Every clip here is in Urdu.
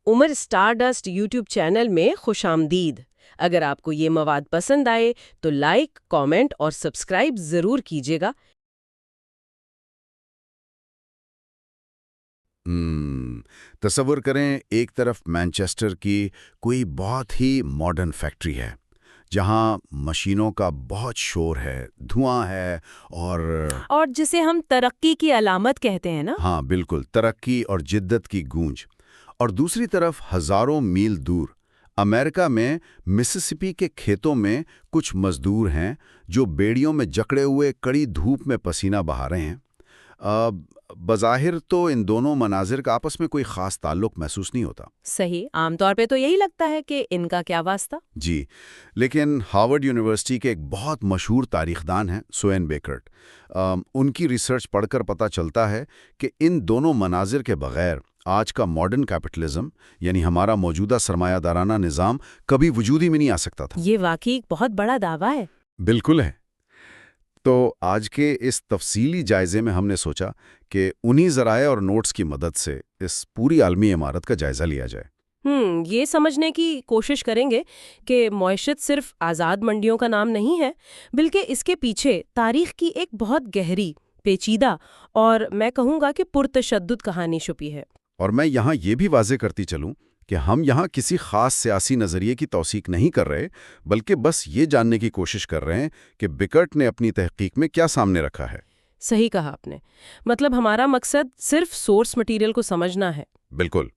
عمر اسٹارڈسٹ یوٹیوب چینل میں خوش آمدید۔ اگر آپ کو یہ مواد پسند آئے تو لائک، کامنٹ اور سبسکرائب ضرور کیجیے گا۔ تصور کریں ایک طرف مانچسٹر کی کوئی بہت ہی ماڈرن فیکٹری ہے جہاں مشینوں کا بہت شور ہے، دھواں ہے اور جسے ہم ترقی کی علامت کہتے ہیں نا۔ ہاں بالکل، ترقی اور جدت کی گونج۔ اور دوسری طرف ہزاروں میل دور امریکہ میں مسیسپی کے کھیتوں میں کچھ مزدور ہیں جو بیڑیوں میں جکڑے ہوئے کڑی دھوپ میں پسینہ بہا رہے ہیں۔ بظاہر تو ان دونوں مناظر کا آپس میں کوئی خاص تعلق محسوس نہیں ہوتا۔ صحیح، عام طور پہ تو یہی لگتا ہے کہ ان کا کیا واسطہ۔ جی، لیکن ہارورڈ یونیورسٹی کے ایک بہت مشہور تاریخ دان ہیں سوین بیکرٹ۔ ان کی ریسرچ پڑھ کر پتہ چلتا ہے کہ ان دونوں مناظر کے بغیر آج کا ماڈرن کیپٹلزم یعنی ہمارا موجودہ سرمایہ دارانہ نظام کبھی وجود ہی میں نہیں آ سکتا تھا۔ یہ واقعی ایک بہت بڑا دعویٰ ہے۔ بالکل ہے۔ تو آج کے اس تفصیلی جائزے میں ہم نے سوچا کہ انہی ذرائع اور نوٹس کی مدد سے اس پوری عالمی عمارت کا جائزہ لیا جائے۔ یہ سمجھنے کی کوشش کریں گے کہ معیشت صرف آزاد منڈیوں کا نام نہیں ہے، بلکہ اس کے پیچھے تاریخ کی ایک بہت گہری، پیچیدہ اور میں کہوں گا کہ پرتشدد کہانی چھپی ہے۔ اور میں یہاں یہ بھی واضح کرتی چلوں کہ ہم یہاں کسی خاص سیاسی نظریے کی توثیق نہیں کر رہے، بلکہ بس یہ جاننے کی کوشش کر رہے ہیں کہ بیکرٹ نے اپنی تحقیق میں کیا سامنے رکھا ہے۔ صحیح کہا آپ نے، مطلب ہمارا مقصد صرف سورس مٹیریل کو سمجھنا ہے۔ بالکل۔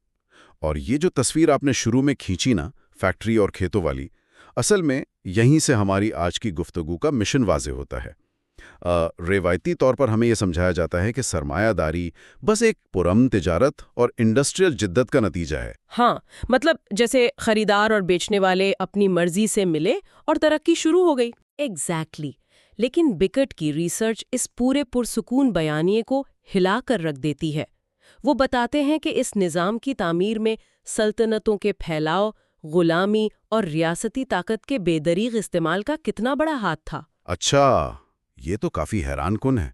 اور یہ جو تصویر آپ نے شروع میں کھینچی نا، فیکٹری اور کھیتوں والی، اصل میں یہیں سے ہماری آج کی گفتگو کا مشن واضح ہوتا ہے۔ روایتی طور پر ہمیں یہ سمجھایا جاتا ہے کہ سرمایہ داری بس ایک پرامن تجارت اور انڈسٹریل جدت کا نتیجہ ہے۔ ہاں، مطلب جیسے خریدار اور بیچنے والے اپنی مرضی سے ملے اور ترقی شروع ہو گئی۔ ایگزیکٹلی۔ لیکن بیکرٹ کی ریسرچ اس پورے پرسکون بیانیے کو ہلا کر رکھ دیتی ہے۔ وہ بتاتے ہیں کہ اس نظام کی تعمیر میں سلطنتوں کے پھیلاؤ، غلامی اور ریاستی طاقت کے بے دریغ استعمال کا کتنا بڑا ہاتھ تھا۔ اچھا، یہ تو کافی حیران کن ہے۔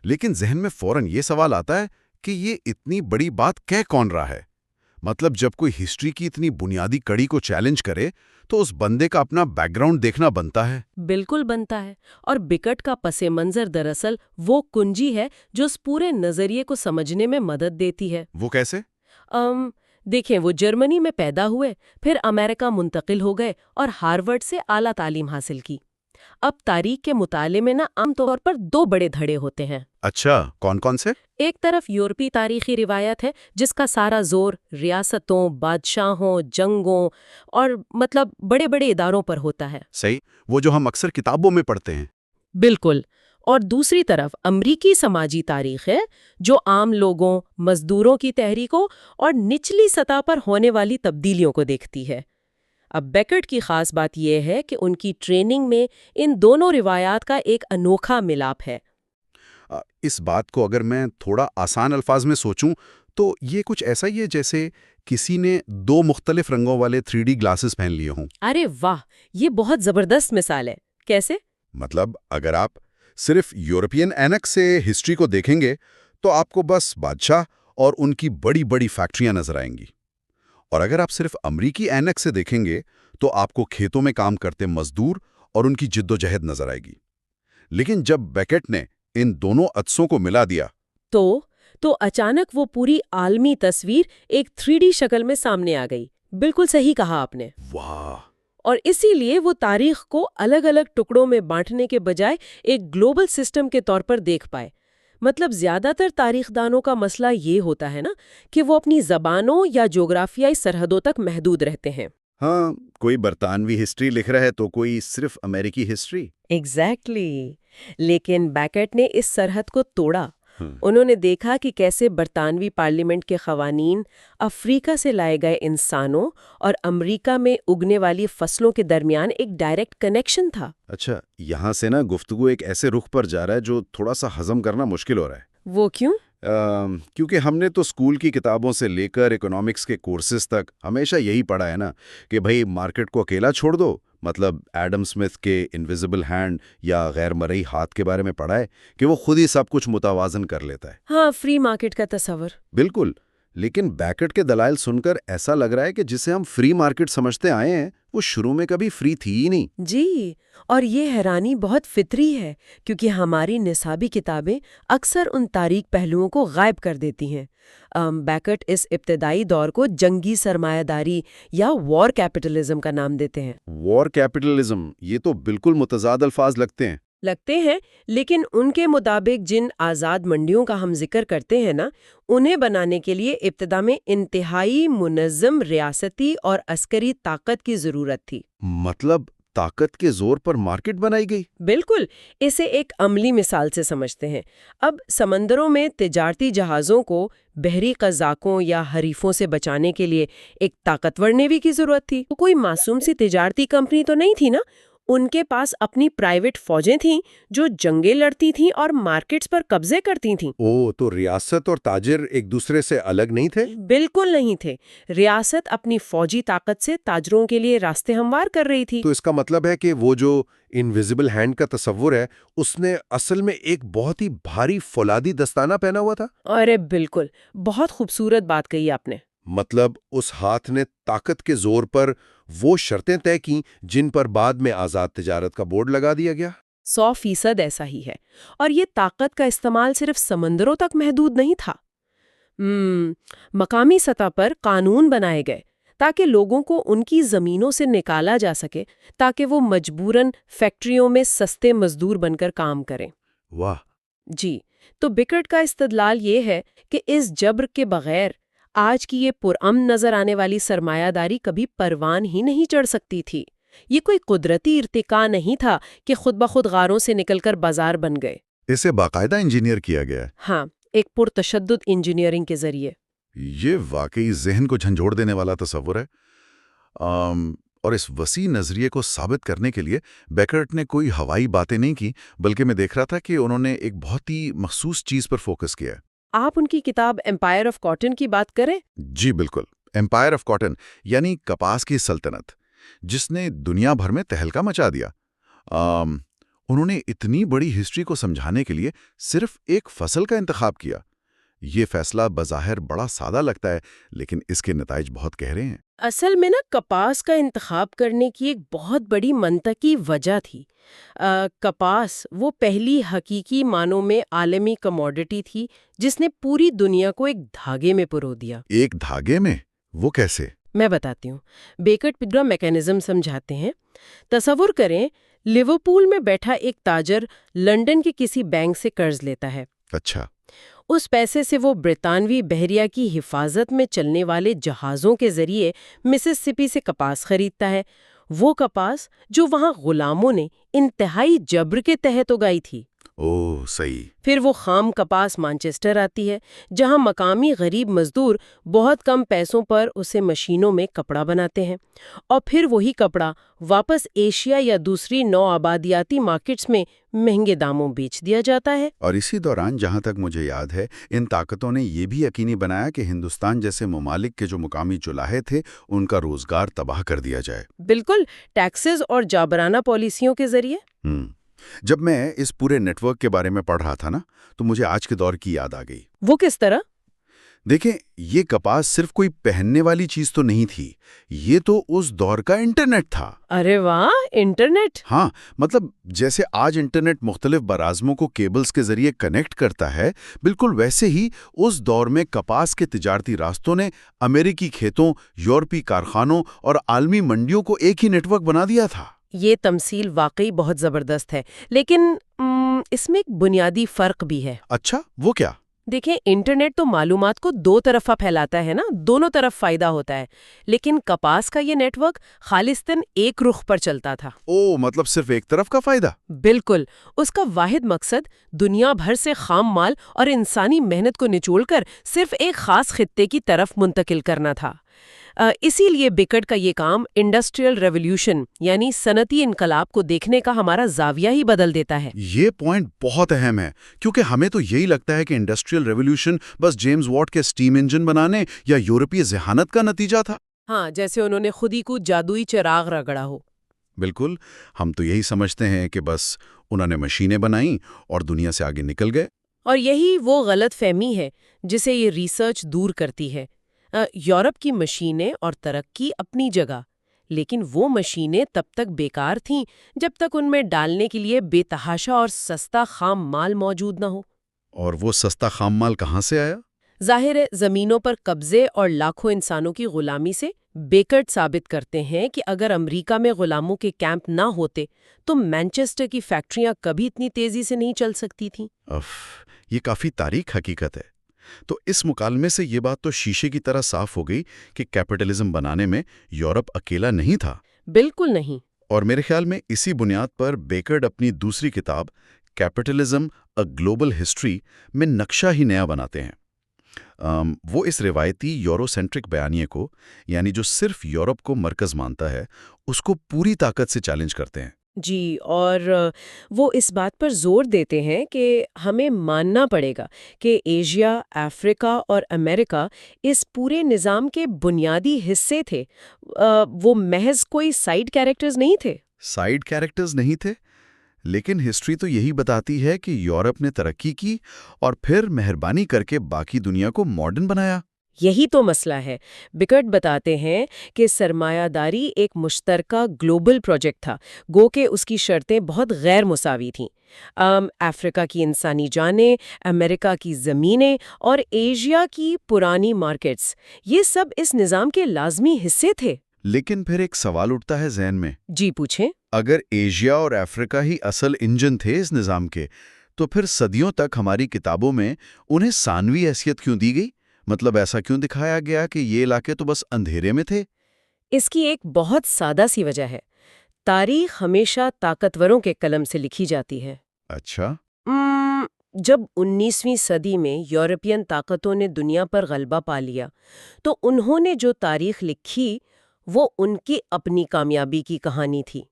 لیکن ذہن میں فوراً یہ سوال آتا ہے کہ یہ اتنی بڑی بات کہہ کون رہا ہے؟ مطلب جب کوئی ہسٹری کی اتنی بنیادی کڑی کو چیلنج کرے تو اس بندے کا اپنا بیک گراؤنڈ دیکھنا بنتا ہے۔ بالکل بنتا ہے، اور بیکرٹ کا پس منظر دراصل وہ کنجی ہے جو اس پورے نظریے کو سمجھنے میں مدد دیتی ہے۔ وہ کیسے؟ دیکھیں، وہ جرمنی میں پیدا ہوئے، پھر امریکہ منتقل ہو گئے اور ہارورڈ سے اعلیٰ تعلیم حاصل کی۔ اب تاریخ کے مطالعے میں عام طور پر دو بڑے دھڑے ہوتے ہیں۔ اچھا، کون کون سے؟ ایک طرف یورپی تاریخی روایت ہے جس کا سارا زور ریاستوں، بادشاہوں، جنگوں اور مطلب بڑے بڑے اداروں پر ہوتا ہے۔ صحیح، وہ جو ہم اکثر کتابوں میں پڑھتے ہیں۔ بالکل۔ اور دوسری طرف امریکی سماجی تاریخ ہے جو عام لوگوں، مزدوروں کی تحریکوں اور نچلی سطح پر ہونے والی تبدیلیوں کو دیکھتی ہے۔ اب بیکرٹ کی خاص بات یہ ہے کہ ان کی ٹریننگ میں ان دونوں روایات کا ایک انوکھا ملاپ ہے۔ اس بات کو اگر میں تھوڑا آسان الفاظ میں سوچوں تو یہ کچھ ایسا ہی ہے جیسے کسی نے دو مختلف رنگوں والے 3D گلاسز پہن لیے ہوں۔ ارے واہ، یہ بہت زبردست مثال ہے۔ کیسے؟ مطلب اگر آپ صرف یورپین اینک سے ہسٹری کو دیکھیں گے تو آپ کو بس بادشاہ اور ان کی بڑی بڑی فیکٹریاں نظر آئیں گی، اور اگر آپ صرف امریکی اینک سے دیکھیں گے تو آپ کو کھیتوں میں کام کرتے مزدور اور ان کی جد و جہد نظر آئے گی۔ لیکن جب بیکرٹ نے ان دونوں عدسوں کو ملا دیا تو اچانک وہ پوری عالمی تصویر ایک 3D شکل میں سامنے آ گئی۔ بالکل صحیح کہا آپ نے۔ واہ! اور اسی لیے وہ تاریخ کو الگ الگ ٹکڑوں میں بانٹنے کے بجائے ایک گلوبل سسٹم کے طور پر دیکھ پائے۔ مطلب زیادہ تر تاریخ دانوں کا مسئلہ یہ ہوتا ہے نا کہ وہ اپنی زبانوں یا جغرافیائی سرحدوں تک محدود رہتے ہیں۔ ہاں، کوئی برطانوی ہسٹری لکھ رہا ہے تو کوئی صرف امریکی ہسٹری۔ ایگزیکٹلی۔ لیکن بیکرٹ نے اس سرحد کو توڑا۔ انہوں نے دیکھا کہ کیسے برطانوی پارلیمنٹ کے قوانین، افریقہ سے لائے گئے انسانوں اور امریکہ میں اگنے والی فصلوں کے درمیان ایک ڈائریکٹ کنیکشن تھا۔ اچھا، یہاں سے نا گفتگو ایک ایسے رخ پر جا رہا ہے جو تھوڑا سا ہضم کرنا مشکل ہو رہا ہے۔ وہ کیوں؟ کیونکہ ہم نے تو اسکول کی کتابوں سے لے کر اکنامکس کے کورسز تک ہمیشہ یہی پڑھا ہے نا کہ بھئی مارکیٹ کو اکیلا چھوڑ دو، مطلب ایڈم اسمتھ کے انویزیبل ہینڈ یا غیر مرئی ہاتھ کے بارے میں پڑھا ہے کہ وہ خود ہی سب کچھ متوازن کر لیتا ہے۔ ہاں، فری مارکیٹ کا تصور۔ بالکل، لیکن بیکٹ کے دلائل سن کر ایسا لگ رہا ہے کہ جسے ہم فری مارکیٹ سمجھتے آئے ہیں وہ شروع میں کبھی فری تھی ہی نہیں۔ جی، اور یہ حیرانی بہت فطری ہے کیونکہ ہماری نصابی کتابیں اکثر ان تاریک پہلوؤں کو غائب کر دیتی ہیں۔ بیکٹ اس ابتدائی دور کو جنگی سرمایہ داری یا وار کیپٹلزم کا نام دیتے ہیں۔ وار کیپٹلزم، یہ تو بالکل متضاد الفاظ لگتے ہیں لیکن ان کے مطابق جن آزاد منڈیوں کا ہم ذکر کرتے ہیں نا، انہیں بنانے کے لیے ابتدا میں انتہائی منظم ریاستی اور عسکری طاقت کی ضرورت تھی۔ مطلب طاقت کے زور پر مارکیٹ بنائی گئی؟ بالکل، اسے ایک عملی مثال سے سمجھتے ہیں۔ اب سمندروں میں تجارتی جہازوں کو بحری قزاقوں یا حریفوں سے بچانے کے لیے ایک طاقتور نیوی کی ضرورت تھی۔ وہ کوئی معصوم سی تجارتی کمپنی تو نہیں تھی نا، ان کے پاس اپنی پرائیویٹ فوجیں تھیں جو جنگیں لڑتی تھیں اور مارکیٹس پر قبضے کرتی تھیں۔ تو ریاست اور تاجر ایک دوسرے سے الگ نہیں تھے؟ بالکل نہیں تھے۔ ریاست اپنی فوجی طاقت سے تاجروں کے لیے راستے ہموار کر رہی تھی۔ تو اس کا مطلب ہے کہ وہ جو انویزیبل ہینڈ کا تصور ہے اس نے اصل میں ایک بہت ہی بھاری فولادی دستانہ پہنا ہوا تھا؟ ارے بالکل، بہت خوبصورت بات کہی آپ نے۔ مطلب اس ہاتھ نے طاقت کے زور پر وہ شرطیں طے کیں جن پر بعد میں آزاد تجارت کا بورڈ لگا دیا گیا؟ 100% ایسا ہی ہے۔ اور یہ طاقت کا استعمال صرف سمندروں تک محدود نہیں تھا۔ مقامی سطح پر قانون بنائے گئے تاکہ لوگوں کو ان کی زمینوں سے نکالا جا سکے، تاکہ وہ مجبوراً فیکٹریوں میں سستے مزدور بن کر کام کریں۔ واہ! جی، تو بیکٹ کا استدلال یہ ہے کہ اس جبر کے بغیر آج کی یہ پرامن نظر آنے والی سرمایہ داری کبھی پروان ہی نہیں چڑھ سکتی تھی۔ یہ کوئی قدرتی ارتقاء نہیں تھا کہ خود بخود غاروں سے نکل کر بازار بن گئے۔ اسے باقاعدہ انجینئر کیا گیا ہے۔ ہاں، ایک پرتشدد انجینئرنگ کے ذریعے۔ یہ واقعی ذہن کو جھنجھوڑ دینے والا تصور ہے۔ اور اس وسیع نظریے کو ثابت کرنے کے لیے بیکٹ نے کوئی ہوائی باتیں نہیں کی، بلکہ میں دیکھ رہا تھا کہ انہوں نے ایک بہت ہی مخصوص چیز پر فوکس کیا ہے۔ آپ ان کی کتاب ایمپائر آف کاٹن کی بات کریں؟ جی بالکل، ایمپائر آف کاٹن یعنی کپاس کی سلطنت، جس نے دنیا بھر میں تہلکہ مچا دیا۔ انہوں نے اتنی بڑی ہسٹری کو سمجھانے کے لیے صرف ایک فصل کا انتخاب کیا۔ یہ فیصلہ بظاہر بڑا سادہ لگتا ہے، لیکن اس کے نتائج بہت گہرے ہیں۔ اصل میں نا کپاس کا انتخاب کرنے کی ایک بہت بڑی منطقی وجہ تھی۔ کپاس وہ پہلی حقیقی معنوں میں عالمی کموڈٹی تھی جس نے پوری دنیا کو ایک دھاگے میں پرو دیا۔ ایک دھاگے میں؟ وہ کیسے؟ میں بتاتی ہوں۔ بیکٹ پگرا میکینزم سمجھاتے ہیں۔ تصور کریں، لیورپول میں بیٹھا ایک تاجر لنڈن کے کسی بینک سے قرض لیتا ہے۔ اچھا۔ اس پیسے سے وہ برطانوی بحریہ کی حفاظت میں چلنے والے جہازوں کے ذریعے مسسپی سے کپاس خریدتا ہے، وہ کپاس جو وہاں غلاموں نے انتہائی جبر کے تحت اگائی تھی۔ اوہ صحیح۔ پھر وہ خام کپاس مانچسٹر آتی ہے، جہاں مقامی غریب مزدور بہت کم پیسوں پر اسے مشینوں میں کپڑا بناتے ہیں، اور پھر وہی کپڑا واپس ایشیا یا دوسری نو آبادیاتی مارکیٹس میں مہنگے داموں بیچ دیا جاتا ہے۔ اور اسی دوران جہاں تک مجھے یاد ہے، ان طاقتوں نے یہ بھی یقینی بنایا کہ ہندوستان جیسے ممالک کے جو مقامی چلاہے تھے ان کا روزگار تباہ کر دیا جائے۔ بالکل، ٹیکسز اور جابرانہ پالیسیوں کے ذریعے۔ جب میں اس پورے نیٹ ورک کے بارے میں پڑھ رہا تھا نا، تو مجھے آج کے دور کی یاد آ گئی۔ وہ کس طرح؟ دیکھیں، یہ کپاس صرف کوئی پہننے والی چیز تو نہیں تھی، یہ تو اس دور کا انٹرنیٹ تھا۔ ارے واہ، انٹرنیٹ! ہاں، مطلب جیسے آج انٹرنیٹ مختلف برازموں کو کیبلز کے ذریعے کنیکٹ کرتا ہے، بالکل ویسے ہی اس دور میں کپاس کے تجارتی راستوں نے امریکی کھیتوں، یورپی کارخانوں اور عالمی منڈیوں کو ایک ہی نیٹ ورک بنا دیا تھا۔ یہ تمثیل واقعی بہت زبردست ہے، لیکن اس میں ایک بنیادی فرق بھی ہے۔ اچھا، وہ کیا؟ دیکھیں، انٹرنیٹ تو معلومات کو دو طرفہ پھیلاتا ہے نا، دونوں طرف فائدہ ہوتا ہے، لیکن کپاس کا یہ نیٹ ورک خالصتاً ایک رخ پر چلتا تھا۔ مطلب صرف ایک طرف کا فائدہ؟ بالکل، اس کا واحد مقصد دنیا بھر سے خام مال اور انسانی محنت کو نچوڑ کر صرف ایک خاص خطے کی طرف منتقل کرنا تھا۔ اسی لیے بیکٹ کا یہ کام انڈسٹریل ریولوشن یعنی صنعتی انقلاب کو دیکھنے کا ہمارا زاویہ ہی بدل دیتا ہے۔ یہ پوائنٹ بہت اہم ہے، کیونکہ ہمیں تو یہی لگتا ہے کہ انڈسٹریل ریولوشن بس جیمز واٹ کے اسٹیم انجن بنانے یا یورپی ذہانت کا نتیجہ تھا۔ ہاں، جیسے انہوں نے خود ہی کو جادوئی چراغ رگڑا ہو۔ بالکل، ہم تو یہی سمجھتے ہیں کہ بس انہوں نے مشینیں بنائیں اور دنیا سے آگے نکل گئے۔ اور یہی وہ غلط فہمی ہے جسے یہ ریسرچ دور کرتی ہے۔ یورپ کی مشینیں اور ترقی اپنی جگہ، لیکن وہ مشینیں تب تک بیکار تھیں جب تک ان میں ڈالنے کے لیے بے تحاشا اور سستا خام مال موجود نہ ہو۔ اور وہ سستا خام مال کہاں سے آیا؟ ظاہر ہے زمینوں پر قبضے اور لاکھوں انسانوں کی غلامی سے۔ بیکرٹ ثابت کرتے ہیں کہ اگر امریکہ میں غلاموں کے کیمپ نہ ہوتے تو مانچسٹر کی فیکٹریاں کبھی اتنی تیزی سے نہیں چل سکتی تھیں۔ یہ کافی تاریخ حقیقت ہے۔ تو اس مکالمے سے یہ بات تو شیشے کی طرح صاف ہو گئی کہ کیپٹلزم بنانے میں یورپ اکیلا نہیں تھا۔ بالکل نہیں۔ اور میرے خیال میں اسی بنیاد پر بیکرڈ اپنی دوسری کتاب کیپٹلزم اے گلوبل ہسٹری میں نقشہ ہی نیا بناتے ہیں۔ وہ اس روایتی یورو سینٹرک بیانیے کو، یعنی جو صرف یورپ کو مرکز مانتا ہے، اس کو پوری طاقت سے چیلنج کرتے ہیں۔ جی، اور وہ اس بات پر زور دیتے ہیں کہ ہمیں ماننا پڑے گا کہ ایشیا، افریقہ اور امریکہ اس پورے نظام کے بنیادی حصے تھے۔ وہ محض کوئی سائیڈ کیریکٹرز نہیں تھے۔ سائیڈ کیریکٹرز نہیں تھے، لیکن ہسٹری تو یہی بتاتی ہے کہ یورپ نے ترقی کی اور پھر مہربانی کر کے باقی دنیا کو ماڈرن بنایا۔ یہی تو مسئلہ ہے۔ بیکرٹ بتاتے ہیں کہ سرمایہ داری ایک مشترکہ گلوبل پروجیکٹ تھا، گو کہ اس کی شرطیں بہت غیر مساوی تھیں۔ افریقہ کی انسانی جانیں، امریکہ کی زمینیں اور ایشیا کی پرانی مارکیٹس، یہ سب اس نظام کے لازمی حصے تھے۔ لیکن پھر ایک سوال اٹھتا ہے ذہن میں، جی پوچھیں۔ اگر ایشیا اور افریقہ ہی اصل انجن تھے اس نظام کے، تو پھر صدیوں تک ہماری کتابوں میں انہیں ثانوی حیثیت کیوں دی گئی؟ مطلب ایسا کیوں دکھایا گیا کہ یہ علاقے تو بس اندھیرے میں تھے؟ اس کی ایک بہت سادہ سی وجہ ہے۔ تاریخ ہمیشہ طاقتوروں کے قلم سے لکھی جاتی ہے۔ اچھا۔ جب 19ویں صدی میں یورپین طاقتوں نے دنیا پر غلبہ پا لیا تو انہوں نے جو تاریخ لکھی وہ ان کی اپنی کامیابی کی کہانی تھی۔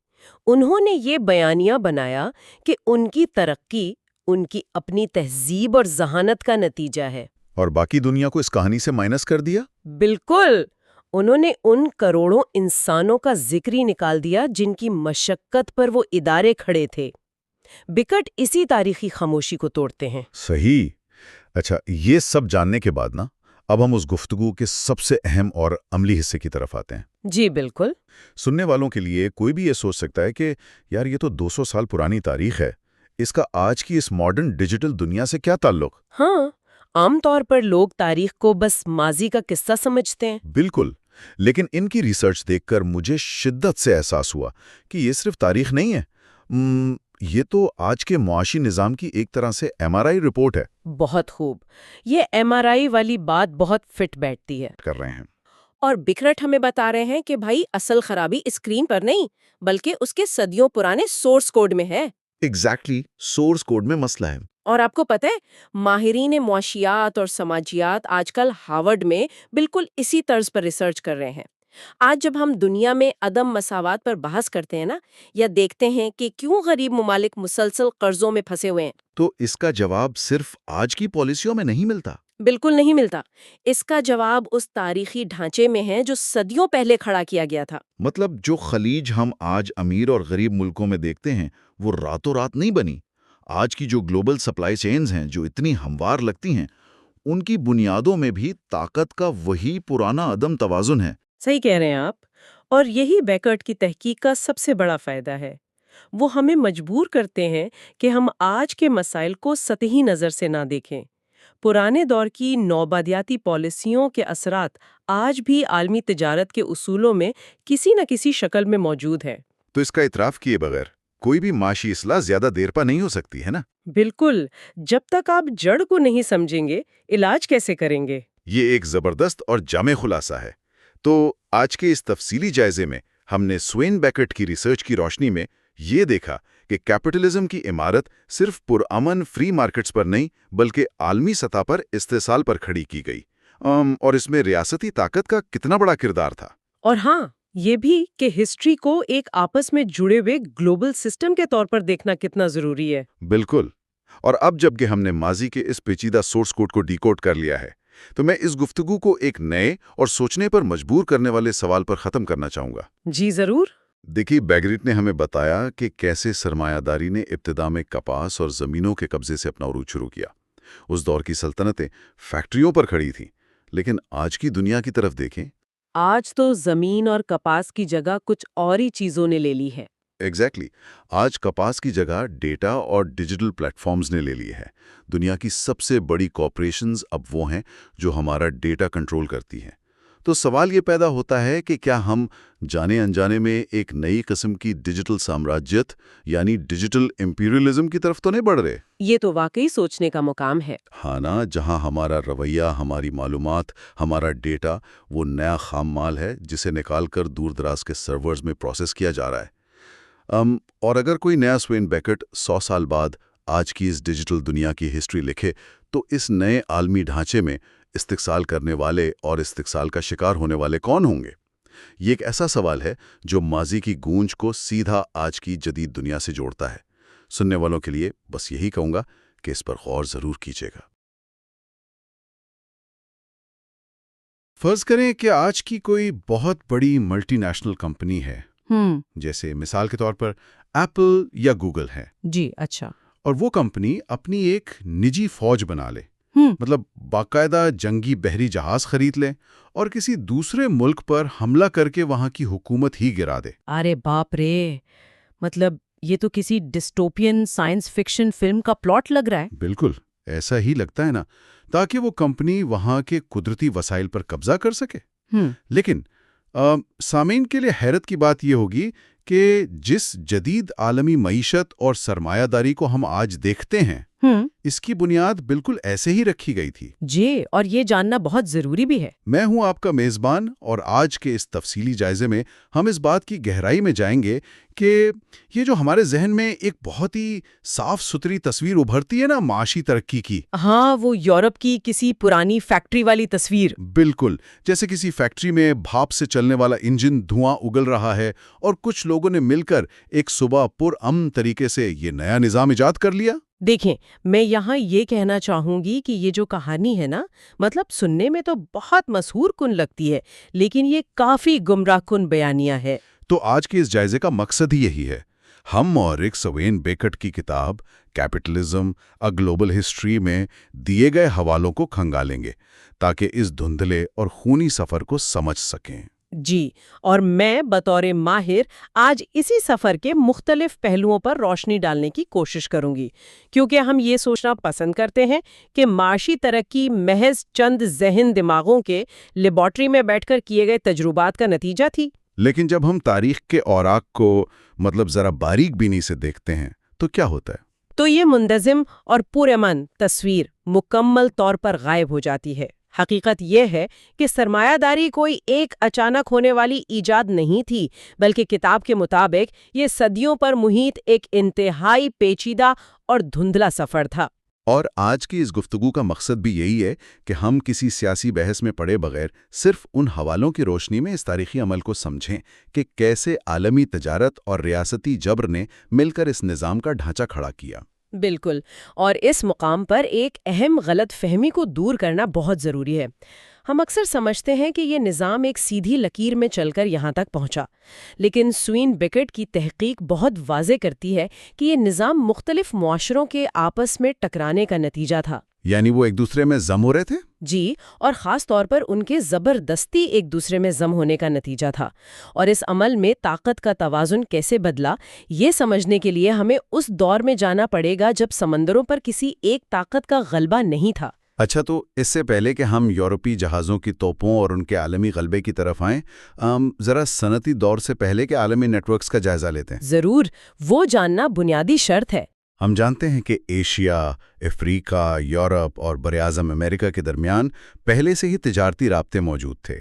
انہوں نے یہ بیانیہ بنایا کہ ان کی ترقی ان کی اپنی تہذیب اور ذہانت کا نتیجہ ہے۔ اور باقی دنیا کو اس کہانی سے مائنس کر دیا؟ بالکل۔ انہوں نے ان کروڑوں انسانوں کا ذکر ہی نکال دیا جن کی مشقت پر وہ ادارے کھڑے تھے۔ بیکرٹ اسی تاریخی خاموشی کو توڑتے ہیں۔ صحیح۔ اچھا، یہ سب جاننے کے بعد اب ہم اس گفتگو کے سب سے اہم اور عملی حصے کی طرف آتے ہیں۔ جی بالکل۔ سننے والوں کے لیے کوئی بھی یہ سوچ سکتا ہے کہ یار یہ تو 200 سال پرانی تاریخ ہے، اس کا آج کی اس ماڈرن ڈیجیٹل دنیا سے کیا تعلق؟ ہاں، عام طور پر لوگ تاریخ کو بس ماضی کا قصہ سمجھتے ہیں۔ بالکل، لیکن ان کی ریسرچ دیکھ کر مجھے شدت سے احساس ہوا کہ یہ صرف تاریخ نہیں ہے، یہ تو آج کے معاشی نظام کی ایک طرح سے MRI رپورٹ ہے۔ بہت خوب۔ یہ MRI والی بات بہت فٹ بیٹھتی ہے۔ کر رہے ہیں۔ اور بیکرٹ ہمیں بتا رہے ہیں کہ بھائی اصل خرابی اسکرین پر نہیں بلکہ اس کے صدیوں پرانے سورس کوڈ میں ہے۔ ایگزیکٹلی، سورس کوڈ میں مسئلہ ہے۔ اور آپ کو پتہ ہے ماہرین معاشیات اور سماجیات آج کل ہارورڈ میں بالکل اسی طرز پر ریسرچ کر رہے ہیں۔ آج جب ہم دنیا میں عدم مساوات پر بحث کرتے ہیں یا دیکھتے ہیں کہ کیوں غریب ممالک مسلسل قرضوں میں پھنسے ہوئے ہیں، تو اس کا جواب صرف آج کی پالیسیوں میں نہیں ملتا۔ بالکل نہیں ملتا۔ اس کا جواب اس تاریخی ڈھانچے میں ہے جو صدیوں پہلے کھڑا کیا گیا تھا۔ مطلب جو خلیج ہم آج امیر اور غریب ملکوں میں دیکھتے ہیں وہ راتوں رات نہیں بنی۔ آج کی جو گلوبل سپلائی چینز ہیں جو اتنی ہموار لگتی ہیں، ان کی بنیادوں میں بھی طاقت کا وہی پرانا عدم توازن ہے۔ صحیح کہہ رہے ہیں آپ، اور یہی بیکرٹ کی تحقیق کا سب سے بڑا فائدہ ہے۔ وہ ہمیں مجبور کرتے ہیں کہ ہم آج کے مسائل کو سطحی نظر سے نہ دیکھیں۔ پرانے دور کی نوآبادیاتی پالیسیوں کے اثرات آج بھی عالمی تجارت کے اصولوں میں کسی نہ کسی شکل میں موجود ہیں۔ تو اس کا اعتراف کیے بغیر کوئی بھی معاشی اصلاح زیادہ دیر پا نہیں ہو سکتی ہے نا؟ بالکل، جب تک آپ جڑ کو نہیں سمجھیں گے علاج کیسے کریں گے؟ یہ ایک زبردست اور جامع خلاصہ ہے۔ تو آج کے اس تفصیلی جائزے میں ہم نے سوین بیکرٹ کی ریسرچ کی روشنی میں یہ دیکھا کہ کیپٹلزم کی عمارت صرف پرامن فری مارکیٹس پر نہیں بلکہ عالمی سطح پر استحصال پر کھڑی کی گئی، اور اس میں ریاستی طاقت کا کتنا بڑا کردار تھا۔ اور ہاں، یہ بھی کہ ہسٹری کو ایک آپس میں جڑے ہوئے گلوبل سسٹم کے طور پر دیکھنا کتنا ضروری ہے۔ بالکل۔ اور اب جب کہ ہم نے ماضی کے اس پیچیدہ سورس کوڈ کو ڈیکوڈ کر لیا ہے تو میں اس گفتگو کو ایک نئے اور سوچنے پر مجبور کرنے والے سوال پر ختم کرنا چاہوں گا۔ جی ضرور۔ دیکھیے، بیکرٹ نے ہمیں بتایا کہ کیسے سرمایہ داری نے ابتدا میں کپاس اور زمینوں کے قبضے سے اپنا عروج شروع کیا، اس دور کی سلطنتیں فیکٹریوں پر کھڑی تھیں، لیکن آج کی دنیا کی طرف دیکھیں۔ آج تو زمین اور کپاس کی جگہ کچھ اور ہی چیزوں نے لے لی ہے۔ ایگزیکٹلی آج کپاس کی جگہ ڈیٹا اور ڈیجیٹل پلیٹ فارمز نے لے لی ہے۔ دنیا کی سب سے بڑی کارپوریشنز اب وہ ہیں جو ہمارا ڈیٹا کنٹرول کرتی ہیں۔ تو سوال یہ پیدا ہوتا ہے کہ کیا ہم جانے انجانے میں ایک نئی قسم کی ڈیجیٹل سامراجیت یعنی ڈیجیٹل امپیریلزم کی طرف تو نہیں بڑھ رہے؟ یہ تو واقعی سوچنے کا مقام ہے۔ ہاں نا، جہاں ہمارا رویہ، ہماری معلومات، ہمارا ڈیٹا وہ نیا خام مال ہے جسے نکال کر دور دراز کے سرورز میں پروسیس کیا جا رہا ہے۔ اور اگر کوئی نیا سوین بیکٹ 100 سال بعد آج کی اس ڈیجیٹل دنیا کی ہسٹری لکھے تو اس نئے عالمی ڈھانچے میں استقصال کرنے والے اور استقصال کا شکار ہونے والے کون ہوں گے؟ یہ ایک ایسا سوال ہے جو ماضی کی گونج کو سیدھا آج کی جدید دنیا سے جوڑتا ہے۔ سننے والوں کے لیے بس یہی کہوں گا کہ اس پر غور ضرور کیجیے گا۔ فرض کریں کہ آج کی کوئی بہت بڑی ملٹی نیشنل کمپنی ہے، جیسے مثال کے طور پر ایپل یا گوگل ہے۔ جی اچھا۔ اور وہ کمپنی اپنی ایک نجی فوج بنا لے، مطلب باقاعدہ جنگی بحری جہاز خرید لے اور کسی دوسرے ملک پر حملہ کر کے وہاں کی حکومت ہی گرا دے۔ ارے باپ رے، مطلب یہ تو کسی ڈسٹوپین سائنس فکشن فلم کا پلاٹ لگ رہا ہے۔ بالکل ایسا ہی لگتا ہے نا، تاکہ وہ کمپنی وہاں کے قدرتی وسائل پر قبضہ کر سکے۔ لیکن سامعین کے لیے حیرت کی بات یہ ہوگی کہ جس جدید عالمی معیشت اور سرمایہ داری کو ہم آج دیکھتے ہیں، اس کی بنیاد بالکل ایسے ہی رکھی گئی تھی۔ جی، اور یہ جاننا بہت ضروری بھی ہے۔ میں ہوں آپ کا میزبان، اور آج کے اس تفصیلی جائزے میں ہم اس بات کی گہرائی میں جائیں گے کہ یہ جو ہمارے ذہن میں ایک بہت ہی صاف ستھری تصویر ابھرتی ہے نا معاشی ترقی کی، ہاں، وہ یورپ کی کسی پرانی فیکٹری والی تصویر۔ بالکل، جیسے کسی فیکٹری میں بھاپ سے چلنے والا انجن دھواں اگل رہا ہے اور کچھ لوگوں نے مل کر ایک صبح پرامن طریقے سے یہ نیا نظام ایجاد کر لیا۔ دیکھیں، میں یہاں یہ کہنا چاہوں گی کہ یہ جو کہانی ہے نا، مطلب سننے میں تو بہت مسحور کن لگتی ہے، لیکن یہ کافی گمراہ کن بیانیہ ہے۔ تو آج کے اس جائزے کا مقصد ہی یہی ہے۔ ہم اور ایک سوین بیکٹ کی کتاب کیپٹلزم اے گلوبل ہسٹری میں دیے گئے حوالوں کو کھنگالیں گے تاکہ اس دھندلے اور خونی سفر کو سمجھ سکیں۔ جی، اور میں بطور ماہر آج اسی سفر کے مختلف پہلوؤں پر روشنی ڈالنے کی کوشش کروں گی، کیونکہ ہم یہ سوچنا پسند کرتے ہیں کہ معاشی ترقی محض چند ذہین دماغوں کے لیبارٹری میں بیٹھ کر کیے گئے تجربات کا نتیجہ تھی۔ لیکن جب ہم تاریخ کے اوراق کو ذرا باریک بینی سے دیکھتے ہیں تو کیا ہوتا ہے؟ تو یہ منتظم اور پرامن تصویر مکمل طور پر غائب ہو جاتی ہے۔ حقیقت یہ ہے کہ سرمایہ داری کوئی ایک اچانک ہونے والی ایجاد نہیں تھی، بلکہ کتاب کے مطابق یہ صدیوں پر محیط ایک انتہائی پیچیدہ اور دھندلا سفر تھا۔ اور آج کی اس گفتگو کا مقصد بھی یہی ہے کہ ہم کسی سیاسی بحث میں پڑے بغیر صرف ان حوالوں کی روشنی میں اس تاریخی عمل کو سمجھیں کہ کیسے عالمی تجارت اور ریاستی جبر نے مل کر اس نظام کا ڈھانچہ کھڑا کیا۔ بالکل، اور اس مقام پر ایک اہم غلط فہمی کو دور کرنا بہت ضروری ہے۔ ہم اکثر سمجھتے ہیں کہ یہ نظام ایک سیدھی لکیر میں چل کر یہاں تک پہنچا، لیکن سوین بیکٹ کی تحقیق بہت واضح کرتی ہے کہ یہ نظام مختلف معاشروں کے آپس میں ٹکرانے کا نتیجہ تھا۔ یعنی وہ ایک دوسرے میں ضم ہو رہے تھے؟ جی، اور خاص طور پر ان کے زبردستی ایک دوسرے میں ضم ہونے کا نتیجہ تھا۔ اور اس عمل میں طاقت کا توازن کیسے بدلا، یہ سمجھنے کے لیے ہمیں اس دور میں جانا پڑے گا جب سمندروں پر کسی ایک طاقت کا غلبہ نہیں تھا۔ اچھا، تو اس سے پہلے کہ ہم یورپی جہازوں کی توپوں اور ان کے عالمی غلبے کی طرف آئیں، ذرا صنعتی دور سے پہلے کے عالمی نیٹ ورکس کا جائزہ لیتے ہیں۔ ضرور، وہ جاننا بنیادی شرط ہے۔ ہم جانتے ہیں کہ ایشیا، افریقہ، یورپ اور براعظم امریکہ کے درمیان پہلے سے ہی تجارتی رابطے موجود تھے۔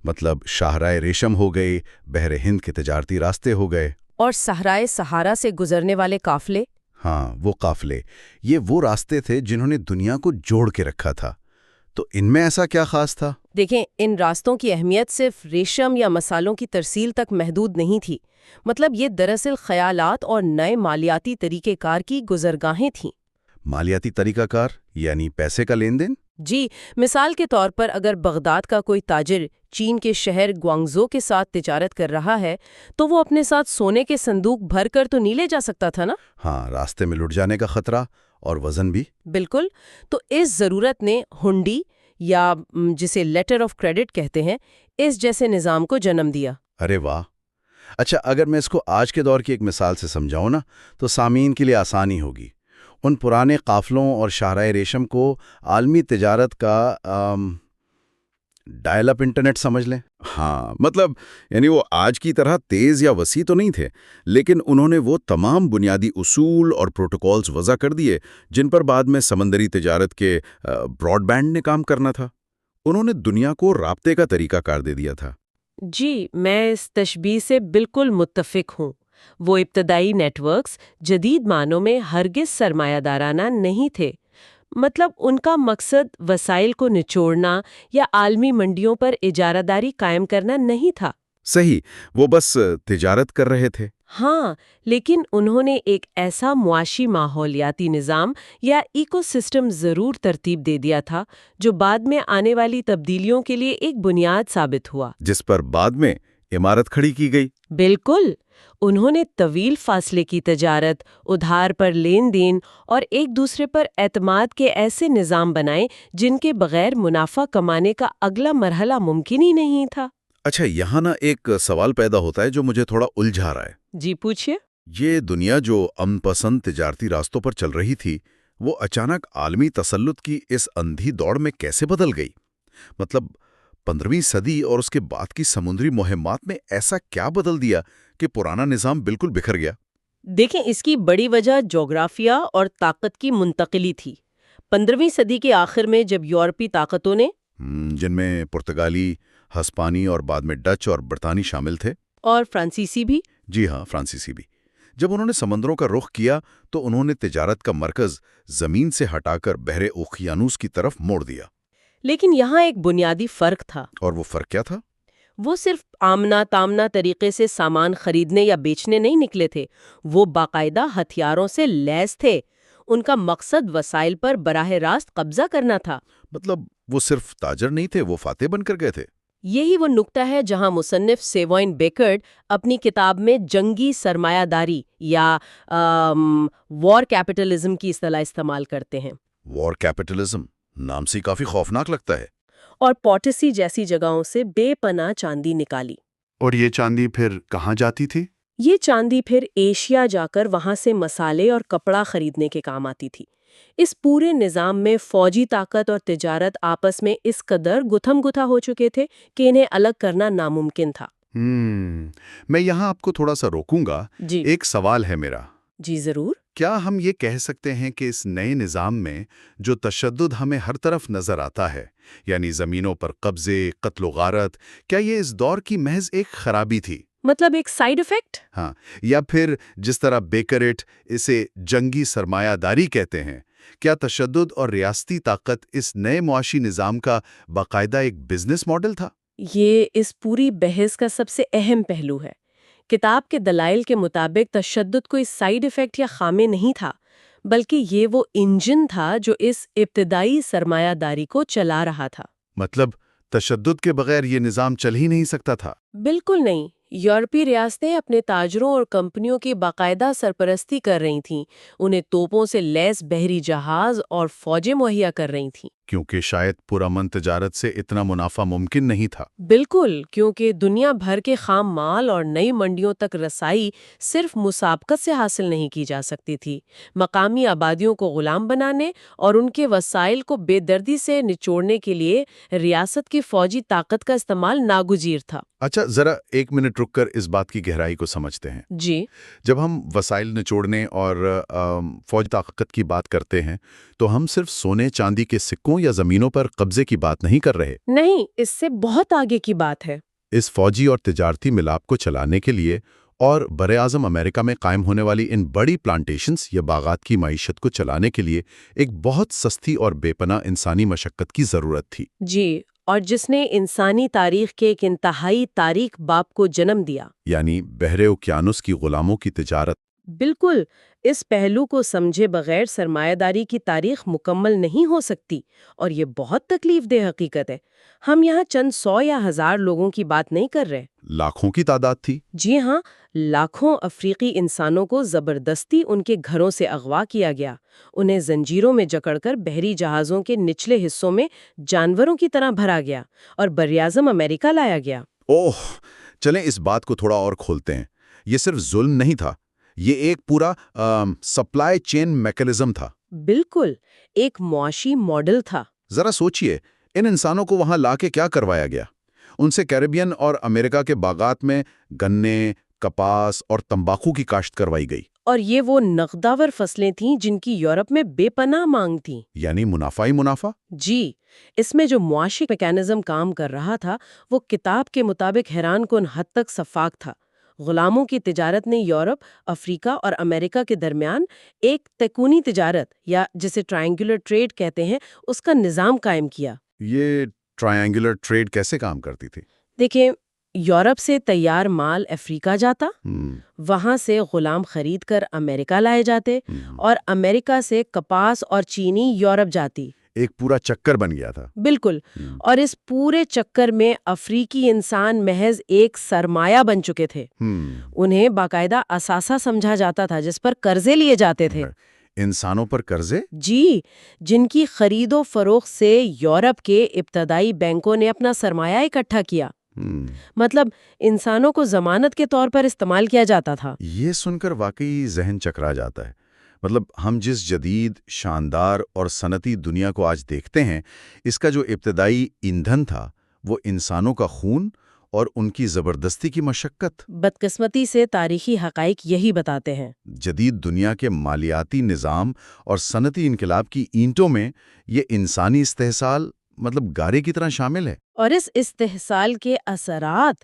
مطلب شاہراہ ریشم ہو گئی، بحر ہند کے تجارتی راستے ہو گئے، اور صحرائے صحارا سے گزرنے والے قافلے۔ ہاں، وہ قافلے، یہ وہ راستے تھے جنہوں نے دنیا کو جوڑ کے رکھا تھا۔ تو ان میں ایسا کیا خاص تھا؟ دیکھیں، ان راستوں کی اہمیت صرف ریشم یا مسالوں کی ترسیل تک محدود نہیں تھی۔ مطلب یہ دراصل خیالات اور نئے مالیاتی طریقہ کار کی گزرگاہیں تھیں۔ مالیاتی طریقہ کار یعنی پیسے کا لین دین؟ جی، مثال کے طور پر اگر بغداد کا کوئی تاجر چین کے شہر گوانگزو کے ساتھ تجارت کر رہا ہے تو وہ اپنے ساتھ سونے کے صندوق بھر کر تو نہیں لے جا سکتا تھا نا؟ ہاں، راستے میں لٹ جانے کا خطرہ اور وزن بھی؟ بالکل. تو اس ضرورت نے ہنڈی یا جسے لیٹر آف کریڈٹ کہتے ہیں اس جیسے نظام کو جنم دیا. ارے واہ. اچھا، اگر میں اس کو آج کے دور کی ایک مثال سے سمجھاؤں نا تو سامعین کے لیے آسانی ہوگی. ان پرانے قافلوں اور شاہراہ ریشم کو عالمی تجارت کا ڈائل اپ انٹرنیٹ سمجھ لیں. ہاں، مطلب یعنی وہ آج کی طرح تیز یا وسیع تو نہیں تھے، لیکن انہوں نے وہ تمام بنیادی اصول اور پروٹوکولز وضع کر دیے جن پر بعد میں سمندری تجارت کے براڈ بینڈ نے کام کرنا تھا. انہوں نے دنیا کو رابطے کا طریقہ کار دے دیا تھا. جی، میں اس تشبیہ سے بالکل متفق ہوں. وہ ابتدائی نیٹ ورکس جدید معنوں میں ہرگز سرمایہ دارانہ نہیں تھے. مطلب ان کا مقصد وسائل کو نچوڑنا یا عالمی منڈیوں پر اجارہ داری قائم کرنا نہیں تھا. صحیح، وہ بس تجارت کر رہے تھے. ہاں، لیکن انہوں نے ایک ایسا معاشی ماحولیاتی نظام یا ایکو سسٹم ضرور ترتیب دے دیا تھا جو بعد میں آنے والی تبدیلیوں کے لیے ایک بنیاد ثابت ہوا. جس پر بعد میں عمارت کھڑی کی گئی. بالکل. انہوں نے طویل فاصلے کی تجارت، ادھار پر لین دین اور ایک دوسرے پر اعتماد کے ایسے نظام بنائے جن کے بغیر منافع کمانے کا اگلا مرحلہ ممکن ہی نہیں تھا. اچھا، یہاں نا ایک سوال پیدا ہوتا ہے جو مجھے تھوڑا الجھا رہا ہے. جی پوچھیے. یہ دنیا جو امن پسند تجارتی راستوں پر چل رہی تھی، وہ اچانک عالمی تسلط کی اس اندھی دوڑ میں کیسے بدل گئی؟ مطلب 15ویں صدی اور اس کے بعد کی سمندری مہمات میں ایسا کیا بدل دیا کہ پرانا نظام بالکل بکھر گیا؟ دیکھیں، اس کی بڑی وجہ جغرافیہ اور طاقت کی منتقلی تھی. 15ویں صدی کے آخر میں جب یورپی طاقتوں نے جن میں پرتگالی، ہسپانی اور بعد میں ڈچ اور برطانوی شامل تھے، اور فرانسیسی بھی. جی ہاں، فرانسیسی بھی، جب انہوں نے سمندروں کا رخ کیا تو انہوں نے تجارت کا مرکز زمین سے ہٹا کر بحر اوقیانوس کی طرف موڑ دیا. لیکن یہاں ایک بنیادی فرق تھا. اور وہ فرق کیا تھا؟ وہ صرف آمنا تامنا طریقے سے سامان خریدنے یا بیچنے نہیں نکلے تھے. وہ باقاعدہ ہتھیاروں سے لیس تھے. ان کا مقصد وسائل پر براہ راست قبضہ کرنا تھا. مطلب وہ صرف تاجر نہیں تھے، وہ فاتح بن کر گئے تھے. یہی وہ نقطہ ہے جہاں مصنف سیوائن بیکرڈ اپنی کتاب میں جنگی سرمایہ داری یا وار کیپٹلزم کی اصطلاح استعمال کرتے ہیں. وار کیپٹلزم نام سے کافی خوفناک لگتا ہے. اور پوٹسی جیسی جگہوں سے بے پناہ چاندی نکالی. اور یہ چاندی پھر کہاں جاتی تھی؟ یہ چاندی پھر ایشیا جا کر وہاں سے مسالے اور کپڑا خریدنے کے کام آتی تھی. اس پورے نظام میں فوجی طاقت اور تجارت آپس میں اس قدر گتھم گتھا ہو چکے تھے کہ انہیں الگ کرنا ناممکن تھا. میں یہاں آپ کو تھوڑا سا روکوں گا. جی. ایک سوال ہے میرا. جی ضرور. کیا ہم یہ کہہ سکتے ہیں کہ اس نئے نظام میں جو تشدد ہمیں ہر طرف نظر آتا ہے، یعنی زمینوں پر قبضے، قتل و غارت، کیا یہ اس دور کی محض ایک خرابی تھی؟ مطلب ایک سائیڈ ایفیکٹ؟ ہاں، یا پھر جس طرح بیکرٹ اسے جنگی سرمایہ داری کہتے ہیں، کیا تشدد اور ریاستی طاقت اس نئے معاشی نظام کا باقاعدہ ایک بزنس ماڈل تھا؟ یہ اس پوری بحث کا سب سے اہم پہلو ہے. کتاب کے دلائل کے مطابق تشدد کوئی سائیڈ ایفیکٹ یا خامے نہیں تھا، بلکہ یہ وہ انجن تھا جو اس ابتدائی سرمایہ داری کو چلا رہا تھا. مطلب تشدد کے بغیر یہ نظام چل ہی نہیں سکتا تھا؟ بالکل نہیں. یورپی ریاستیں اپنے تاجروں اور کمپنیوں کی باقاعدہ سرپرستی کر رہی تھیں. انہیں توپوں سے لیس بحری جہاز اور فوجیں مہیا کر رہی تھیں. کیونکہ شاید پرامن تجارت سے اتنا منافع ممکن نہیں تھا. بالکل، کیونکہ دنیا بھر کے خام مال اور نئی منڈیوں تک رسائی صرف مسابقت سے حاصل نہیں کی جا سکتی تھی. مقامی آبادیوں کو غلام بنانے اور ان کے وسائل کو بے دردی سے نچوڑنے کے لیے ریاست کی فوجی طاقت کا استعمال ناگزیر تھا. اچھا، ذرا ایک منٹ رک کر اس بات کی گہرائی کو سمجھتے ہیں. جی. جب ہم وسائل نچوڑنے اور فوج طاقت کی بات کرتے ہیں تو ہم صرف سونے چاندی کے سکوں یا زمینوں پر قبضے کی بات نہیں کر رہے. نہیں، اس سے بہت آگے کی بات ہے. اس فوجی اور تجارتی ملاپ کو چلانے کے لیے اور براعظم امریکہ میں قائم ہونے والی ان بڑی پلانٹیشنز یا باغات کی معیشت کو چلانے کے لیے ایک بہت سستی اور بے پناہ انسانی مشقت کی ضرورت تھی. جی، اور جس نے انسانی تاریخ کے ایک انتہائی تاریک باپ کو جنم دیا. یعنی بحر اوقیانوس کی غلاموں کی تجارت. بالکل، اس پہلو کو سمجھے بغیر سرمایہ داری کی تاریخ مکمل نہیں ہو سکتی، اور یہ بہت تکلیف دہ حقیقت ہے۔ ہم یہاں چند 100 یا 1000 لوگوں کی بات نہیں کر رہے۔ لاکھوں کی تعداد تھی۔ جی ہاں، لاکھوں افریقی انسانوں کو زبردستی ان کے گھروں سے اغوا کیا گیا، انہیں زنجیروں میں جکڑ کر بحری جہازوں کے نچلے حصوں میں جانوروں کی طرح بھرا گیا اور براعظم امریکہ لایا گیا۔ اوہ، چلیں اس بات کو تھوڑا اور کھولتے ہیں۔ یہ صرف ظلم نہیں تھا، یہ ایک پورا سپلائی چین میکانزم تھا۔ بالکل، ایک معاشی ماڈل تھا۔ ذرا سوچئے، ان انسانوں کو وہاں لا کے کیا کروایا گیا؟ ان سے کیریبین اور امریکہ کے باغات میں گنے، کپاس اور تمباکو کی کاشت کروائی گئی۔ اور یہ وہ نقداور فصلیں تھیں جن کی یورپ میں بے پناہ مانگ تھی۔ یعنی منافع ہی منافع۔ جی، اس میں جو معاشی میکانزم کام کر رہا تھا وہ کتاب کے مطابق حیران کن حد تک شفاف تھا۔ غلاموں کی تجارت نے یورپ، افریقہ اور امریکہ کے درمیان ایک تکونی تجارت، یا جسے ٹرائنگولر ٹریڈ کہتے ہیں، اس کا نظام قائم کیا۔ یہ ٹرائنگولر ٹریڈ کیسے کام کرتی تھی؟ دیکھیں، یورپ سے تیار مال افریقہ جاتا، وہاں سے غلام خرید کر امریکہ لائے جاتے، اور امریکہ سے کپاس اور چینی یورپ جاتی۔ ایک پورا چکر بن گیا تھا۔ بالکل، اور اس پورے چکر میں افریقی انسان محض ایک سرمایہ بن چکے تھے۔ انہیں باقاعدہ اثاثہ سمجھا جاتا تھا جس پر قرضے لیے جاتے تھے۔ انسانوں پر قرضے؟ جی، جن کی خرید و فروخت سے یورپ کے ابتدائی بینکوں نے اپنا سرمایہ اکٹھا کیا۔ مطلب انسانوں کو ضمانت کے طور پر استعمال کیا جاتا تھا۔ یہ سن کر واقعی ذہن چکرا جاتا ہے۔ مطلب ہم جس جدید، شاندار اور صنعتی دنیا کو آج دیکھتے ہیں، اس کا جو ابتدائی ایندھن تھا وہ انسانوں کا خون اور ان کی زبردستی کی مشقت۔ بدقسمتی سے تاریخی حقائق یہی بتاتے ہیں۔ جدید دنیا کے مالیاتی نظام اور صنعتی انقلاب کی اینٹوں میں یہ انسانی استحصال گارے کی طرح شامل ہے۔ اور اس استحصال کے اثرات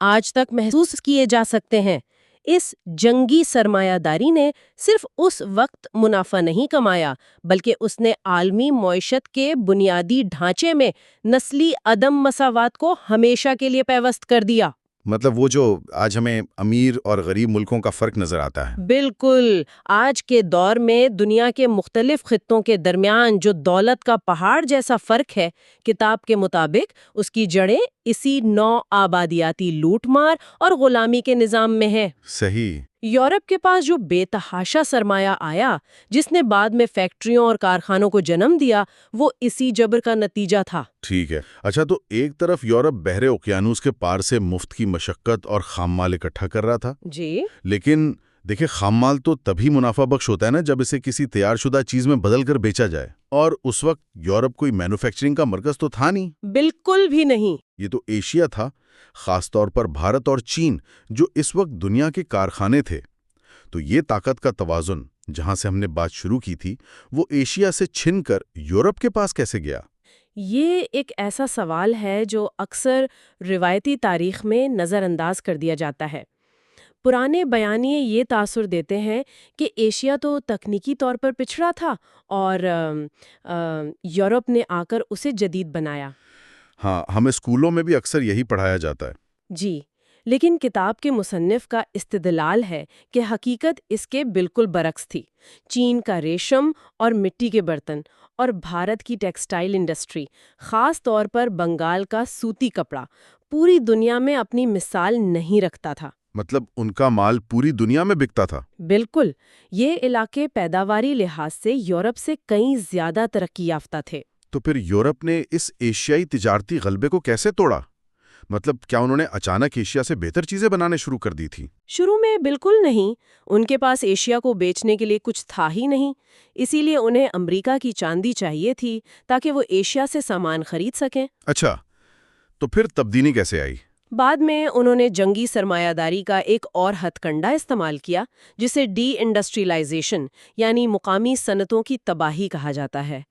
آج تک محسوس کیے جا سکتے ہیں۔ اس جنگی سرمایہ داری نے صرف اس وقت منافع نہیں کمایا، بلکہ اس نے عالمی معیشت کے بنیادی ڈھانچے میں نسلی عدم مساوات کو ہمیشہ کے لیے پیوست کر دیا۔ وہ جو آج ہمیں امیر اور غریب ملکوں کا فرق نظر آتا ہے۔ بالکل، آج کے دور میں دنیا کے مختلف خطوں کے درمیان جو دولت کا پہاڑ جیسا فرق ہے، کتاب کے مطابق اس کی جڑیں اسی نو آبادیاتی لوٹ مار اور غلامی کے نظام میں ہے۔ صحیح۔ یورپ کے پاس جو بے تحاشا سرمایہ آیا، جس نے بعد میں فیکٹریوں اور کارخانوں کو جنم دیا، وہ اسی جبر کا نتیجہ تھا۔ ٹھیک ہے۔ اچھا، تو ایک طرف یورپ بحر اوقیانوس کے پار سے مفت کی مشقت اور خام مال اکٹھا کر رہا تھا۔ جی، لیکن دیکھیں، خام مال تو تبھی منافع بخش ہوتا ہے نا جب اسے کسی تیار شدہ چیز میں بدل کر بیچا جائے، اور اس وقت یورپ کوئی مینوفیکچرنگ کا مرکز تو تھا نہیں۔ بالکل بھی نہیں۔ یہ تو ایشیا تھا، خاص طور پر بھارت اور چین جو اس وقت دنیا کے کارخانے تھے۔ تو یہ طاقت کا توازن جہاں سے ہم نے بات شروع کی تھی، وہ ایشیا سے چھن کر یورپ کے پاس کیسے گیا؟ یہ ایک ایسا سوال ہے جو اکثر روایتی تاریخ میں نظر انداز کر دیا جاتا ہے۔ پرانے بیانیے یہ تاثر دیتے ہیں کہ ایشیا تو تکنیکی طور پر پچھڑا تھا اور یورپ نے آ کر اسے جدید بنایا۔ ہاں، ہمیں اسکولوں میں بھی اکثر یہی پڑھایا جاتا ہے۔ جی، لیکن کتاب کے مصنف کا استدلال ہے کہ حقیقت اس کے بالکل برعکس تھی۔ چین کا ریشم اور مٹی کے برتن اور بھارت کی ٹیکسٹائل انڈسٹری، خاص طور پر بنگال کا سوتی کپڑا، پوری دنیا میں اپنی مثال نہیں رکھتا تھا۔ ان کا مال پوری دنیا میں بکتا تھا۔ بالکل، یہ علاقے پیداواری لحاظ سے یورپ سے کہیں زیادہ ترقی یافتہ تھے۔ تو پھر یورپ نے اس ایشیائی تجارتی غلبے کو کیسے توڑا؟ کیا انہوں نے اچانک ایشیا سے بہتر چیزیں بنانے شروع کر دی تھی؟ شروع میں بالکل نہیں، ان کے پاس ایشیا کو بیچنے کے لیے کچھ تھا ہی نہیں، اسی لیے انہیں امریکہ کی چاندی چاہیے تھی تاکہ وہ ایشیا سے سامان خرید سکیں۔ اچھا، تو پھر تبدیلی کیسے آئی؟ بعد میں انہوں نے جنگی سرمایہ داری کا ایک اور ہتھ کنڈا استعمال کیا، جسے ڈی انڈسٹریلائزیشن یعنی مقامی صنعتوں کی تباہی کہا جاتا ہے۔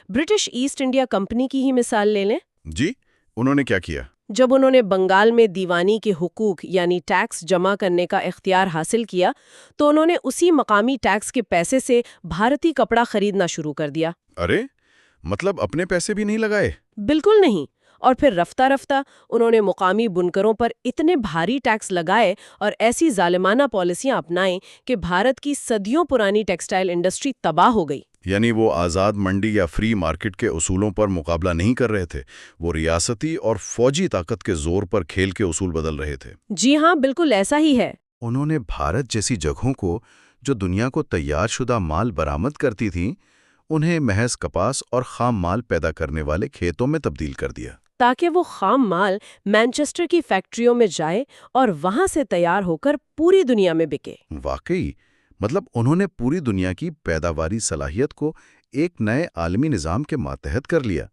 برٹش ایسٹ انڈیا کمپنی کی ہی مثال لے لیں۔ جی، انہوں نے کیا کیا؟ جب انہوں نے بنگال میں دیوانی کے حقوق یعنی ٹیکس جمع کرنے کا اختیار حاصل کیا، تو انہوں نے اسی مقامی ٹیکس کے پیسے سے بھارتی کپڑا خریدنا شروع کر دیا۔ ارے، اپنے پیسے بھی نہیں لگائے؟ بالکل نہیں، اور پھر رفتہ رفتہ انہوں نے مقامی بنکروں پر اتنے بھاری ٹیکس لگائے اور ایسی ظالمانہ پالیسیاں اپنائیں کہ بھارت کی صدیوں پرانی ٹیکسٹائل انڈسٹری تباہ ہو گئی۔ یعنی وہ آزاد منڈی یا فری مارکیٹ کے اصولوں پر مقابلہ نہیں کر رہے تھے، وہ ریاستی اور فوجی طاقت کے زور پر کھیل کے اصول بدل رہے تھے۔ جی ہاں، بالکل ایسا ہی ہے۔ انہوں نے بھارت جیسی جگہوں کو جو دنیا کو تیار شدہ مال برآمد کرتی تھیں، انہیں محض کپاس اور خام مال پیدا کرنے والے کھیتوں میں تبدیل کر دیا، تاکہ وہ خام مال مانچسٹر کی فیکٹریوں میں جائے اور وہاں سے تیار ہو کر پوری دنیا میں بکے۔ واقعی مطلب انہوں نے پوری دنیا کی پیداواری صلاحیت کو ایک نئے عالمی نظام کے ماتحت کر لیا،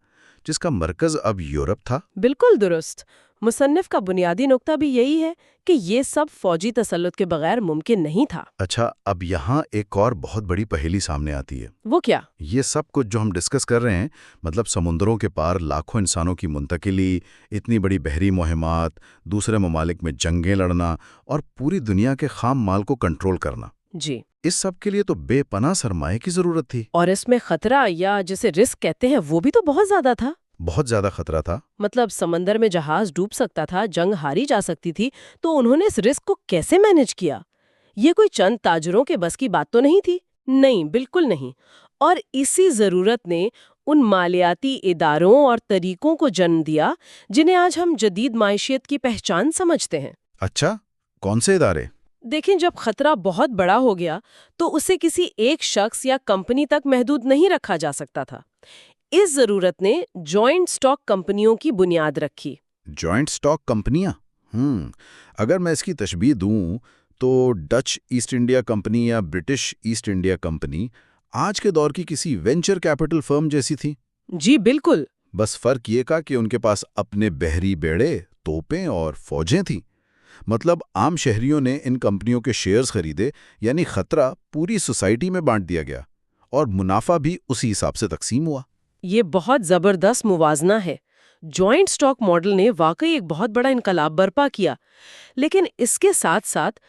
جس کا مرکز اب یورپ تھا۔ بالکل درست۔ مصنف کا بنیادی نقطہ بھی یہی ہے کہ یہ سب فوجی تسلط کے بغیر ممکن نہیں تھا۔ اچھا، اب یہاں ایک اور بہت بڑی پہیلی سامنے آتی ہے۔ وہ کیا؟ یہ سب کچھ جو ہم ڈسکس کر رہے ہیں، مطلب سمندروں کے پار لاکھوں انسانوں کی منتقلی، اتنی بڑی بحری مہمات، دوسرے ممالک میں جنگیں لڑنا اور پوری دنیا کے خام مال کو کنٹرول کرنا، جی، اس سب کے لیے تو بے پناہ سرمایہ کی ضرورت تھی۔ اور اس میں خطرہ یا جسے رسک کہتے ہیں وہ بھی تو بہت زیادہ تھا۔ بہت زیادہ خطرہ تھا۔ مطلب سمندر میں جہاز ڈوب سکتا تھا، جنگ ہاری جا سکتی تھی، تو انہوں نے اس رسک کو کیسے مینج کیا؟ یہ کوئی چند تاجروں کے بس کی بات تو نہیں تھی؟ نہیں، بالکل نہیں۔ اور اسی ضرورت نے ان مالیاتی اداروں اور طریقوں کو جنم دیا جنہیں آج ہم جدید معیشت کی پہچان سمجھتے ہیں۔ اچھا، کون سے ادارے؟ دیکھیں، جب خطرہ بہت بڑا ہو گیا تو اسے کسی ایک شخص یا کمپنی تک محدود نہیں رکھا جا سکتا تھا۔ اس ضرورت نے جوائنٹ سٹاک کمپنیوں کی بنیاد رکھی۔ جوائنٹ سٹاک کمپنیاں؟ اگر میں اس کی تشبیہ دوں تو ڈچ ایسٹ انڈیا کمپنی یا برٹش ایسٹ انڈیا کمپنی آج کے دور کی کسی وینچر کیپٹل فرم جیسی تھی۔ جی بالکل۔ بس فرق یہ کا کہ ان کے پاس اپنے بحری بیڑے، توپیں اور فوجیں تھیں۔ مطلب عام شہریوں نے ان کمپنیوں کے شیئرز خریدے، یعنی خطرہ پوری سوسائٹی میں بانٹ دیا گیا اور منافع بھی اسی حساب سے تقسیم ہوا۔ یہ بہت زبردست موازنہ ہے۔ جوائنٹ سٹاک ماڈل نے واقعی ایک بہت بڑا انقلاب برپا کیا، لیکن اس کے ساتھ ساتھ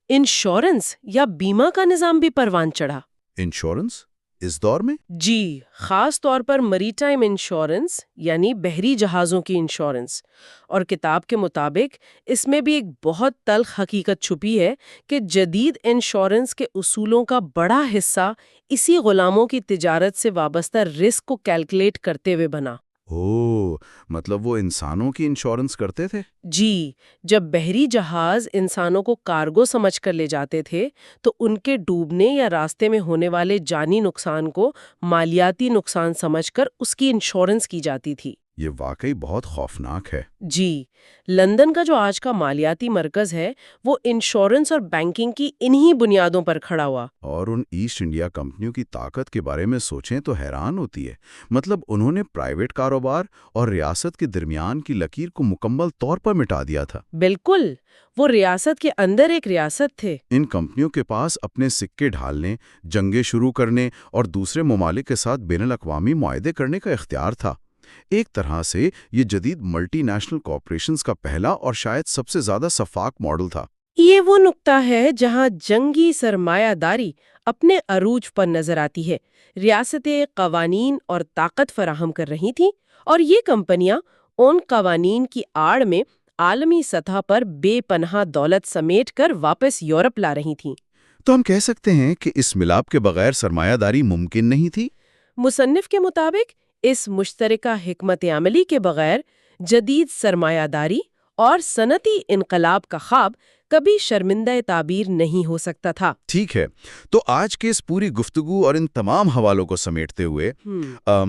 انشورنس یا بیمہ کا نظام بھی پروان چڑھا۔ انشورنس اس دور میں؟ جی، خاص طور پر مری ٹائم انشورنس یعنی بحری جہازوں کی انشورنس۔ اور کتاب کے مطابق اس میں بھی ایک بہت تلخ حقیقت چھپی ہے کہ جدید انشورنس کے اصولوں کا بڑا حصہ اسی غلاموں کی تجارت سے وابستہ رسک کو کیلکولیٹ کرتے ہوئے بنا۔ مطلب وہ انسانوں کی انشورنس کرتے تھے؟ جی، جب بحری جہاز انسانوں کو کارگو سمجھ کر لے جاتے تھے تو ان کے ڈوبنے یا راستے میں ہونے والے جانی نقصان کو مالیاتی نقصان سمجھ کر اس کی انشورنس کی جاتی تھی۔ یہ واقعی بہت خوفناک ہے۔ جی، لندن کا جو آج کا مالیاتی مرکز ہے وہ انشورنس اور بینکنگ کی انہی بنیادوں پر کھڑا ہوا۔ اور ان ایسٹ انڈیا کمپنیوں کی طاقت کے بارے میں سوچیں تو حیران ہوتی ہے۔ مطلب انہوں نے پرائیویٹ کاروبار اور ریاست کے درمیان کی لکیر کو مکمل طور پر مٹا دیا تھا۔ بالکل، وہ ریاست کے اندر ایک ریاست تھے۔ ان کمپنیوں کے پاس اپنے سکے ڈھالنے، جنگیں شروع کرنے اور دوسرے ممالک کے ساتھ بین الاقوامی معاہدے کرنے کا اختیار تھا۔ ایک طرح سے یہ جدید ملٹی نیشنل کارپوریشنز کا پہلا اور شاید سب سے زیادہ شفاف ماڈل تھا۔ یہ وہ نقطہ ہے جہاں جنگی سرمایہ داری اپنے عروج پر نظر آتی ہے۔ ریاستیں قوانین اور طاقت فراہم کر رہی تھیں اور یہ کمپنیاں ان قوانین کی آڑ میں عالمی سطح پر بے پناہ دولت سمیٹ کر واپس یورپ لا رہی تھیں۔ تو ہم کہہ سکتے ہیں کہ اس ملاپ کے بغیر سرمایہ داری ممکن نہیں تھی؟ مصنف کے مطابق اس مشترکہ حکمت عملی کے بغیر جدید سرمایہ داری اور صنعتی انقلاب کا خواب کبھی شرمندہ تعبیر نہیں ہو سکتا تھا۔ ٹھیک ہے، تو آج کے اس پوری گفتگو اور ان تمام حوالوں کو سمیٹتے ہوئے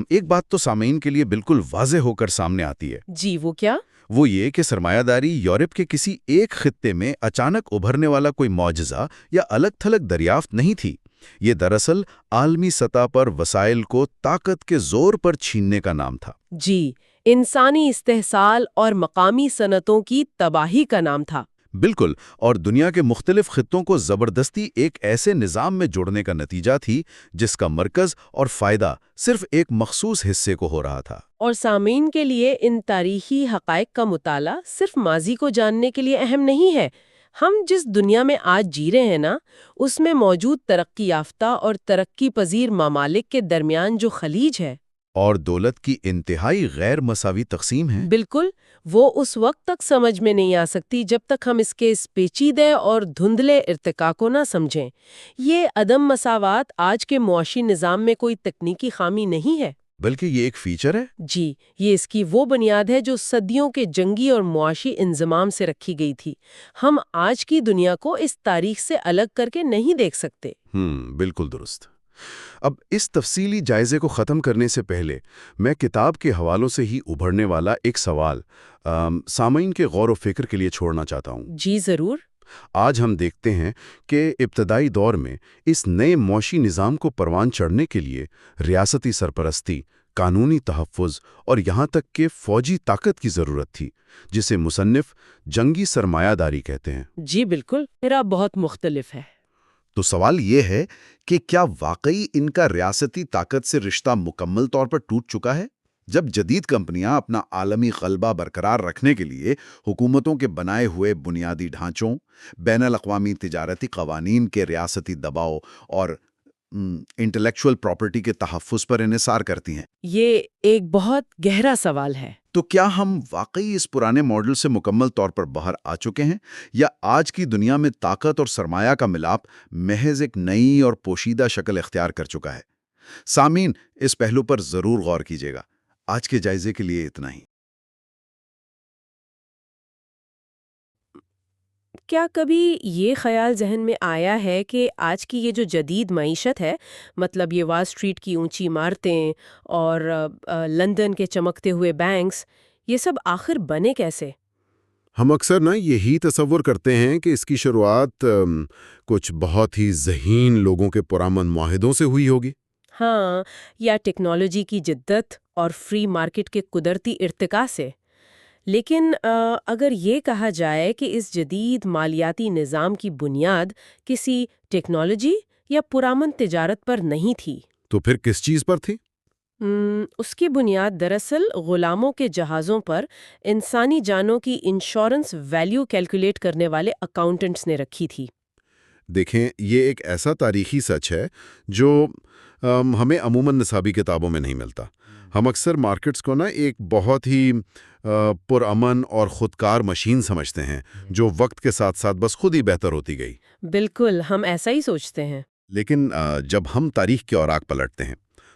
ایک بات تو سامعین کے لیے بالکل واضح ہو کر سامنے آتی ہے۔ جی، وہ کیا؟ وہ یہ کہ سرمایہ داری یورپ کے کسی ایک خطے میں اچانک ابھرنے والا کوئی معجزہ یا الگ تھلگ دریافت نہیں تھی۔ یہ دراصل عالمی سطح پر وسائل کو طاقت کے زور پر چھیننے کا نام تھا۔ جی، انسانی استحصال اور مقامی صنعتوں کی تباہی کا نام تھا۔ بالکل، اور دنیا کے مختلف خطوں کو زبردستی ایک ایسے نظام میں جوڑنے کا نتیجہ تھی جس کا مرکز اور فائدہ صرف ایک مخصوص حصے کو ہو رہا تھا۔ اور سامعین کے لیے ان تاریخی حقائق کا مطالعہ صرف ماضی کو جاننے کے لیے اہم نہیں ہے۔ ہم جس دنیا میں آج جی رہے ہیں نا، اس میں موجود ترقی یافتہ اور ترقی پذیر ممالک کے درمیان جو خلیج ہے، اور دولت کی انتہائی غیر مساوی تقسیم ہے۔ بالکل، وہ اس وقت تک سمجھ میں نہیں آ سکتی جب تک ہم اس کے اس پیچیدے اور دھندلے ارتقاء کو نہ سمجھیں۔ یہ عدم مساوات آج کے معاشی نظام میں کوئی تکنیکی خامی نہیں ہے، بلکہ یہ ایک فیچر ہے۔ جی، یہ اس کی وہ بنیاد ہے جو صدیوں کے جنگی اور معاشی انضمام سے رکھی گئی تھی۔ ہم آج کی دنیا کو اس تاریخ سے الگ کر کے نہیں دیکھ سکتے۔ بالکل درست۔ اب اس تفصیلی جائزے کو ختم کرنے سے پہلے میں کتاب کے حوالوں سے ہی ابھرنے والا ایک سوال سامعین کے غور و فکر کے لیے چھوڑنا چاہتا ہوں۔ جی ضرور۔ آج ہم دیکھتے ہیں کہ ابتدائی دور میں اس نئے معاشی نظام کو پروان چڑھنے کے لیے ریاستی سرپرستی، قانونی تحفظ اور یہاں تک کہ فوجی طاقت کی ضرورت تھی، جسے مصنف جنگی سرمایہ داری کہتے ہیں۔ جی بالکل، میرا بہت مختلف ہے۔ تو سوال یہ ہے کہ کیا واقعی ان کا ریاستی طاقت سے رشتہ مکمل طور پر ٹوٹ چکا ہے؟ جب جدید کمپنیاں اپنا عالمی غلبہ برقرار رکھنے کے لیے حکومتوں کے بنائے ہوئے بنیادی ڈھانچوں، بین الاقوامی تجارتی قوانین کے ریاستی دباؤ اور انٹلیکچوئل پراپرٹی کے تحفظ پر انحصار کرتی ہیں، یہ ایک بہت گہرا سوال ہے۔ تو کیا ہم واقعی اس پرانے ماڈل سے مکمل طور پر باہر آ چکے ہیں، یا آج کی دنیا میں طاقت اور سرمایہ کا ملاپ محض ایک نئی اور پوشیدہ شکل اختیار کر چکا ہے؟ سامعین، اس پہلو پر ضرور غور کیجیے گا۔ آج کے جائزے کے لیے اتنا ہی۔ کیا کبھی یہ خیال ذہن میں آیا ہے کہ آج کی یہ جو جدید معیشت ہے، مطلب یہ وال اسٹریٹ کی اونچی عمارتیں اور لندن کے چمکتے ہوئے بینکس، یہ سب آخر بنے کیسے؟ ہم اکثر یہی تصور کرتے ہیں کہ اس کی شروعات کچھ بہت ہی ذہین لوگوں کے پرامن معاہدوں سے ہوئی ہوگی۔ ہاں، یا ٹیکنالوجی کی جدت اور فری مارکیٹ کے قدرتی ارتقاء سے۔ لیکن اگر یہ کہا جائے کہ اس جدید مالیاتی نظام کی بنیاد کسی ٹیکنالوجی یا پرامن تجارت پر نہیں تھی، تو پھر کس چیز پر تھی؟ اس کی بنیاد دراصل غلاموں کے جہازوں پر انسانی جانوں کی انشورنس ویلیو کیلکولیٹ کرنے والے اکاؤنٹنٹس نے رکھی تھی۔ دیکھیں، یہ ایک ایسا تاریخی سچ ہے جو ہمیں عموماً نصابی کتابوں میں نہیں ملتا۔ ہم اکثر مارکیٹس کو ایک بہت ہی پرامن اور خودکار مشین سمجھتے ہیں جو وقت کے ساتھ ساتھ بس خود ہی بہتر ہوتی گئی۔ بالکل، ہم ایسا ہی سوچتے ہیں۔ لیکن جب ہم تاریخ کے اوراق پلٹتے ہیں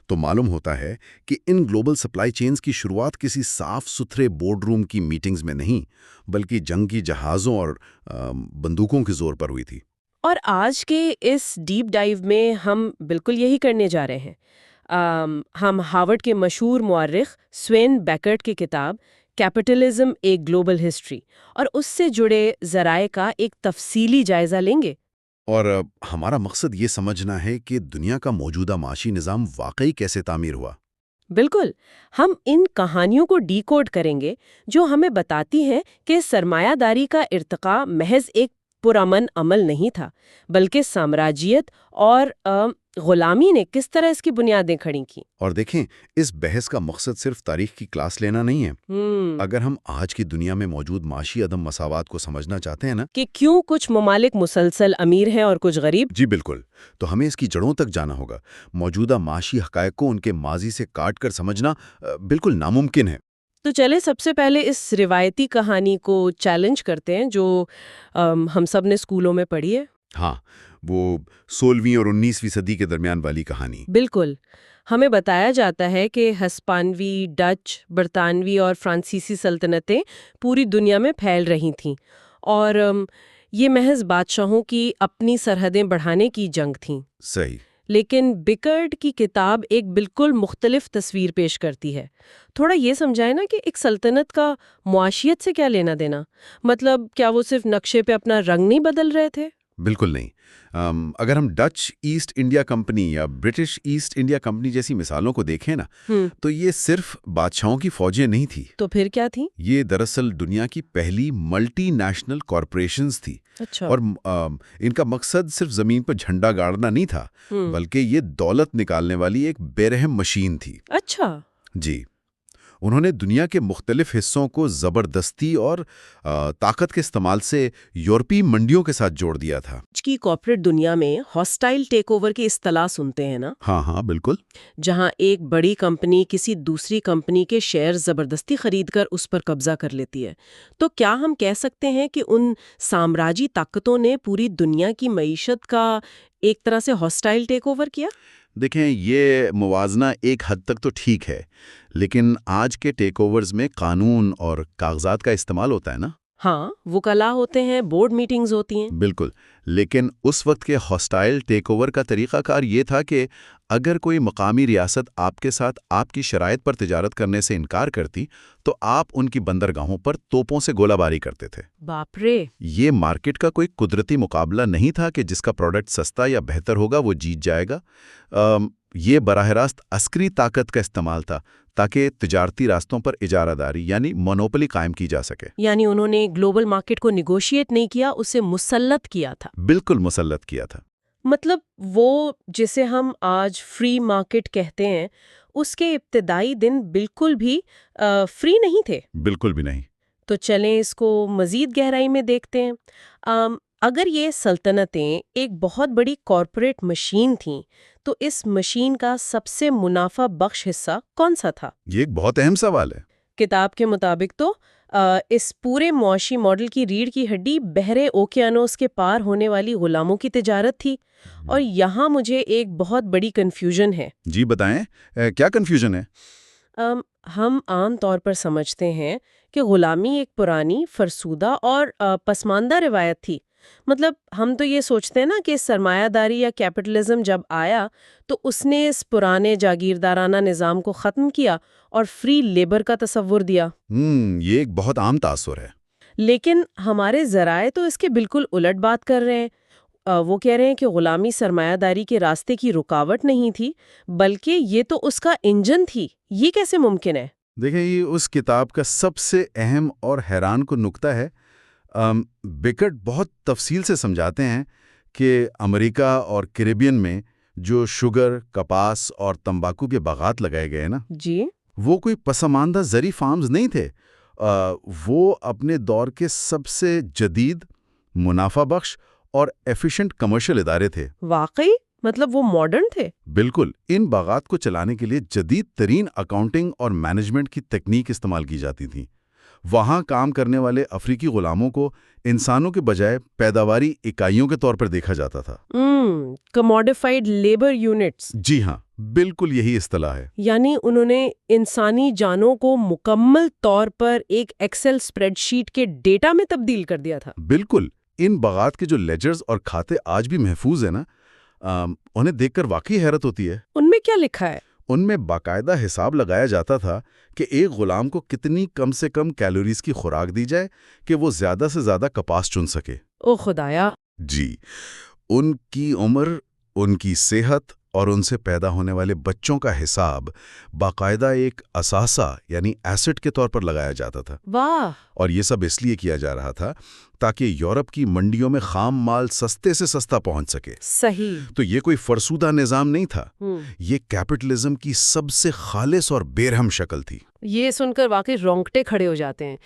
تو معلوم ہوتا ہے کہ ان گلوبل سپلائی چینز کی شروعات کسی صاف ستھرے بورڈ روم کی میٹنگز میں نہیں، بلکہ جنگی جہازوں اور بندوقوں کے زور پر ہوئی تھی۔ اور آج کے اس ڈیپ ڈائیو میں ہم بالکل یہی کرنے جا رہے ہیں۔ ہم ہارورڈ کے مشہور مورخ سوین بیکرٹ کی کتاب کیپٹلزم ایک گلوبل ہسٹری اور اس سے جڑے ذرائع کا ایک تفصیلی جائزہ لیں گے۔ اور ہمارا مقصد یہ سمجھنا ہے کہ دنیا کا موجودہ معاشی نظام واقعی کیسے تعمیر ہوا۔ بالکل، ہم ان کہانیوں کو ڈی کوڈ کریں گے جو ہمیں بتاتی ہیں کہ سرمایہ داری کا ارتقاء محض ایک پرامن عمل نہیں تھا، بلکہ سامراجیت اور غلامی نے کس طرح اس کی بنیادیں کھڑی کی۔ اور دیکھیں، اس بحث کا مقصد صرف تاریخ کی کلاس لینا نہیں ہے۔ اگر ہم آج کی دنیا میں موجود معاشی عدم مساوات کو سمجھنا چاہتے ہیں کہ کیوں کچھ ممالک مسلسل امیر ہیں اور کچھ غریب، جی بالکل، تو ہمیں اس کی جڑوں تک جانا ہوگا۔ موجودہ معاشی حقائق کو ان کے ماضی سے کاٹ کر سمجھنا بالکل ناممکن ہے۔ تو چلے سب سے پہلے اس روایتی کہانی کو چیلنج کرتے ہیں جو ہم سب نے اسکولوں میں پڑھی ہے۔ ہاں، وہ 16ویں اور 19ویں صدی کے درمیان والی کہانی۔ بالکل، ہمیں بتایا جاتا ہے کہ ہسپانوی، ڈچ، برطانوی اور فرانسیسی سلطنتیں پوری دنیا میں پھیل رہی تھیں، اور یہ محض بادشاہوں کی اپنی سرحدیں بڑھانے کی جنگ تھیں۔ صحیح۔ لیکن بیکرٹ کی کتاب ایک بالکل مختلف تصویر پیش کرتی ہے۔ تھوڑا یہ سمجھائے نا کہ ایک سلطنت کا معاشیت سے کیا لینا دینا؟ مطلب کیا وہ صرف نقشے پہ اپنا رنگ نہیں بدل رہے تھے؟ بالکل نہیں۔ اگر ہم ڈچ ایسٹ انڈیا کمپنی یا برٹش ایسٹ انڈیا کمپنی جیسی مثالوں کو دیکھیں نا، تو یہ صرف بادشاہوں کی فوجیں نہیں تھی۔ تو پھر کیا تھی؟ یہ دراصل دنیا کی پہلی ملٹی نیشنل کارپوریشنز تھی۔ اچھا۔ اور ان کا مقصد صرف زمین پر جھنڈا گاڑنا نہیں تھا، بلکہ یہ دولت نکالنے والی ایک بے رحم مشین تھی۔ اچھا۔ جی، انہوں نے دنیا کے مختلف حصوں کو زبردستی اور طاقت کے استعمال سے یورپی منڈیوں کے ساتھ جوڑ دیا تھا۔ آج کی کارپوریٹ دنیا میں ہاسٹائل ٹیک اوور کی اصطلاح سنتے ہیں نا، ہاں بالکل۔ جہاں ایک بڑی کمپنی کسی دوسری کمپنی کے شیئر زبردستی خرید کر اس پر قبضہ کر لیتی ہے، تو کیا ہم کہہ سکتے ہیں کہ ان سامراجی طاقتوں نے پوری دنیا کی معیشت کا ایک طرح سے ہاسٹائل ٹیک اوور کیا؟ دیکھیں، یہ موازنہ ایک حد تک تو ٹھیک ہے، لیکن آج کے ٹیک اوورز میں قانون اور کاغذات کا استعمال ہوتا ہے نا۔ ہاں، وکلاء ہوتے ہیں، بورڈ میٹنگز ہوتی ہیں۔ بالکل، لیکن اس وقت کے ہاسٹائل ٹیک اوور کا طریقہ کار یہ تھا کہ اگر کوئی مقامی ریاست آپ کے ساتھ آپ کی شرائط پر تجارت کرنے سے انکار کرتی تو آپ ان کی بندرگاہوں پر توپوں سے گولہ باری کرتے تھے۔ باپ رے! یہ مارکیٹ کا کوئی قدرتی مقابلہ نہیں تھا کہ جس کا پروڈکٹ سستا یا بہتر ہوگا وہ جیت جائے گا۔ یہ براہ راست عسکری طاقت کا استعمال تھا تاکہ تجارتی راستوں پر اجارہ داری یعنی مونوپلی قائم کی جا سکے۔ یعنی انہوں نے گلوبل مارکیٹ کو نیگوشیٹ نہیں کیا، اسے مسلط کیا تھا۔ بالکل مسلط کیا تھا۔ مطلب وہ جسے ہم آج فری مارکیٹ کہتے ہیں، اس کے ابتدائی دن بالکل بھی فری نہیں تھے۔ بالکل بھی نہیں۔ تو چلیں اس کو مزید گہرائی میں دیکھتے ہیں۔ اگر یہ سلطنتیں ایک بہت بڑی کارپوریٹ مشین تھیں تو اس مشین کا سب سے منافع بخش حصہ کون سا تھا؟ یہ ایک بہت اہم سوال ہے۔ کتاب کے مطابق تو اس پورے معاشی ماڈل کی ریڑھ کی ہڈی بحرے اوکیانوس کے پار ہونے والی غلاموں کی تجارت تھی، اور یہاں مجھے ایک بہت بڑی کنفیوژن ہے۔ جی بتائیں، کیا کنفیوژن ہے؟ ہم عام طور پر سمجھتے ہیں کہ غلامی ایک پرانی، فرسودہ اور پسماندہ روایت تھی۔ مطلب ہم تو یہ سوچتے ہیں نا کہ سرمایہ داری یا کیپٹلزم جب آیا تو اس نے اس پرانے جاگیردارانہ نظام کو ختم کیا اور فری لیبر کا تصور دیا۔ یہ ایک بہت عام تاثر ہے۔ لیکن ہمارے ذرائع تو اس کے بالکل الٹ بات کر رہے ہیں۔ وہ کہہ رہے ہیں کہ غلامی سرمایہ داری کے راستے کی رکاوٹ نہیں تھی، بلکہ یہ تو اس کا انجن تھی۔ یہ کیسے ممکن ہے؟ دیکھیں، یہ اس کتاب کا سب سے اہم اور حیران کن نکتہ ہے۔ بیکٹ بہت تفصیل سے سمجھاتے ہیں کہ امریکہ اور کیریبین میں جو شوگر، کپاس اور تمباکو کے باغات لگائے گئے نا، جی، وہ کوئی پسماندہ زرعی فارمز نہیں تھے۔ وہ اپنے دور کے سب سے جدید، منافع بخش اور ایفیشنٹ کمرشل ادارے تھے۔ واقعی؟ مطلب وہ ماڈرن تھے؟ بالکل۔ ان باغات کو چلانے کے لیے جدید ترین اکاؤنٹنگ اور مینجمنٹ کی تکنیک استعمال کی جاتی تھی۔ وہاں کام کرنے والے افریقی غلاموں کو انسانوں کے بجائے پیداواری اکائیوں کے طور پر دیکھا جاتا تھا۔ کموڈیفائڈ لیبر یونٹس۔ جی ہاں، بالکل یہی اصطلاح ہے۔ یعنی انہوں نے انسانی جانوں کو مکمل طور پر ایک ایکسل اسپریڈ شیٹ کے ڈیٹا میں تبدیل کر دیا تھا۔ بالکل۔ ان باغات کے جو لیجرز اور کھاتے آج بھی محفوظ ہیں نا، انہیں دیکھ کر واقعی حیرت ہوتی ہے۔ ان میں کیا لکھا ہے؟ ان میں باقاعدہ حساب لگایا جاتا تھا کہ ایک غلام کو کتنی کم سے کم کیلوریز کی خوراک دی جائے کہ وہ زیادہ سے زیادہ کپاس چن سکے۔ او خدایا! جی، ان کی عمر، ان کی صحت اور ان سے پیدا ہونے والے بچوں کا حساب باقاعدہ ایک اثاثہ یعنی ایسٹ کے طور پر لگایا جاتا تھا۔ واہ! اور یہ سب اس لیے کیا جا رہا تھا تاکہ یورپ کی منڈیوں میں خام مال سستے سے سستا پہنچ سکے۔ صحیح۔ تو یہ کوئی فرسودہ نظام نہیں تھا، یہ کیپٹلزم کی سب سے خالص اور بےرحم شکل تھی۔ یہ سن کر واقعی رونگٹے کھڑے ہو جاتے ہیں۔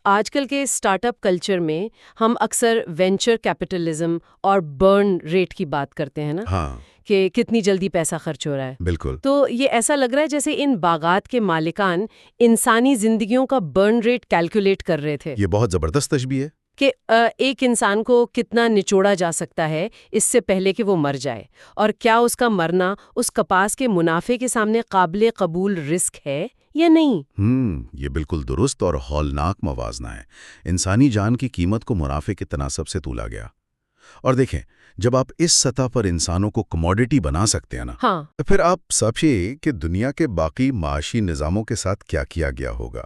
آج کل کے اسٹارٹ اپ کلچر میں ہم اکثر وینچر کیپٹلزم اور برن ریٹ کی بات کرتے ہیں نا، ہاں، کہ کتنی جلدی پیسہ خرچ ہو رہا ہے۔ بالکل۔ تو یہ ایسا لگ رہا ہے جیسے ان باغات کے مالکان انسانی زندگیوں کا برن ریٹ کیلکولیٹ کر رہے تھے، یہ بہت زبردست تشبیہ ہے۔ کہ ایک انسان کو کتنا نچوڑا جا سکتا ہے اس سے پہلے کہ وہ مر جائے، اور کیا اس کا مرنا اس کپاس کے منافع کے سامنے قابل قبول رسک ہے یا نہیں۔ یہ بالکل درست اور ہولناک موازنہ ہے۔ انسانی جان کی قیمت کو منافع کے تناسب سے تولا گیا۔ اور دیکھیں، جب آپ اس سطح پر انسانوں کو کموڈٹی بنا سکتے ہیں نا، ہاں، تو پھر آپ سوچیے کہ دنیا کے باقی معاشی نظاموں کے ساتھ کیا کیا گیا ہوگا،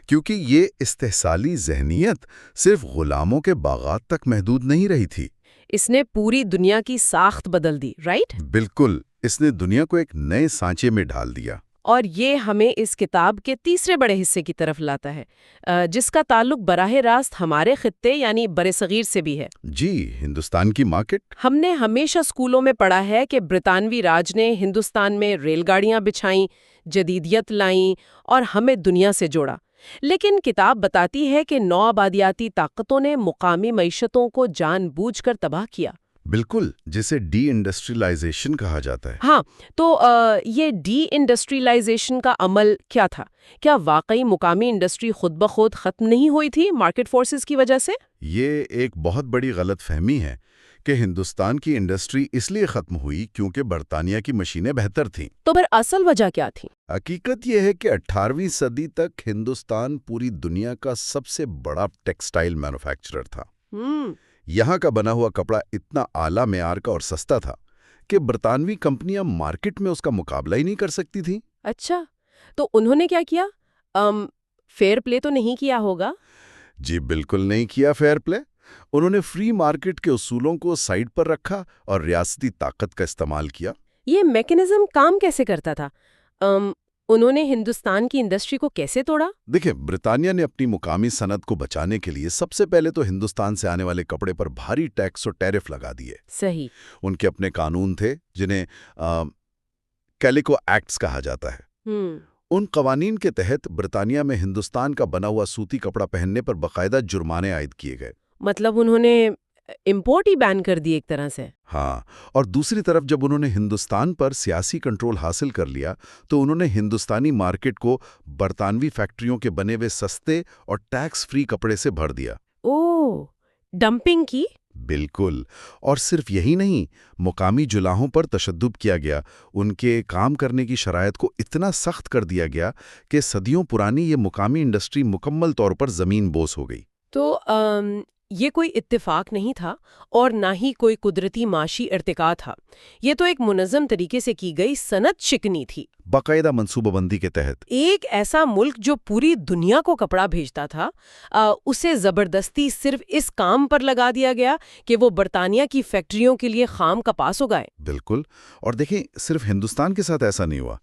کیونکہ یہ استحصالی ذہنیت صرف غلاموں کے باغات تک محدود نہیں رہی تھی۔ اس نے پوری دنیا کی ساخت بدل دی، رائٹ؟ بالکل، اس نے دنیا کو ایک نئے سانچے میں ڈال دیا۔ اور یہ ہمیں اس کتاب کے تیسرے بڑے حصے کی طرف لاتا ہے جس کا تعلق براہ راست ہمارے خطے یعنی برصغیر سے بھی ہے۔ جی، ہندوستان کی مارکیٹ۔ ہم نے ہمیشہ اسکولوں میں پڑھا ہے کہ برطانوی راج نے ہندوستان میں ریل گاڑیاں بچھائیں، جدیدیت لائیں اور ہمیں دنیا سے جوڑا، لیکن کتاب بتاتی ہے کہ نوآبادیاتی طاقتوں نے مقامی معیشتوں کو جان بوجھ کر تباہ کیا۔ بالکل، جسے ڈی انڈسٹریلائزیشن کہا جاتا ہے۔ ہاں، تو یہ ڈی انڈسٹریلائزیشن کا عمل کیا تھا؟ کیا واقعی مقامی انڈسٹری خود بخود ختم نہیں ہوئی تھی مارکیٹ فورسز کی وجہ سے؟ یہ ایک بہت بڑی غلط فہمی ہے کہ ہندوستان کی انڈسٹری اس لیے ختم ہوئی کیونکہ برطانیہ کی مشینیں بہتر تھیں۔ تو پھر اصل وجہ کیا تھی؟ حقیقت یہ ہے کہ 18ویں صدی تک ہندوستان پوری دنیا کا سب سے بڑا ٹیکسٹائل مینوفیکچرر تھا۔ یہاں کا بنا ہوا کپڑا اتنا اعلیٰ معیار کا اور سستا تھا کہ برطانوی کمپنیاں مارکیٹ میں اس کا مقابلہ ہی نہیں کر سکتی تھیں۔ اچھا، تو انہوں نے کیا کیا؟ فیئر پلے تو نہیں کیا ہوگا؟ جی بالکل نہیں کیا فیئر پلے۔ انہوں نے فری مارکیٹ کے اصولوں کو سائڈ پر رکھا اور ریاستی طاقت کا استعمال کیا۔ یہ میکنزم کام کیسے کرتا تھا؟ انہوں نے ہندوستان کی انڈسٹری کو کیسے توڑا؟ دیکھیں، برطانیہ نے اپنی مقامی صنعت کو بچانے کے لیے سب سے پہلے تو ہندوستان سے آنے والے کپڑے پر بھاری ٹیکس اور ٹیرف لگا دیے۔ صحیح۔ ان کے اپنے قانون تھے جنہیں کیلیکو ایکٹس کہا جاتا ہے۔ ان قوانین کے تحت برطانیہ میں ہندوستان کا بنا ہوا سوتی کپڑا پہننے پر باقاعدہ جرمانے عائد کیے گئے۔ مطلب انہوں نے امپورٹ ہی بین کر دی ایک طرح سے۔ ہاں، اور دوسری طرف جب انہوں نے ہندوستان پر سیاسی کنٹرول حاصل کر لیا تو انہوں نے ہندوستانی مارکیٹ کو برطانوی فیکٹریوں کے بنے ہوئے سستے اور ٹیکس فری کپڑے سے بھر دیا۔ اوہ، ڈمپنگ کی؟ بالکل، اور صرف یہی نہیں، مقامی جلاحوں پر تشدد کیا گیا۔ ان کے کام کرنے کی شرائط کو اتنا سخت کر دیا گیا کہ صدیوں پرانی یہ مقامی انڈسٹری مکمل طور پر زمین بوس ہو گئی۔ تو یہ کوئی اتفاق نہیں تھا اور نہ ہی کوئی قدرتی معاشی ارتقاء تھا، یہ تو ایک منظم طریقے سے کی گئی صنعت شکنی تھی، باقاعدہ منصوبہ بندی کے تحت۔ ایک ایسا ملک جو پوری دنیا کو کپڑا بھیجتا تھا اسے زبردستی صرف اس کام پر لگا دیا گیا کہ وہ برطانیہ کی فیکٹریوں کے لیے خام کپاس اگائے۔ بالکل، اور دیکھیں صرف ہندوستان کے ساتھ ایسا نہیں ہوا۔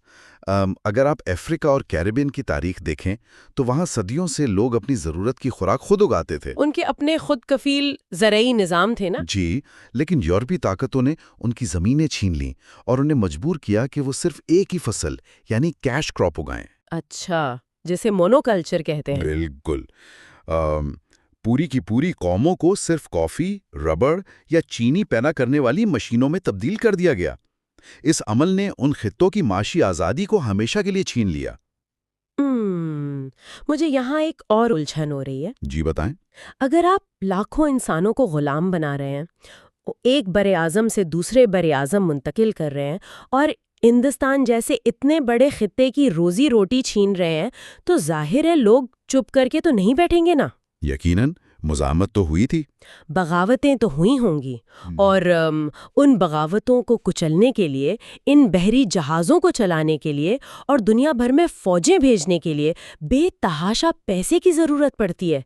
اگر آپ افریقہ اور کیریبین کی تاریخ دیکھیں تو وہاں صدیوں سے لوگ اپنی ضرورت کی خوراک خود اگاتے تھے۔ ان کے اپنے خود کفیل زرعی نظام تھے نا؟ جی، لیکن یورپی طاقتوں نے ان کی زمینیں چھین لیں اور انہیں مجبور کیا کہ وہ صرف ایک ہی فصل یعنی کیش کراپ اگائیں۔ اچھا، جسے مونو کلچر کہتے ہیں۔ بالکل، پوری کی پوری قوموں کو صرف کافی، ربڑ یا چینی پیدا کرنے والی مشینوں میں تبدیل کر دیا گیا۔ اس عمل نے ان خطوں کی معاشی آزادی کو ہمیشہ کے لیے چھین لیا۔ مجھے یہاں ایک اور الجھن ہو رہی ہے۔ جی بتائیں۔ اگر آپ لاکھوں انسانوں کو غلام بنا رہے ہیں، ایک بر اعظم سے دوسرے بر اعظم منتقل کر رہے ہیں اور ہندوستان جیسے اتنے بڑے خطے کی روزی روٹی چھین رہے ہیں، تو ظاہر ہے لوگ چپ کر کے تو نہیں بیٹھیں گے نا۔ یقیناً مزاحمت تو ہوئی تھی، بغاوتیں تو ہوئی ہوں گی، اور ان بغاوتوں کو کچلنے کے لیے، ان بحری جہازوں کو چلانے کے لیے اور دنیا بھر میں فوجیں بھیجنے کے لیے بے تحاشا پیسے کی ضرورت پڑتی ہے۔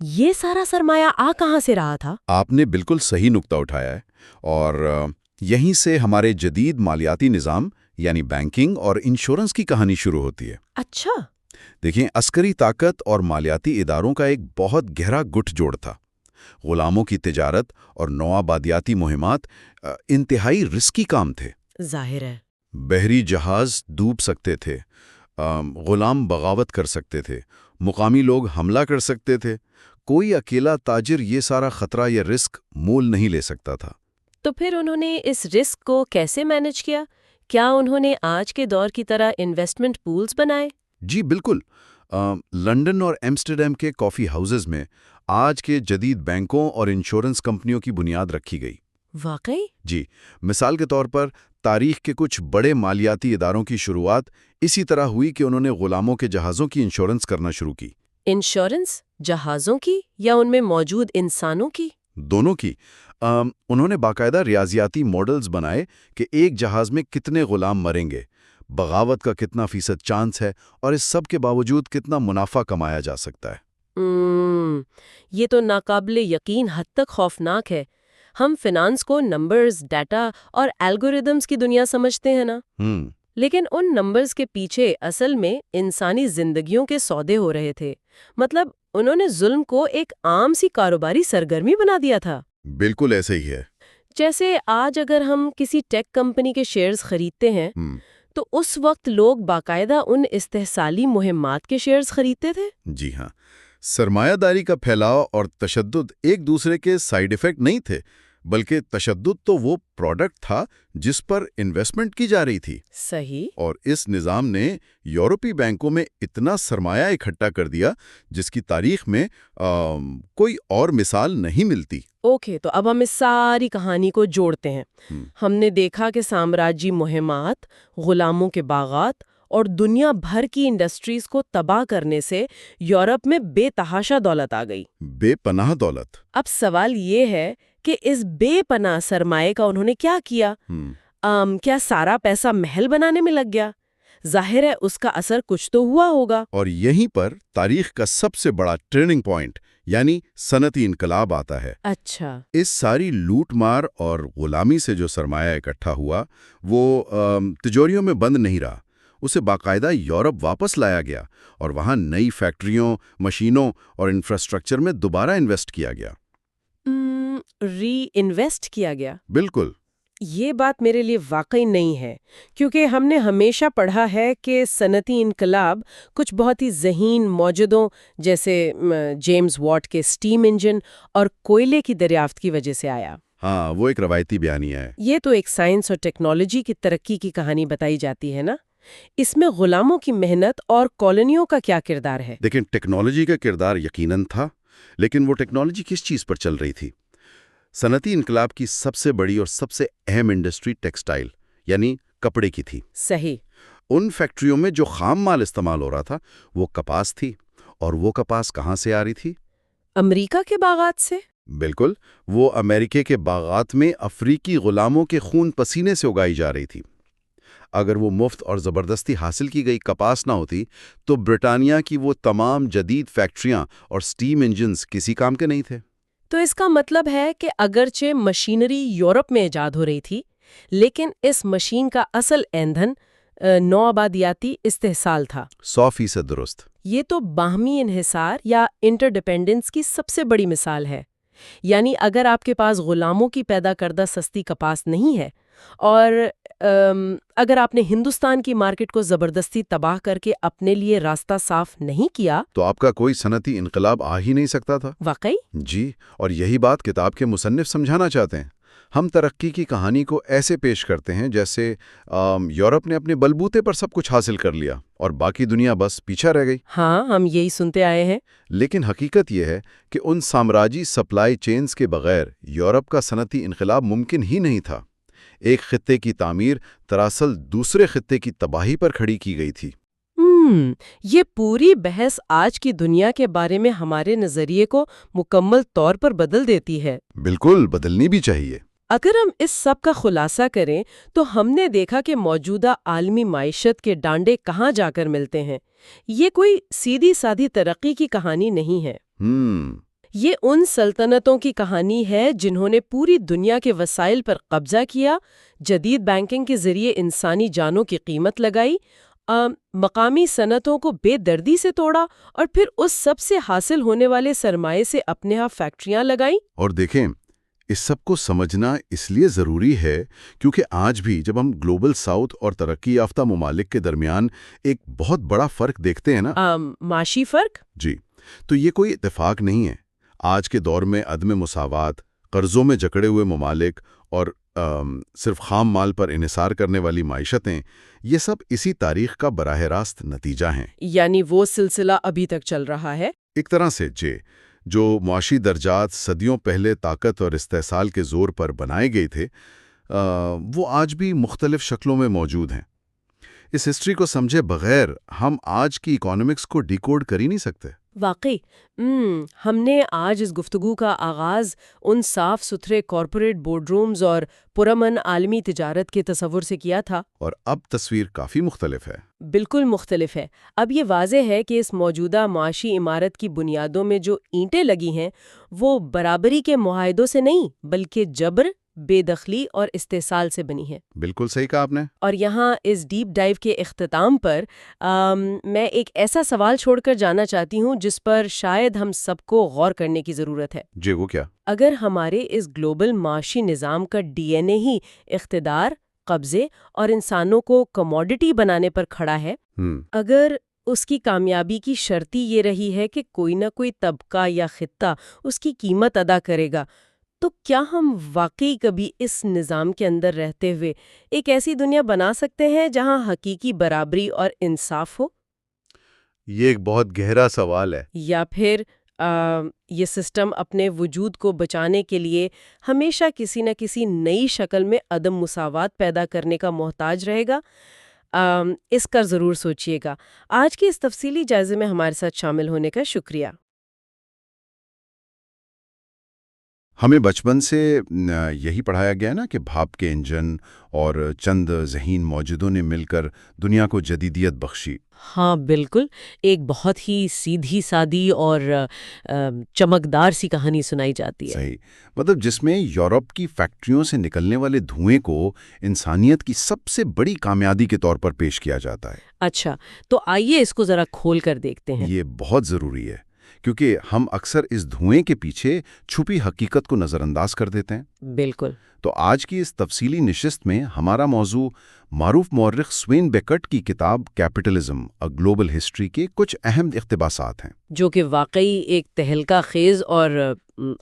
یہ سارا سرمایہ آ کہاں سے رہا تھا؟ آپ نے بالکل صحیح نقطہ اٹھایا ہے، اور یہیں سے ہمارے جدید مالیاتی نظام یعنی بینکنگ اور انشورنس کی کہانی شروع ہوتی ہے۔ اچھا، دیکھیں، عسکری طاقت اور مالیاتی اداروں کا ایک بہت گہرا گٹھ جوڑ تھا۔ غلاموں کی تجارت اور نوآبادیاتی مہمات انتہائی رسکی کام تھے۔ ظاہر ہے۔ بحری جہاز ڈوب سکتے تھے، غلام بغاوت کر سکتے تھے، مقامی لوگ حملہ کر سکتے تھے۔ کوئی اکیلا تاجر یہ سارا خطرہ یا رسک مول نہیں لے سکتا تھا۔ تو پھر انہوں نے اس رسک کو کیسے مینج کیا؟ کیا انہوں نے آج کے دور کی طرح انویسٹمنٹ پولز بنائے؟ جی بالکل، لنڈن اور ایمسٹرڈیم کے کافی ہاؤسز میں آج کے جدید بینکوں اور انشورنس کمپنیوں کی بنیاد رکھی گئی۔ واقعی؟ جی، مثال کے طور پر تاریخ کے کچھ بڑے مالیاتی اداروں کی شروعات اسی طرح ہوئی کہ انہوں نے غلاموں کے جہازوں کی انشورنس کرنا شروع کی۔ انشورنس جہازوں کی یا ان میں موجود انسانوں کی؟ دونوں کی۔ انہوں نے باقاعدہ ریاضیاتی ماڈلز بنائے کہ ایک جہاز میں کتنے غلام مریں گے، بغاوت کا کتنا فیصد چانس ہے، اور اس سب کے باوجود کتنا منافع کمایا جا سکتا ہے۔ یہ تو ناقابل یقین حد تک خوفناک ہے۔ ہم فنانس کو نمبرز، ڈیٹا اور الگوریدمز کی دنیا سمجھتے ہیں نا، لیکن ان نمبرز کے پیچھے اصل میں انسانی زندگیوں کے سودے ہو رہے تھے. مطلب انہوں نے ظلم کو ایک عام سی کاروباری سرگرمی بنا دیا تھا. بالکل ایسے ہی ہے. جیسے آج اگر ہم کسی ٹیک کمپنی کے شیئرز خریدتے ہیں تو اس وقت لوگ باقاعدہ ان استحصالی مہمات کے شیئرز خریدتے تھے. جی ہاں، سرمایہ داری کا پھیلاؤ اور تشدد ایک دوسرے کے سائیڈ ایفیکٹ نہیں تھے، بلکہ تشدد تو وہ پروڈکٹ تھا جس پر انویسٹمنٹ کی جا رہی تھی. صحیح. اور اس نظام نے یورپی بینکوں میں اتنا سرمایہ اکٹھا کر دیا جس کی تاریخ میں کوئی اور مثال نہیں ملتی. اوکے، تو اب ہم اس ساری کہانی کو جوڑتے ہیں. ہم نے دیکھا کہ سامراجی مہمات، غلاموں کے باغات اور دنیا بھر کی انڈسٹریز کو تباہ کرنے سے یورپ میں بے تحاشا دولت آ گئی. بے پناہ دولت. اب سوال یہ ہے کہ اس بے پناہ سرمایہ کا انہوں نے کیا کیا؟ کیا سارا پیسہ محل بنانے میں لگ گیا؟ ظاہر ہے اس کا اثر کچھ تو ہوا ہوگا. اور یہیں پر تاریخ کا سب سے بڑا ٹرننگ پوائنٹ یعنی صنعتی انقلاب آتا ہے. اچھا. اس ساری لوٹ مار اور غلامی سے جو سرمایہ اکٹھا ہوا وہ تجوریوں میں بند نہیں رہا. اسے باقاعدہ یورپ واپس لایا گیا اور وہاں نئی فیکٹریوں، مشینوں اور انفراسٹرکچر میں دوبارہ انویسٹ کیا گیا. ری انویسٹ کیا گیا؟ بالکل. یہ بات میرے لیے واقعی نہیں ہے، کیونکہ ہم نے ہمیشہ پڑھا ہے کہ صنعتی انقلاب کچھ بہت ہی ذہین موجودوں جیسے جیمز واٹ کے سٹیم انجن اور کوئلے کی دریافت کی وجہ سے آیا. ہاں، وہ ایک روایتی بیانیہ ہے. یہ تو ایک سائنس اور ٹیکنالوجی کی ترقی کی کہانی بتائی جاتی ہے نا. اس میں غلاموں کی محنت اور کالونیوں کا کیا کردار ہے؟ دیکھیں، ٹیکنالوجی کا کردار یقیناً تھا، لیکن وہ ٹیکنالوجی کس چیز پر چل رہی تھی؟ صنعتی انقلاب کی سب سے بڑی اور سب سے اہم انڈسٹری ٹیکسٹائل یعنی کپڑے کی تھی. صحیح. ان فیکٹریوں میں جو خام مال استعمال ہو رہا تھا وہ کپاس تھی. اور وہ کپاس کہاں سے آ رہی تھی؟ امریکہ کے باغات سے. بالکل. وہ امریکہ کے باغات میں افریقی غلاموں کے خون پسینے سے اگائی جا رہی تھی. اگر وہ مفت اور زبردستی حاصل کی گئی کپاس نہ ہوتی تو برطانیہ کی وہ تمام جدید فیکٹریاں اور سٹیم انجنز کسی کام کے نہیں تھے. تو اس کا مطلب ہے کہ اگرچہ مشینری یورپ میں ایجاد ہو رہی تھی، لیکن اس مشین کا اصل ایندھن نوآبادیاتی استحصال تھا. 100% درست. یہ تو باہمی انحصار یا انٹرڈیپینڈنس کی سب سے بڑی مثال ہے. یعنی اگر آپ کے پاس غلاموں کی پیدا کردہ سستی کپاس نہیں ہے اور اگر آپ نے ہندوستان کی مارکیٹ کو زبردستی تباہ کر کے اپنے لیے راستہ صاف نہیں کیا تو آپ کا کوئی صنعتی انقلاب آ ہی نہیں سکتا تھا. واقعی؟ جی، اور یہی بات کتاب کے مصنف سمجھانا چاہتے ہیں. ہم ترقی کی کہانی کو ایسے پیش کرتے ہیں جیسے یورپ نے اپنے بلبوتے پر سب کچھ حاصل کر لیا اور باقی دنیا بس پیچھے رہ گئی. ہاں، ہم یہی سنتے آئے ہیں. لیکن حقیقت یہ ہے کہ ان سامراجی سپلائی چینز کے بغیر یورپ کا صنعتی انقلاب ممکن ہی نہیں تھا. ایک خطے کی تعمیر دراصل دوسرے خطے کی تباہی پر کھڑی کی گئی تھی. یہ پوری بحث آج کی دنیا کے بارے میں ہمارے نظریے کو مکمل طور پر بدل دیتی ہے. بالکل، بدلنی بھی چاہیے. اگر ہم اس سب کا خلاصہ کریں تو ہم نے دیکھا کہ موجودہ عالمی معیشت کے ڈانڈے کہاں جا کر ملتے ہیں. یہ کوئی سیدھی سادھی ترقی کی کہانی نہیں ہے. یہ ان سلطنتوں کی کہانی ہے جنہوں نے پوری دنیا کے وسائل پر قبضہ کیا، جدید بینکنگ کے ذریعے انسانی جانوں کی قیمت لگائی، مقامی صنعتوں کو بے دردی سے توڑا اور پھر اس سب سے حاصل ہونے والے سرمایے سے اپنے ہاں فیکٹریاں لگائیں. اور دیکھیں، اس سب کو سمجھنا اس لیے ضروری ہے کیونکہ آج بھی جب ہم گلوبل ساؤتھ اور ترقی یافتہ ممالک کے درمیان ایک بہت بڑا فرق دیکھتے ہیں نا، معاشی فرق، جی، تو یہ کوئی اتفاق نہیں ہے. آج کے دور میں عدم مساوات، قرضوں میں جکڑے ہوئے ممالک اور صرف خام مال پر انحصار کرنے والی معیشتیں، یہ سب اسی تاریخ کا براہ راست نتیجہ ہیں. یعنی وہ سلسلہ ابھی تک چل رہا ہے. ایک طرح سے جو معاشی درجات صدیوں پہلے طاقت اور استحصال کے زور پر بنائے گئے تھے وہ آج بھی مختلف شکلوں میں موجود ہیں. اس ہسٹری کو سمجھے بغیر ہم آج کی اکانومکس کو ڈیکوڈ کر ہی نہیں سکتے. واقعی ہم نے آج اس گفتگو کا آغاز ان صاف ستھرے کارپوریٹ بورڈ رومز اور پرامن عالمی تجارت کے تصور سے کیا تھا، اور اب تصویر کافی مختلف ہے. بالکل مختلف ہے. اب یہ واضح ہے کہ اس موجودہ معاشی عمارت کی بنیادوں میں جو اینٹیں لگی ہیں وہ برابری کے معاہدوں سے نہیں بلکہ جبر، بے دخلی اور استحصال سے بنی ہے۔ بالکل صحیح کہا آپ نے۔ اور یہاں اس ڈیپ ڈائیو کے اختتام پر میں ایک ایسا سوال چھوڑ کر جانا چاہتی ہوں جس پر شاید ہم سب کو غور کرنے کی ضرورت ہے۔ جی وہ کیا؟ اگر ہمارے اس گلوبل معاشی نظام کا ڈی این اے ہی اقتدار، قبضے اور انسانوں کو کموڈٹی بنانے پر کھڑا ہے، اگر اس کی کامیابی کی شرط یہ رہی ہے کہ کوئی نہ کوئی طبقہ یا خطہ اس کی قیمت ادا کرے گا، تو کیا ہم واقعی کبھی اس نظام کے اندر رہتے ہوئے ایک ایسی دنیا بنا سکتے ہیں جہاں حقیقی برابری اور انصاف ہو؟ یہ ایک بہت گہرا سوال ہے۔ یا پھر یہ سسٹم اپنے وجود کو بچانے کے لیے ہمیشہ کسی نہ کسی نئی شکل میں عدم مساوات پیدا کرنے کا محتاج رہے گا؟ اس کا ضرور سوچیے گا۔ آج کے اس تفصیلی جائزے میں ہمارے ساتھ شامل ہونے کا شکریہ۔ ہمیں بچپن سے یہی پڑھایا گیا نا کہ بھاپ کے انجن اور چند ذہین موجودوں نے مل کر دنیا کو جدیدیت بخشی۔ ہاں بالکل، ایک بہت ہی سیدھی سادی اور چمکدار سی کہانی سنائی جاتی ہے۔ صحیح، مطلب جس میں یورپ کی فیکٹریوں سے نکلنے والے دھوئیں کو انسانیت کی سب سے بڑی کامیابی کے طور پر پیش کیا جاتا ہے۔ اچھا، تو آئیے اس کو ذرا کھول کر دیکھتے ہیں۔ یہ بہت ضروری ہے کیونکہ ہم اکثر اس دھوئیں کے پیچھے چھپی حقیقت کو نظر انداز کر دیتے ہیں۔ بالکل۔ تو آج کی اس تفصیلی نشست میں ہمارا موضوع معروف مورخ سوین بیکٹ کی کتاب کیپٹلزم اے گلوبل ہسٹری کے کچھ اہم اقتباسات ہیں، جو کہ واقعی ایک تہلکہ خیز اور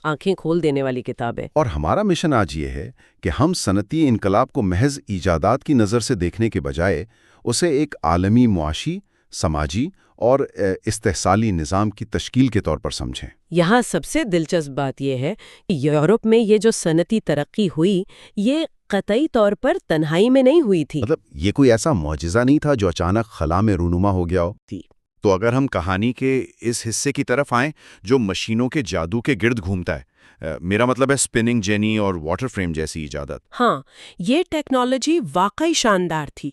آنکھیں کھول دینے والی کتاب ہے۔ اور ہمارا مشن آج یہ ہے کہ ہم صنعتی انقلاب کو محض ایجادات کی نظر سے دیکھنے کے بجائے اسے ایک عالمی معاشی، سماجی اور استحصالی نظام کی تشکیل کے طور پر سمجھیں۔ یہاں سب سے دلچسپ بات یہ ہے کہ یورپ میں یہ جو صنعتی ترقی ہوئی، یہ قطعی طور پر تنہائی میں نہیں ہوئی تھی۔ مطلب یہ کوئی ایسا معجزہ نہیں تھا جو اچانک خلا میں رونما ہو گیا ہو۔ تو اگر ہم کہانی کے اس حصے کی طرف آئیں جو مشینوں کے جادو کے گرد گھومتا ہے، میرا مطلب ہے اسپننگ جینی اور واٹر فریم جیسی ایجادات۔ ہاں، یہ ٹیکنالوجی واقعی شاندار تھی،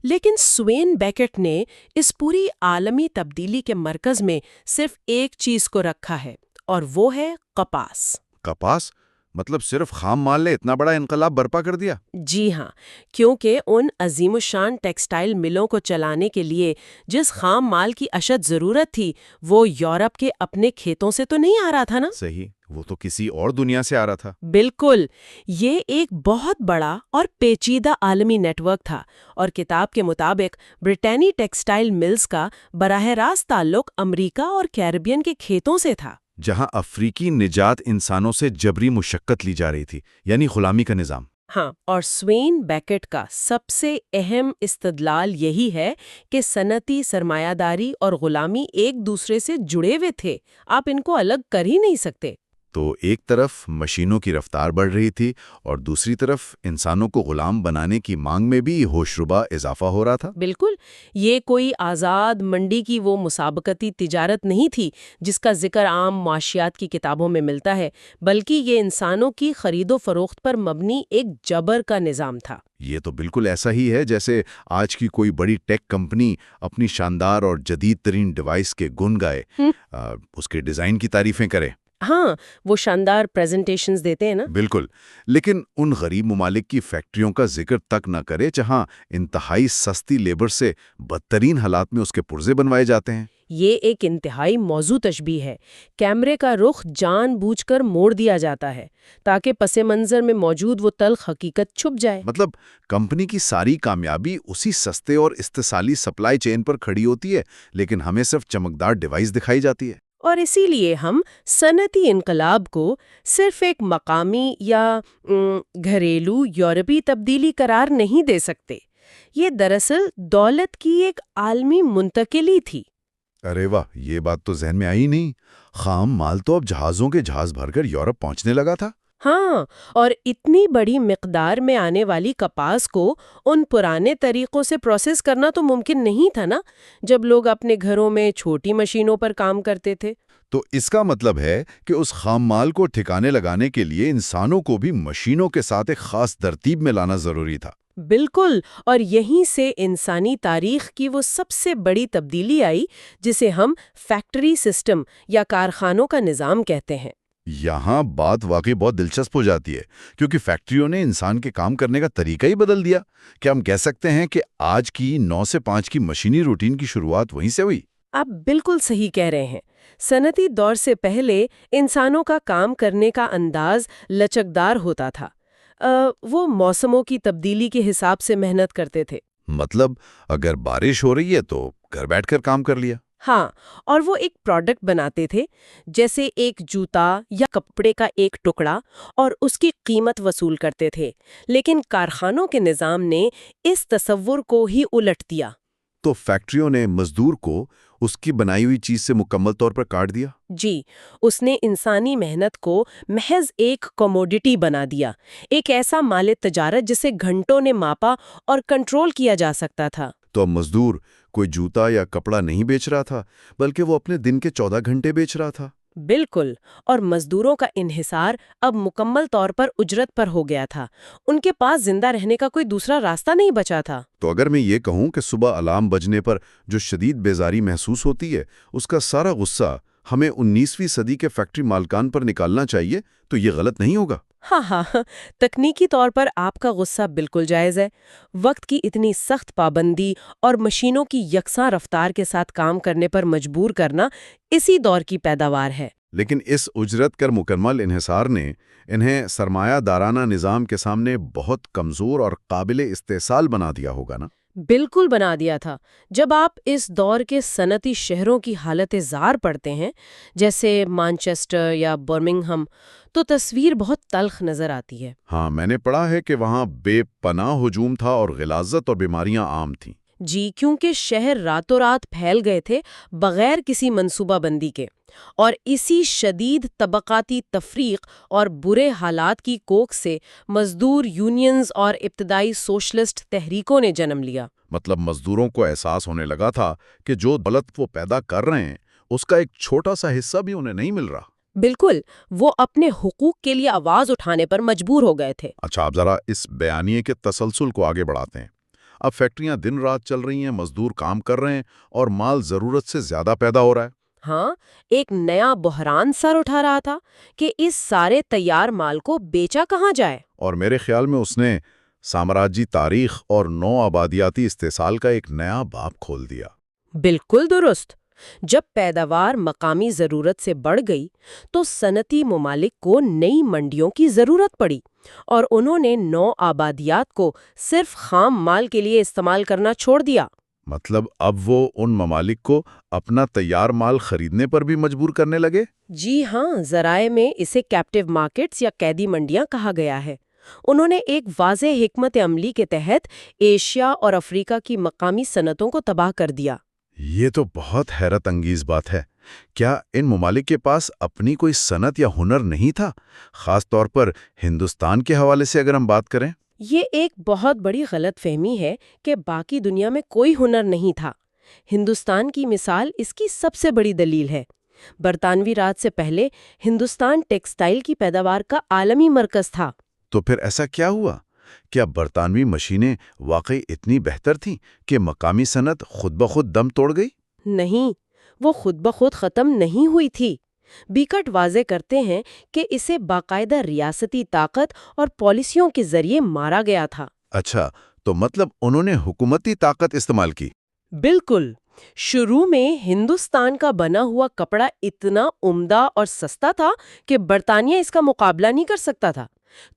لیکن سوین بیکٹ نے اس پوری عالمی تبدیلی کے مرکز میں صرف ایک چیز کو رکھا ہے، اور وہ ہے کپاس۔ کپاس؟ مطلب صرف خام مال نے اتنا بڑا انقلاب برپا کر دیا؟ جی ہاں، کیونکہ ان عظیم الشان ٹیکسٹائل ملوں کو چلانے کے لیے جس خام مال کی اشد ضرورت تھی، وہ یورپ کے اپنے کھیتوں سے تو نہیں آ رہا تھا نا؟ صحیح، وہ تو کسی اور دنیا سے آ رہا تھا۔ بالکل، یہ ایک بہت بڑا اور پیچیدہ عالمی نیٹ ورک تھا، اور کتاب کے مطابق برٹینی ٹیکسٹائل ملز کا براہ راست تعلق امریکہ اور کیریبین کے کھیتوں سے تھا، جہاں افریقی نجات انسانوں سے جبری مشقت لی جا رہی تھی، یعنی غلامی کا نظام۔ ہاں، اور سوین بیکٹ کا سب سے اہم استدلال یہی ہے کہ صنعتی سرمایہ داری اور غلامی ایک دوسرے سے جڑے ہوئے تھے، آپ ان کو الگ کر ہی نہیں سکتے۔ تو ایک طرف مشینوں کی رفتار بڑھ رہی تھی اور دوسری طرف انسانوں کو غلام بنانے کی مانگ میں بھی ہوشربا اضافہ ہو رہا تھا۔ بالکل، یہ کوئی آزاد منڈی کی وہ مسابقتی تجارت نہیں تھی جس کا ذکر عام معاشیات کی کتابوں میں ملتا ہے، بلکہ یہ انسانوں کی خرید و فروخت پر مبنی ایک جبر کا نظام تھا۔ یہ تو بالکل ایسا ہی ہے جیسے آج کی کوئی بڑی ٹیک کمپنی اپنی شاندار اور جدید ترین ڈیوائس کے گن گائے، اس کے ڈیزائن کی تعریفیں کرے۔ ہاں، وہ شاندار پریزنٹیشنز دیتے ہیں نا۔ بالکل، لیکن ان غریب ممالک کی فیکٹریوں کا ذکر تک نہ کرے جہاں انتہائی سستی لیبر سے بدترین حالات میں اس کے پرزے بنوائے جاتے ہیں۔ یہ ایک انتہائی موزوں تشبیہ ہے۔ کیمرے کا رخ جان بوجھ کر موڑ دیا جاتا ہے تاکہ پس منظر میں موجود وہ تلخ حقیقت چھپ جائے۔ مطلب کمپنی کی ساری کامیابی اسی سستے اور استحصالی سپلائی چین پر کھڑی ہوتی ہے، لیکن ہمیں صرف چمکدار ڈیوائس دکھائی جاتی ہے۔ اور اسی لیے ہم صنعتی انقلاب کو صرف ایک مقامی یا گھریلو یورپی تبدیلی قرار نہیں دے سکتے۔ یہ دراصل دولت کی ایک عالمی منتقلی تھی۔ ارے واہ، یہ بات تو ذہن میں آئی نہیں۔ خام مال تو اب جہازوں کے جہاز بھر کر یورپ پہنچنے لگا تھا۔ ہاں، اور اتنی بڑی مقدار میں آنے والی کپاس کو ان پرانے طریقوں سے پروسیس کرنا تو ممکن نہیں تھا نا، جب لوگ اپنے گھروں میں چھوٹی مشینوں پر کام کرتے تھے۔ تو اس کا مطلب ہے کہ اس خام مال کو ٹھکانے لگانے کے لیے انسانوں کو بھی مشینوں کے ساتھ ایک خاص ترتیب میں لانا ضروری تھا۔ بالکل، اور یہیں سے انسانی تاریخ کی وہ سب سے بڑی تبدیلی آئی جسے ہم فیکٹری سسٹم یا کارخانوں کا نظام کہتے ہیں۔ یہاں بات واقعی بہت دلچسپ ہو جاتی ہے کیونکہ فیکٹریوں نے انسان کے کام کرنے کا طریقہ ہی بدل دیا. کیا ہم کہہ سکتے ہیں کہ آج کی 9 سے 5 کی مشینی روٹین کی شروعات وہیں سے ہوئی؟ آپ بالکل صحیح کہہ رہے ہیں. صنعتی دور سے پہلے انسانوں کا کام کرنے کا انداز لچکدار ہوتا تھا. وہ موسموں کی تبدیلی کے حساب سے محنت کرتے تھے. مطلب اگر بارش ہو رہی ہے تو گھر بیٹھ کر کام کر لیا. ہاں، اور وہ ایک پروڈکٹ بناتے تھے، جیسے ایک جوتا یا کپڑے کا ایک ٹکڑا، اور اس کی قیمت وصول کرتے تھے. لیکن کارخانوں کے نظام نے اس تصور کو ہی الٹ دیا. تو فیکٹریوں نے مزدور کو اس کی بنائی ہوئی چیز سے مکمل طور پر کاٹ دیا. جی، اس نے انسانی محنت کو محض ایک کموڈٹی بنا دیا، ایک ایسا مال تجارت جسے گھنٹوں نے ماپا اور کنٹرول کیا جا سکتا تھا. تو اب مزدور کوئی جوتا یا کپڑا نہیں بیچ رہا تھا بلکہ وہ اپنے دن کے 14 گھنٹے بیچ رہا تھا. بالکل، اور مزدوروں کا انحصار اب مکمل طور پر اجرت پر ہو گیا تھا. ان کے پاس زندہ رہنے کا کوئی دوسرا راستہ نہیں بچا تھا. تو اگر میں یہ کہوں کہ صبح الارم بجنے پر جو شدید بیزاری محسوس ہوتی ہے اس کا سارا غصہ ہمیں 19ویں صدی کے فیکٹری مالکان پر نکالنا چاہیے تو یہ غلط نہیں ہوگا؟ ہاں، تکنیکی طور پر آپ کا غصہ بالکل جائز ہے. وقت کی اتنی سخت پابندی اور مشینوں کی یکساں رفتار کے ساتھ کام کرنے پر مجبور کرنا اسی دور کی پیداوار ہے. لیکن اس اجرت کر مکمل انحصار نے انہیں سرمایہ دارانہ نظام کے سامنے بہت کمزور اور قابل استحصال بنا دیا ہوگا نا؟ بالکل بنا دیا تھا. جب آپ اس دور کے صنعتی شہروں کی حالت زار پڑھتے ہیں، جیسے مانچسٹر یا برمنگھم، تو تصویر بہت تلخ نظر آتی ہے. ہاں، میں نے پڑھا ہے کہ وہاں بے پناہ ہجوم تھا اور غلاظت اور بیماریاں عام تھیں. جی، کیونکہ شہر راتوں رات پھیل گئے تھے بغیر کسی منصوبہ بندی کے، اور اسی شدید طبقاتی تفریق اور برے حالات کی کوکھ سے مزدور یونینز اور ابتدائی سوشلسٹ تحریکوں نے جنم لیا. مطلب مزدوروں کو احساس ہونے لگا تھا کہ جو دولت وہ پیدا کر رہے ہیں اس کا ایک چھوٹا سا حصہ بھی انہیں نہیں مل رہا. بالکل، وہ اپنے حقوق کے لیے آواز اٹھانے پر مجبور ہو گئے تھے. اچھا، آپ ذرا اس بیانیے کے تسلسل کو آگے بڑھاتے ہیں. اب فیکٹریاں دن رات چل رہی ہیں، مزدور کام کر رہے ہیں اور مال ضرورت سے زیادہ پیدا ہو رہا ہے. ہاں، ایک نیا بحران سر اٹھا رہا تھا کہ اس سارے تیار مال کو بیچا کہاں جائے. اور میرے خیال میں اس نے سامراجی تاریخ اور نو آبادیاتی استحصال کا ایک نیا باب کھول دیا. بالکل درست. جب پیداوار مقامی ضرورت سے بڑھ گئی تو صنعتی ممالک کو نئی منڈیوں کی ضرورت پڑی، اور انہوں نے نو آبادیات کو صرف خام مال کے لیے استعمال کرنا چھوڑ دیا. مطلب اب وہ ان ممالک کو اپنا تیار مال خریدنے پر بھی مجبور کرنے لگے؟ جی ہاں، ذرائع میں اسے کیپٹیو مارکیٹس یا قیدی منڈیاں کہا گیا ہے. انہوں نے ایک واضح حکمت عملی کے تحت ایشیا اور افریقہ کی مقامی صنعتوں کو تباہ کر دیا. یہ تو بہت حیرت انگیز بات ہے. کیا ان ممالک کے پاس اپنی کوئی صنعت یا ہنر نہیں تھا؟ خاص طور پر ہندوستان کے حوالے سے اگر ہم بات کریں. یہ ایک بہت بڑی غلط فہمی ہے کہ باقی دنیا میں کوئی ہنر نہیں تھا. ہندوستان کی مثال اس کی سب سے بڑی دلیل ہے. برطانوی راج سے پہلے ہندوستان ٹیکسٹائل کی پیداوار کا عالمی مرکز تھا. تو پھر ایسا کیا ہوا؟ کیا برطانوی مشینیں واقعی اتنی بہتر تھیں کہ مقامی صنعت خود بخود دم توڑ گئی؟ نہیں، وہ خود بخود ختم نہیں ہوئی تھی. بیکٹ واضح کرتے ہیں کہ اسے باقاعدہ ریاستی طاقت اور پالیسیوں کے ذریعے مارا گیا تھا. اچھا، تو مطلب انہوں نے حکومتی طاقت استعمال کی؟ بالکل. شروع میں ہندوستان کا بنا ہوا کپڑا اتنا عمدہ اور سستا تھا کہ برطانیہ اس کا مقابلہ نہیں کر سکتا تھا،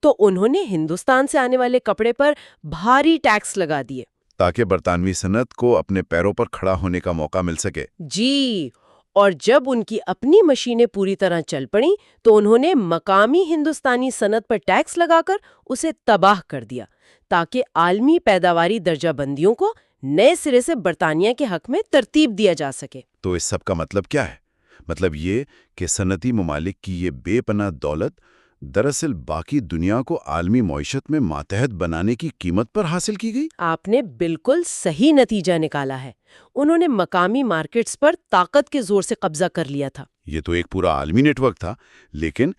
تو انہوں نے ہندوستان سے آنے والے کپڑے پر بھاری ٹیکس لگا دیے تاکہ برطانوی صنعت کو اپنے پیروں پر کھڑا ہونے کا موقع مل سکے. جی، اور جب ان کی اپنی مشینیں پوری طرح چل پڑیں تو انہوں نے مقامی ہندوستانی صنعت پر ٹیکس لگا کر اسے تباہ کر دیا تاکہ عالمی پیداواری درجہ بندیوں کو نئے سرے سے برطانیہ کے حق میں ترتیب دیا جا سکے. تو اس سب کا مطلب کیا ہے؟ مطلب یہ کہ صنعتی ممالک کی یہ بے پناہ دولت دراصل باقی دنیا کو عالمی معیشت میں ماتحت بنانے کی قیمت پر حاصل کی گئی؟ آپ نے بالکل صحیح نتیجہ نکالا ہے. انہوں نے مقامی مارکیٹس پر طاقت کے زور سے قبضہ کر لیا تھا. یہ تو ایک پورا عالمی نیٹ ورک تھا، لیکن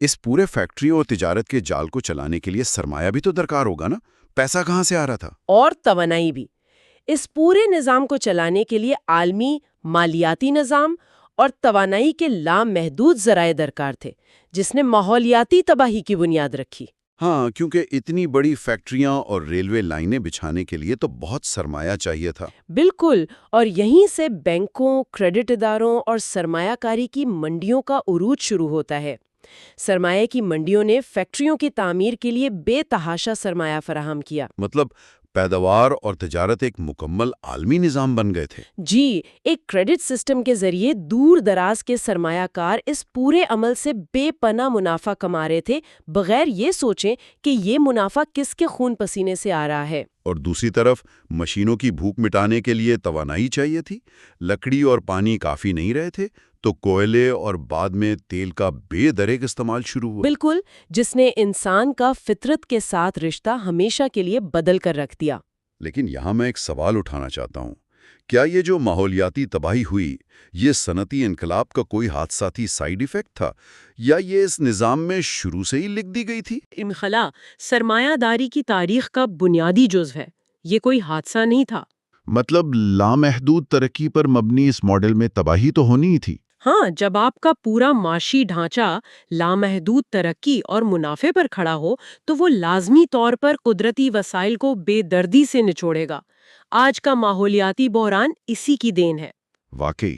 اس پورے فیکٹری اور تجارت کے جال کو چلانے کے لیے سرمایہ بھی تو درکار ہوگا نا؟ پیسہ کہاں سے آ رہا تھا؟ اور توانائی بھی. اس پورے نظام کو چلانے کے لیے عالمی مالیاتی نظام اور توانائی کے لامحدود ذرائع درکار تھے، جس نے ماحولیاتی تباہی کی بنیاد رکھی۔ ہاں، کیونکہ اتنی بڑی فیکٹریاں اور ریلوے لائنیں بچھانے کے لیے تو بہت سرمایہ چاہیے تھا۔ بالکل، اور یہیں سے بینکوں، کریڈٹ اداروں اور سرمایہ کاری کی منڈیوں کا عروج شروع ہوتا ہے۔ سرمایہ کی منڈیوں نے فیکٹریوں کی تعمیر کے لیے بے تحاشا سرمایہ فراہم کیا۔ مطلب پیداوار اور تجارت ایک مکمل عالمی نظام بن گئے تھے۔ جی، ایک کریڈٹ سسٹم کے ذریعے دور دراز کے سرمایہ کار اس پورے عمل سے بے پناہ منافع کما رہے تھے، بغیر یہ سوچیں کہ یہ منافع کس کے خون پسینے سے آ رہا ہے۔ اور دوسری طرف مشینوں کی بھوک مٹانے کے لیے توانائی چاہیے تھی۔ لکڑی اور پانی کافی نہیں رہے تھے تو کوئلے اور بعد میں تیل کا بے دریغ استعمال شروع ہوا۔ بالکل، جس نے انسان کا فطرت کے ساتھ رشتہ ہمیشہ کے لیے بدل کر رکھ دیا۔ لیکن یہاں میں ایک سوال اٹھانا چاہتا ہوں، کیا یہ جو ماحولیاتی تباہی ہوئی، یہ صنعتی انقلاب کا کوئی حادثاتی سائیڈ ایفیکٹ تھا یا یہ اس نظام میں شروع سے ہی لکھ دی گئی تھی؟ انخلا سرمایہ داری کی تاریخ کا بنیادی جزو ہے، یہ کوئی حادثہ نہیں تھا۔ مطلب لامحدود ترقی پر مبنی اس ماڈل میں تباہی تو ہونی ہی تھی۔ ہاں، جب آپ کا پورا معاشی ڈھانچہ لامحدود ترقی اور منافع پر کھڑا ہو تو وہ لازمی طور پر قدرتی وسائل کو بے دردی سے نچوڑے گا۔ آج کا ماحولیاتی بحران اسی کی دین ہے۔ واقعی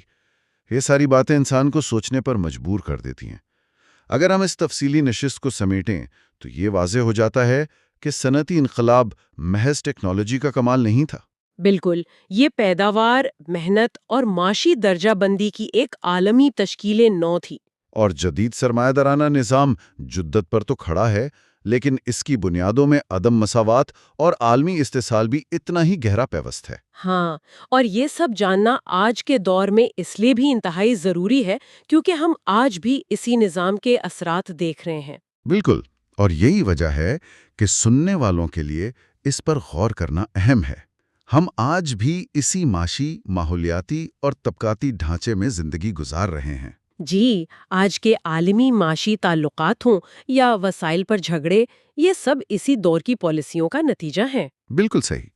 یہ ساری باتیں انسان کو سوچنے پر مجبور کر دیتی ہیں۔ اگر ہم اس تفصیلی نشست کو سمیٹیں تو یہ واضح ہو جاتا ہے کہ صنعتی انقلاب محض ٹیکنالوجی کا کمال نہیں تھا۔ بالکل، یہ پیداوار، محنت اور معاشی درجہ بندی کی ایک عالمی تشکیل نو تھی۔ اور جدید سرمایہ دارانہ نظام جدت پر تو کھڑا ہے، لیکن اس کی بنیادوں میں عدم مساوات اور عالمی استحصال بھی اتنا ہی گہرا پیوست ہے۔ ہاں، اور یہ سب جاننا آج کے دور میں اس لیے بھی انتہائی ضروری ہے کیونکہ ہم آج بھی اسی نظام کے اثرات دیکھ رہے ہیں۔ بالکل، اور یہی وجہ ہے کہ سننے والوں کے لیے اس پر غور کرنا اہم ہے۔ ہم آج بھی اسی معاشی، ماحولیاتی اور طبقاتی ڈھانچے میں زندگی گزار رہے ہیں۔ جی، آج کے عالمی معاشی تعلقات ہوں یا وسائل پر جھگڑے، یہ سب اسی دور کی پالیسیوں کا نتیجہ ہیں۔ بالکل صحیح۔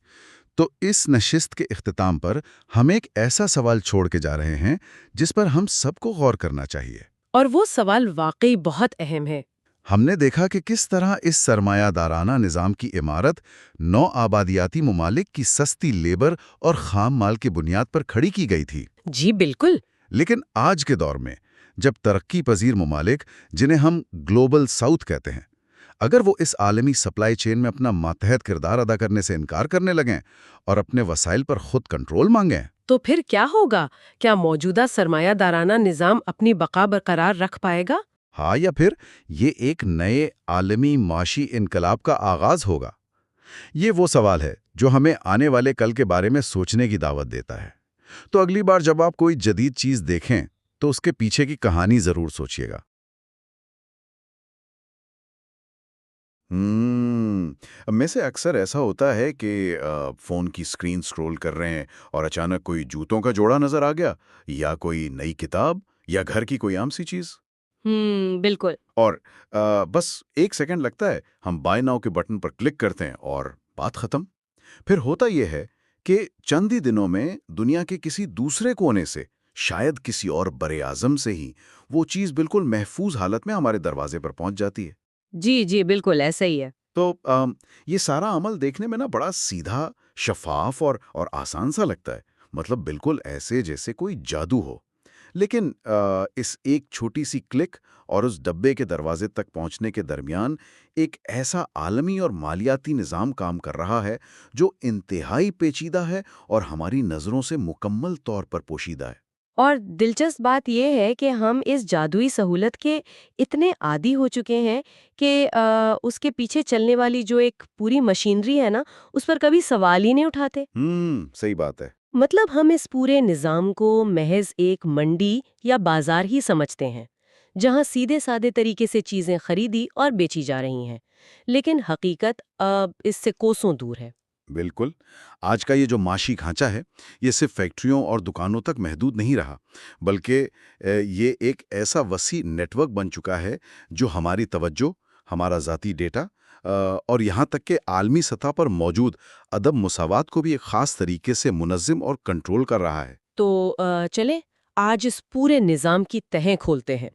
تو اس نشست کے اختتام پر ہم ایک ایسا سوال چھوڑ کے جا رہے ہیں جس پر ہم سب کو غور کرنا چاہیے۔ اور وہ سوال واقعی بہت اہم ہے۔ ہم نے دیکھا کہ کس طرح اس سرمایہ دارانہ نظام کی عمارت نو آبادیاتی ممالک کی سستی لیبر اور خام مال کی بنیاد پر کھڑی کی گئی تھی۔ جی بالکل۔ لیکن آج کے دور میں جب ترقی پذیر ممالک، جنہیں ہم گلوبل ساؤتھ کہتے ہیں، اگر وہ اس عالمی سپلائی چین میں اپنا ماتحت کردار ادا کرنے سے انکار کرنے لگیں اور اپنے وسائل پر خود کنٹرول مانگیں، تو پھر کیا ہوگا؟ کیا موجودہ سرمایہ دارانہ نظام اپنی بقا برقرار رکھ پائے گا؟ ہاں، یا پھر یہ ایک نئے عالمی معاشی انقلاب کا آغاز ہوگا؟ یہ وہ سوال ہے جو ہمیں آنے والے کل کے بارے میں سوچنے کی دعوت دیتا ہے۔ تو اگلی بار جب آپ کوئی جدید چیز دیکھیں تو اس کے پیچھے کی کہانی ضرور سوچیے گا۔ میں سے اکثر ایسا ہوتا ہے کہ فون کی سکرین سکرول کر رہے ہیں اور اچانک کوئی جوتوں کا جوڑا نظر آ گیا، یا کوئی نئی کتاب، یا گھر کی کوئی عام سی چیز، بالکل۔ اور بس ایک سیکنڈ لگتا ہے، ہم بائی ناؤ کے بٹن پر کلک کرتے ہیں اور بات ختم۔ پھر ہوتا یہ ہے کہ چند ہی دنوں میں دنیا کے کسی دوسرے کونے سے، شاید کسی اور بر اعظم سے ہی، وہ چیز بالکل محفوظ حالت میں ہمارے دروازے پر پہنچ جاتی ہے۔ جی جی بالکل ایسا ہی ہے۔ تو یہ سارا عمل دیکھنے میں بڑا سیدھا، شفاف اور آسان سا لگتا ہے، مطلب بالکل ایسے جیسے کوئی جادو ہو۔ لیکن اس ایک چھوٹی سی کلک اور اس ڈبے کے دروازے تک پہنچنے کے درمیان ایک ایسا عالمی اور مالیاتی نظام کام کر رہا ہے جو انتہائی پیچیدہ ہے اور ہماری نظروں سے مکمل طور پر پوشیدہ ہے۔ اور دلچسپ بات یہ ہے کہ ہم اس جادوئی سہولت کے اتنے عادی ہو چکے ہیں کہ اس کے پیچھے چلنے والی جو ایک پوری مشینری ہے نا، اس پر کبھی سوال ہی نہیں اٹھاتے۔ صحیح بات ہے۔ مطلب ہم اس پورے نظام کو محض ایک منڈی یا بازار ہی سمجھتے ہیں جہاں سیدھے سادے طریقے سے چیزیں خریدی اور بیچی جا رہی ہیں، لیکن حقیقت اس سے کوسوں دور ہے۔ بالکل، آج کا یہ جو معاشی ڈھانچہ ہے، یہ صرف فیکٹریوں اور دکانوں تک محدود نہیں رہا، بلکہ یہ ایک ایسا وسیع نیٹ ورک بن چکا ہے جو ہماری توجہ، ہمارا ذاتی ڈیٹا اور یہاں تک کہ عالمی سطح پر موجود عدم مساوات کو بھی ایک خاص طریقے سے منظم اور کنٹرول کر رہا ہے۔ تو چلیں آج اس پورے نظام کی تہیں کھولتے ہیں۔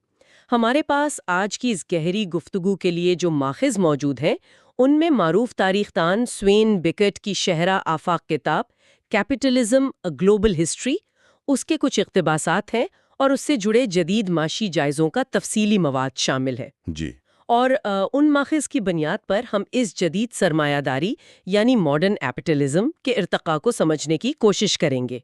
ہمارے پاس آج کی اس گہری گفتگو کے لیے جو ماخذ موجود ہیں ان میں معروف تاریخ دان سوین بیکٹ کی شہرہ آفاق کتاب کیپٹلزم اے گلوبل ہسٹری، اس کے کچھ اقتباسات ہیں اور اس سے جڑے جدید معاشی جائزوں کا تفصیلی مواد شامل ہے۔ جی، اور ان ماخذ کی بنیاد پر ہم اس جدید سرمایہ داری یعنی ماڈرن کیپٹلزم کے ارتقاء کو سمجھنے کی کوشش کریں گے۔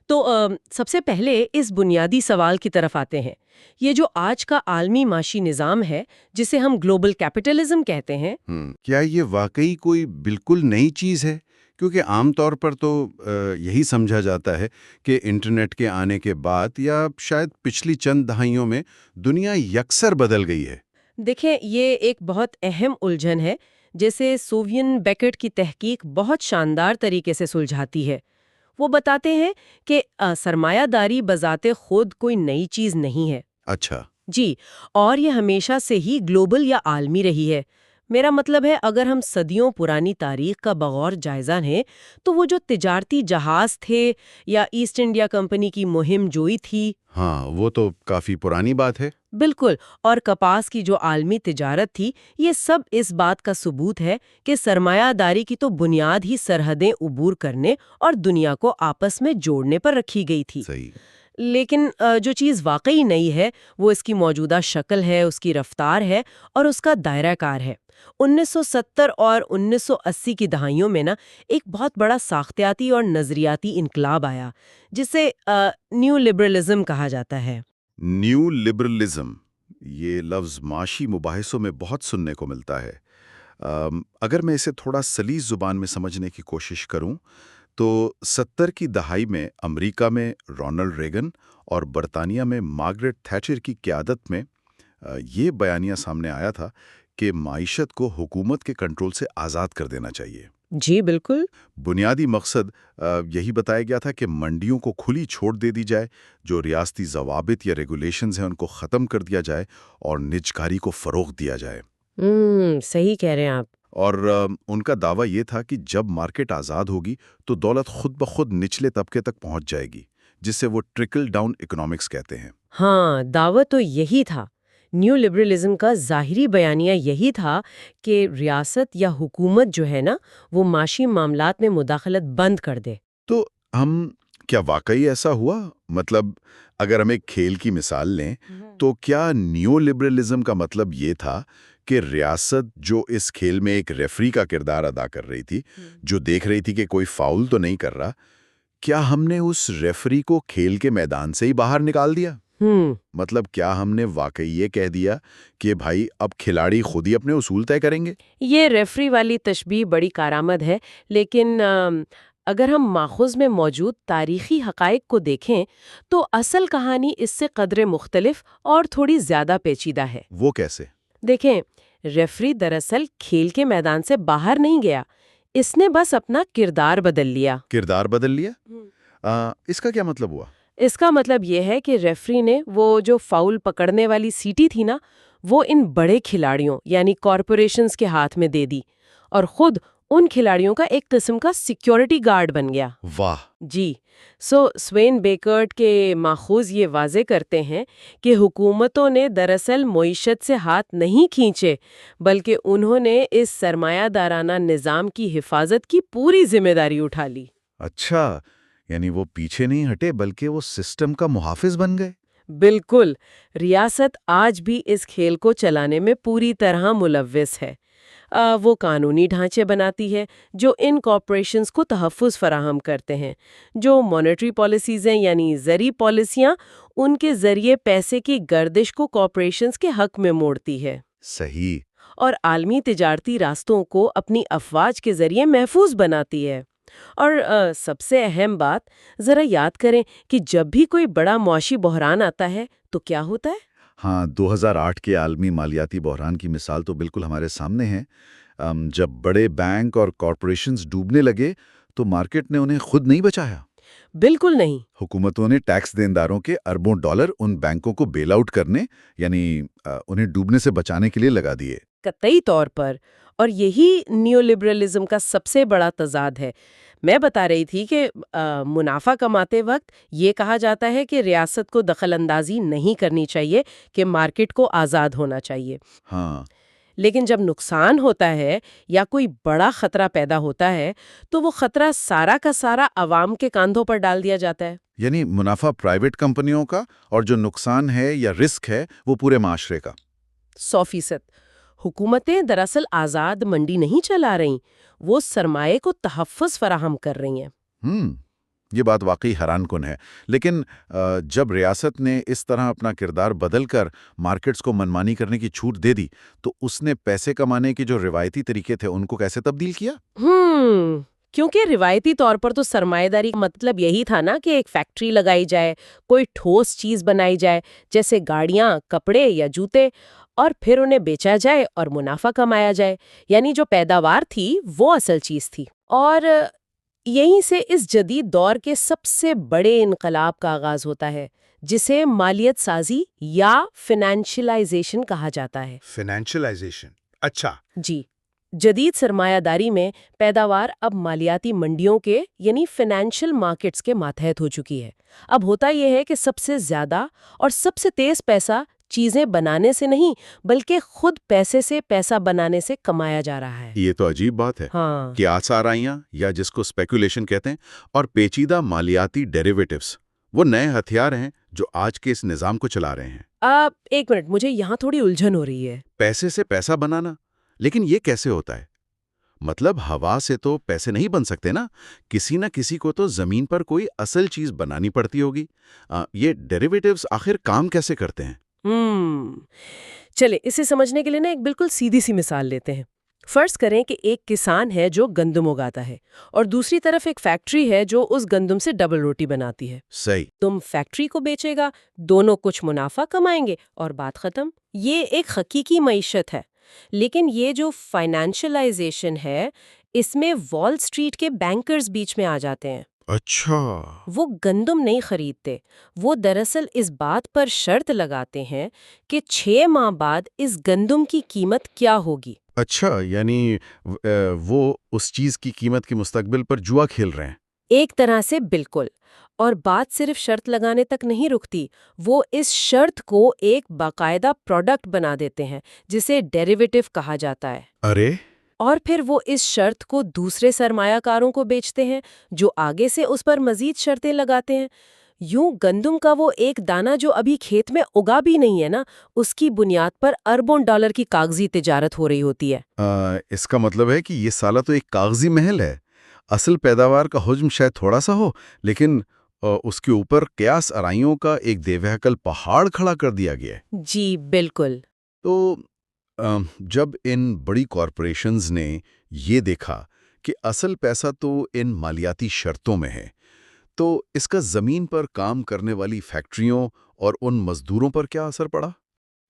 تو سب سے پہلے اس بنیادی سوال کی طرف آتے ہیں۔ یہ جو آج کا عالمی معاشی نظام ہے جسے ہم گلوبل کیپٹلزم کہتے ہیں، کیا یہ واقعی کوئی بالکل نئی چیز ہے؟ کیونکہ عام طور پر تو یہی سمجھا جاتا ہے کہ انٹرنیٹ کے آنے کے بعد یا شاید پچھلی چند دہائیوں میں دنیا یکسر بدل گئی ہے۔ دیکھیں یہ ایک بہت اہم الجھن ہے جیسے سووین بیکٹ کی تحقیق بہت شاندار طریقے سے سلجھاتی ہے۔ وہ بتاتے ہیں کہ سرمایہ داری بذات خود کوئی نئی چیز نہیں ہے۔ اچھا، جی، اور یہ ہمیشہ سے ہی گلوبل یا عالمی رہی ہے۔ میرا مطلب ہے اگر ہم صدیوں پرانی تاریخ کا بغور جائزہ لیں تو وہ جو تجارتی جہاز تھے یا ایسٹ انڈیا کمپنی کی مہم جوئی تھی، ہاں وہ تو کافی پرانی بات ہے۔ بالکل، اور کپاس کی جو عالمی تجارت تھی، یہ سب اس بات کا ثبوت ہے کہ سرمایہ داری کی تو بنیاد ہی سرحدیں عبور کرنے اور دنیا کو آپس میں جوڑنے پر رکھی گئی تھی۔ صحیح۔ لیکن جو چیز واقعی نئی ہے وہ اس کی موجودہ شکل ہے، اس کی رفتار ہے اور اس کا دائرہ کار ہے۔ 1970 اور 1980 کی دہائیوں میں ایک بہت بڑا ساختیاتی اور نظریاتی انقلاب آیا جسے نیو لبرلزم کہا جاتا ہے۔ نیو لبرلزم، یہ لفظ معاشی مباحثوں میں بہت سننے کو ملتا ہے۔ اگر میں اسے تھوڑا سلیس زبان میں سمجھنے کی کوشش کروں تو 70 کی دہائی میں امریکہ میں رونلڈ ریگن اور برطانیہ میں مارگریٹ تھیچر کی قیادت میں یہ بیانیہ سامنے آیا تھا کہ معیشت کو حکومت کے کنٹرول سے آزاد کر دینا چاہیے۔ جی بالکل۔ بنیادی مقصد یہی بتایا گیا تھا کہ منڈیوں کو کھلی چھوٹ دے دی جائے، جو ریاستی ضوابط یا ریگولیشنز ہیں ان کو ختم کر دیا جائے اور نجکاری کو فروغ دیا جائے۔ صحیح کہہ رہے ہیں آپ۔ اور ان کا دعویٰ یہ تھا کہ جب مارکیٹ آزاد ہوگی تو دولت خود بخود نچلے طبقے تک پہنچ جائے گی، جسے وہ ٹرکل ڈاؤن اکنامکس کہتے ہیں۔ ہاں، دعویٰ تو یہی تھا۔ نیو لبرلزم کا ظاہری بیانیہ یہی تھا کہ ریاست یا حکومت جو ہے وہ معاشی معاملات میں مداخلت بند کر دے۔ تو کیا واقعی ایسا ہوا؟ مطلب اگر ہم ایک کھیل کی مثال لیں تو کیا نیو لبرلزم کا مطلب یہ تھا کہ ریاست جو اس کھیل میں ایک ریفری کا کردار ادا کر رہی تھی، جو دیکھ رہی تھی کہ کوئی فاؤل تو نہیں کر رہا، کیا ہم نے اس ریفری کو کھیل کے میدان سے ہی باہر نکال دیا؟ مطلب کیا ہم نے واقعی یہ کہہ دیا کہ بھائی اب کھلاڑی خود ہی اپنے اصول طے کریں گے؟ یہ ریفری والی تشبیہ بڑی کارآمد ہے، لیکن اگر ہم ماخذ میں موجود تاریخی حقائق کو دیکھیں تو اصل کہانی اس سے قدرے مختلف اور تھوڑی زیادہ پیچیدہ ہے۔ وہ کیسے؟ دیکھیں، ریفری دراصل کھیل کے میدان سے باہر نہیں گیا، اس نے بس اپنا کردار بدل لیا۔ کردار بدل لیا؟ اس کا کیا مطلب ہوا؟ اس کا مطلب یہ ہے کہ ریفری نے وہ جو فاؤل پکڑنے والی سیٹی تھی وہ ان بڑے کھلاڑیوں یعنی کارپوریشنز کے ہاتھ میں دے دی اور خود ان کھلاڑیوں کا ایک قسم کا سیکیورٹی گارڈ بن گیا۔ واہ! جی، سوین بیکرٹ کے ماخوذ یہ واضح کرتے ہیں کہ حکومتوں نے دراصل معیشت سے ہاتھ نہیں کھینچے، بلکہ انہوں نے اس سرمایہ دارانہ نظام کی حفاظت کی پوری ذمہ داری اٹھا لی۔ اچھا، یعنی وہ پیچھے نہیں ہٹے بلکہ وہ سسٹم کا محافظ بن گئے۔ بالکل، ریاست آج بھی اس کھیل کو چلانے میں پوری طرح ملوث ہے۔ وہ قانونی ڈھانچے بناتی ہے جو ان کارپوریشنز کو تحفظ فراہم کرتے ہیں، جو مانیٹری پالیسیز ہیں یعنی زرعی پالیسیاں، ان کے ذریعے پیسے کی گردش کو کارپوریشنز کے حق میں موڑتی ہے۔ صحیح۔ اور عالمی تجارتی راستوں کو اپنی افواج کے ذریعے محفوظ بناتی ہے۔ اور سب سے اہم بات، ذرا یاد کریں کہ جب بھی کوئی بڑا معاشی بحران آتا ہے تو کیا ہوتا ہے؟ ہاں، 2008 کے عالمی مالیاتی بحران کی مثال تو بالکل ہمارے سامنے ہے۔ جب بڑے بینک اور کارپوریشنز ڈوبنے لگے تو مارکیٹ نے انہیں خود نہیں بچایا۔ بالکل نہیں۔ حکومتوں نے ٹیکس دینداروں کے اربوں ڈالر ان بینکوں کو بیل آؤٹ کرنے یعنی انہیں ڈوبنے سے بچانے کے لیے لگا دیے۔ قطعی طور پر، اور یہی نیو لبرلزم کا سب سے بڑا تضاد ہے۔ میں بتا رہی تھی کہ منافع کماتے وقت یہ کہا جاتا ہے کہ ریاست کو دخل اندازی نہیں کرنی چاہیے، کہ مارکیٹ کو آزاد ہونا چاہیے. ہاں، لیکن جب نقصان ہوتا ہے یا کوئی بڑا خطرہ پیدا ہوتا ہے تو وہ خطرہ سارا کا سارا عوام کے کاندھوں پر ڈال دیا جاتا ہے. یعنی منافع پرائیویٹ کمپنیوں کا اور جو نقصان ہے یا رسک ہے وہ پورے معاشرے کا. 100%. حکومتیں دراصل آزاد منڈی نہیں چلا رہی، وہ سرمایہ کو تحفظ فراہم کر رہی ہیں. یہ بات واقعی حیران کن ہے. لیکن جب ریاست نے اس طرح اپنا کردار بدل کر مارکیٹس کو منمانی کرنے کی چھوٹ دے دی تو اس نے پیسے کمانے کے جو روایتی طریقے تھے ان کو کیسے تبدیل کیا؟ کیونکہ روایتی طور پر تو سرمایہ داری کا مطلب یہی تھا نا کہ ایک فیکٹری لگائی جائے، کوئی ٹھوس چیز بنائی جائے جیسے گاڑیاں، کپڑے یا جوتے، اور پھر انہیں بیچا جائے اور منافع کمایا جائے. یعنی جو پیداوار تھی وہ اصل چیز تھی. اور یہیں سے اس جدید دور کے سب سے بڑے انقلاب کا آغاز ہوتا ہے، جسے مالیت سازی یا فائنینشلائزیشن کہا جاتا ہے. فائنینشلائزیشن، اچھا. جی، جدید سرمایہ داری میں پیداوار اب مالیاتی منڈیوں کے یعنی فائنینشل مارکیٹس کے ماتحت ہو چکی ہے. اب ہوتا یہ ہے کہ سب سے زیادہ اور سب سے تیز پیسہ چیزیں بنانے سے نہیں بلکہ خود پیسے سے پیسہ بنانے سے کمایا جا رہا ہے. یہ تو عجیب بات ہے کہ آسارائیاں یا جس کو اسپیکولیشن کہتے ہیں اور پیچیدہ مالیاتی ڈیریویٹیوز وہ نئے ہتھیار ہیں جو آج کے اس نظام کو چلا رہے ہیں. ایک منٹ، مجھے یہاں تھوڑی الجھن ہو رہی ہے. پیسے سے پیسہ بنانا، لیکن یہ کیسے ہوتا ہے؟ مطلب ہوا سے تو پیسے نہیں بن سکتے نا، کسی نہ کسی کو تو زمین پر کوئی اصل چیز بنانی پڑتی ہوگی. یہ ڈیریویٹیوز آخر کام کیسے کرتے ہیں؟ چلے اسے سمجھنے کے لیے نا ایک بالکل سیدھی سی مثال لیتے ہیں. فرض کریں کہ ایک کسان ہے جو گندم اگاتا ہے اور دوسری طرف ایک فیکٹری ہے جو اس گندم سے ڈبل روٹی بناتی ہے. صحیح. تم فیکٹری کو بیچے گا، دونوں کچھ منافع کمائیں گے اور بات ختم. یہ ایک حقیقی معیشت ہے. لیکن یہ جو فائنینشلائزیشن ہے اس میں وال اسٹریٹ کے بینکرز بیچ میں آ جاتے ہیں. اچھا. وہ گندم نہیں خریدتے، وہ دراصل اس بات پر شرط لگاتے ہیں کہ 6 ماہ بعد اس گندم کی قیمت کیا ہوگی. اچھا، یعنی وہ اس چیز کی قیمت کے مستقبل پر جوا کھیل رہے ہیں. ایک طرح سے بالکل. اور بات صرف شرط لگانے تک نہیں رکتی، وہ اس شرط کو ایک باقاعدہ پروڈکٹ بنا دیتے ہیں جسے ڈیریویٹو کہا جاتا ہے. ارے! اور پھر وہ اس شرط کو دوسرے سرمایہ کاروں کو بیچتے ہیں جو آگے سے اس پر مزید شرطیں لگاتے ہیں. یوں گندم کا وہ ایک دانہ جو ابھی کھیت میں اگا بھی نہیں ہے نا، اس کی بنیاد پر اربوں ڈالر کی کاغذی تجارت ہو رہی ہوتی ہے. اس کا مطلب ہے کہ یہ سالہ تو ایک کاغذی محل ہے. اصل پیداوار کا حجم شاید تھوڑا سا ہو، لیکن اس کے اوپر قیاس آرائیوں کا ایک دیوہکل پہاڑ کھڑا کر دیا گیا ہے. جی بالکل. تو جب ان بڑی کارپوریشنز نے یہ دیکھا کہ اصل پیسہ تو ان مالیاتی شرطوں میں ہے، تو اس کا زمین پر کام کرنے والی فیکٹریوں اور ان مزدوروں پر کیا اثر پڑا؟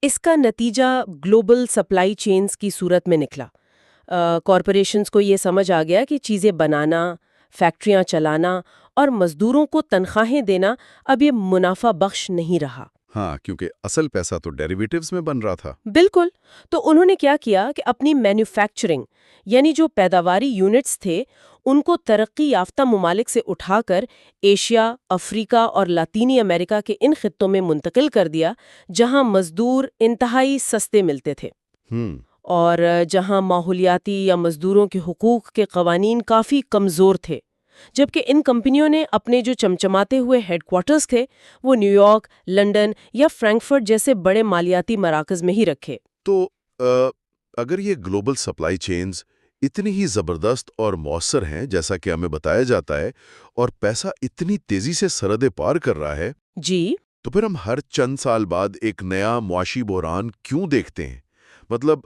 اس کا نتیجہ گلوبل سپلائی چینز کی صورت میں نکلا. کارپوریشنز کو یہ سمجھ آ گیا کہ چیزیں بنانا، فیکٹریاں چلانا اور مزدوروں کو تنخواہیں دینا اب یہ منافع بخش نہیں رہا. ہاں، کیونکہ اصل پیسہ تو ڈیریویٹیوز میں بن رہا تھا. بالکل. تو انہوں نے کیا کیا کہ اپنی مینوفیکچرنگ یعنی جو پیداواری یونٹس تھے ان کو ترقی یافتہ ممالک سے اٹھا کر ایشیا، افریقہ اور لاطینی امریکہ کے ان خطوں میں منتقل کر دیا جہاں مزدور انتہائی سستے ملتے تھے اور جہاں ماحولیاتی یا مزدوروں کے حقوق کے قوانین کافی کمزور تھے. جبکہ ان کمپنیوں نے اپنے جو چمچماتے ہوئے ہیڈ کوارٹرز تھے وہ نیو یارک، لنڈن یا فرینکفرٹ جیسے بڑے مالیاتی مراکز میں ہی رکھے. تو اگر یہ گلوبل سپلائی چینز اتنی ہی زبردست اور مؤثر ہیں جیسا کہ ہمیں بتایا جاتا ہے اور پیسہ اتنی تیزی سے سرحدیں پار کر رہا ہے، جی، تو پھر ہم ہر چند سال بعد ایک نیا معاشی بحران کیوں دیکھتے ہیں؟ مطلب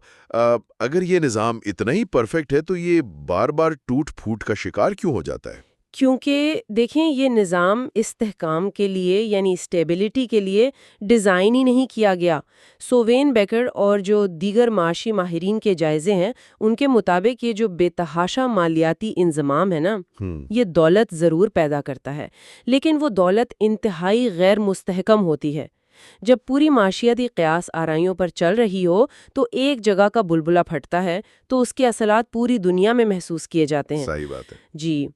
اگر یہ نظام اتنا ہی پرفیکٹ ہے تو یہ بار بار ٹوٹ پھوٹ کا شکار کیوں ہو جاتا ہے؟ کیونکہ دیکھیں یہ نظام استحکام کے لیے یعنی اسٹیبلٹی کے لیے ڈیزائن ہی نہیں کیا گیا. سووین بیکر اور جو دیگر معاشی ماہرین کے جائزے ہیں ان کے مطابق یہ جو بے تحاشا مالیاتی انضمام ہے نا، یہ دولت ضرور پیدا کرتا ہے لیکن وہ دولت انتہائی غیر مستحکم ہوتی ہے. جب پوری معاشیاتی قیاس آرائیوں پر چل رہی ہو تو ایک جگہ کا بلبلہ پھٹتا ہے تو اس کے اثرات پوری دنیا میں محسوس کیے جاتے ہیں. صحیح بات ہے. جی،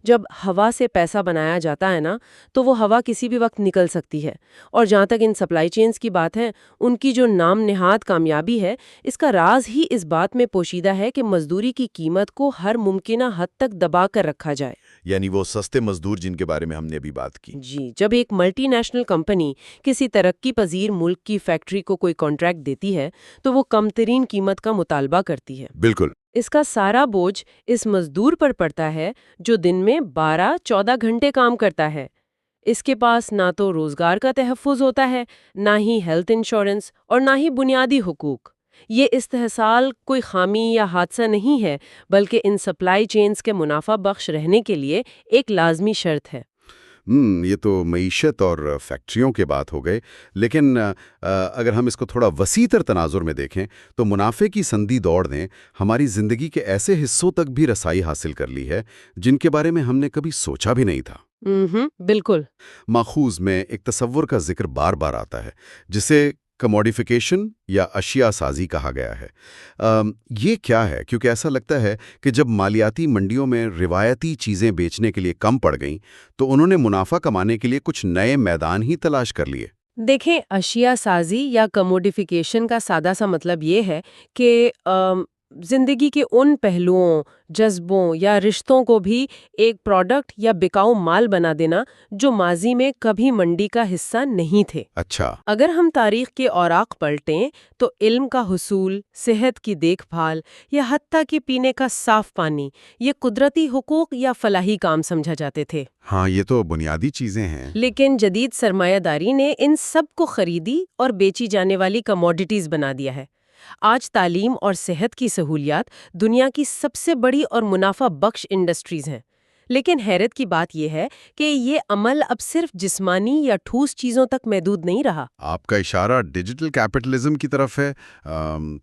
جب ہوا سے پیسہ بنایا جاتا ہے نا تو وہ ہوا کسی بھی وقت نکل سکتی ہے، اور جہاں تک ان سپلائی چینز کی بات ہے، ان کی جو نام نہاد کامیابی ہے اس کا راز ہی اس بات میں پوشیدہ ہے کہ مزدوری کی قیمت کو ہر ممکنہ حد تک دبا کر رکھا جائے۔ یعنی وہ سستے مزدور جن کے بارے میں ہم نے ابھی بات کی۔ جی، جب ایک ملٹی نیشنل کمپنی کسی ترقی پذیر ملک کی فیکٹری کو کوئی کانٹریکٹ دیتی ہے تو وہ کم ترین قیمت کا مطالبہ کرتی ہے۔ بالکل۔ اس کا سارا بوجھ اس مزدور پر پڑتا ہے جو دن میں 12-14 گھنٹے کام کرتا ہے۔ اس کے پاس نہ تو روزگار کا تحفظ ہوتا ہے، نہ ہی ہیلتھ انشورنس، اور نہ ہی بنیادی حقوق۔ یہ استحصال کوئی خامی یا حادثہ نہیں ہے، بلکہ ان سپلائی چینز کے منافع بخش رہنے کے لیے ایک لازمی شرط ہے۔ یہ تو معیشت اور فیکٹریوں کے بات ہو گئے، لیکن اگر ہم اس کو تھوڑا وسیع تر تناظر میں دیکھیں تو منافع کی سندھی دوڑ نے ہماری زندگی کے ایسے حصوں تک بھی رسائی حاصل کر لی ہے جن کے بارے میں ہم نے کبھی سوچا بھی نہیں تھا۔ بالکل۔ ماخوذ میں ایک تصور کا ذکر بار بار آتا ہے جسے کموڈیفیکیشن یا اشیاء سازی کہا گیا ہے۔ یہ کیا ہے؟ کیونکہ ایسا لگتا ہے کہ جب مالیاتی منڈیوں میں روایتی چیزیں بیچنے کے لیے کم پڑ گئیں تو انہوں نے منافع کمانے کے لیے کچھ نئے میدان ہی تلاش کر لیے۔ دیکھیں، اشیاء سازی یا کموڈیفیکیشن کا سادہ سا مطلب یہ ہے کہ زندگی کے ان پہلوؤں، جذبوں یا رشتوں کو بھی ایک پروڈکٹ یا بکاؤ مال بنا دینا جو ماضی میں کبھی منڈی کا حصہ نہیں تھے۔ اچھا۔ اگر ہم تاریخ کے اوراق پلٹیں تو علم کا حصول، صحت کی دیکھ بھال یا حتیٰ کہ پینے کا صاف پانی، یہ قدرتی حقوق یا فلاحی کام سمجھا جاتے تھے۔ ہاں، یہ تو بنیادی چیزیں ہیں۔ لیکن جدید سرمایہ داری نے ان سب کو خریدی اور بیچی جانے والی کموڈیٹیز بنا دیا ہے۔ آج تعلیم اور صحت کی سہولیات دنیا کی سب سے بڑی اور منافع بخش انڈسٹریز ہیں، لیکن حیرت کی بات یہ ہے کہ یہ عمل اب صرف جسمانی یا ٹھوس چیزوں تک محدود نہیں رہا۔ آپ کا اشارہ ڈیجیٹل کیپٹلزم کی طرف ہے،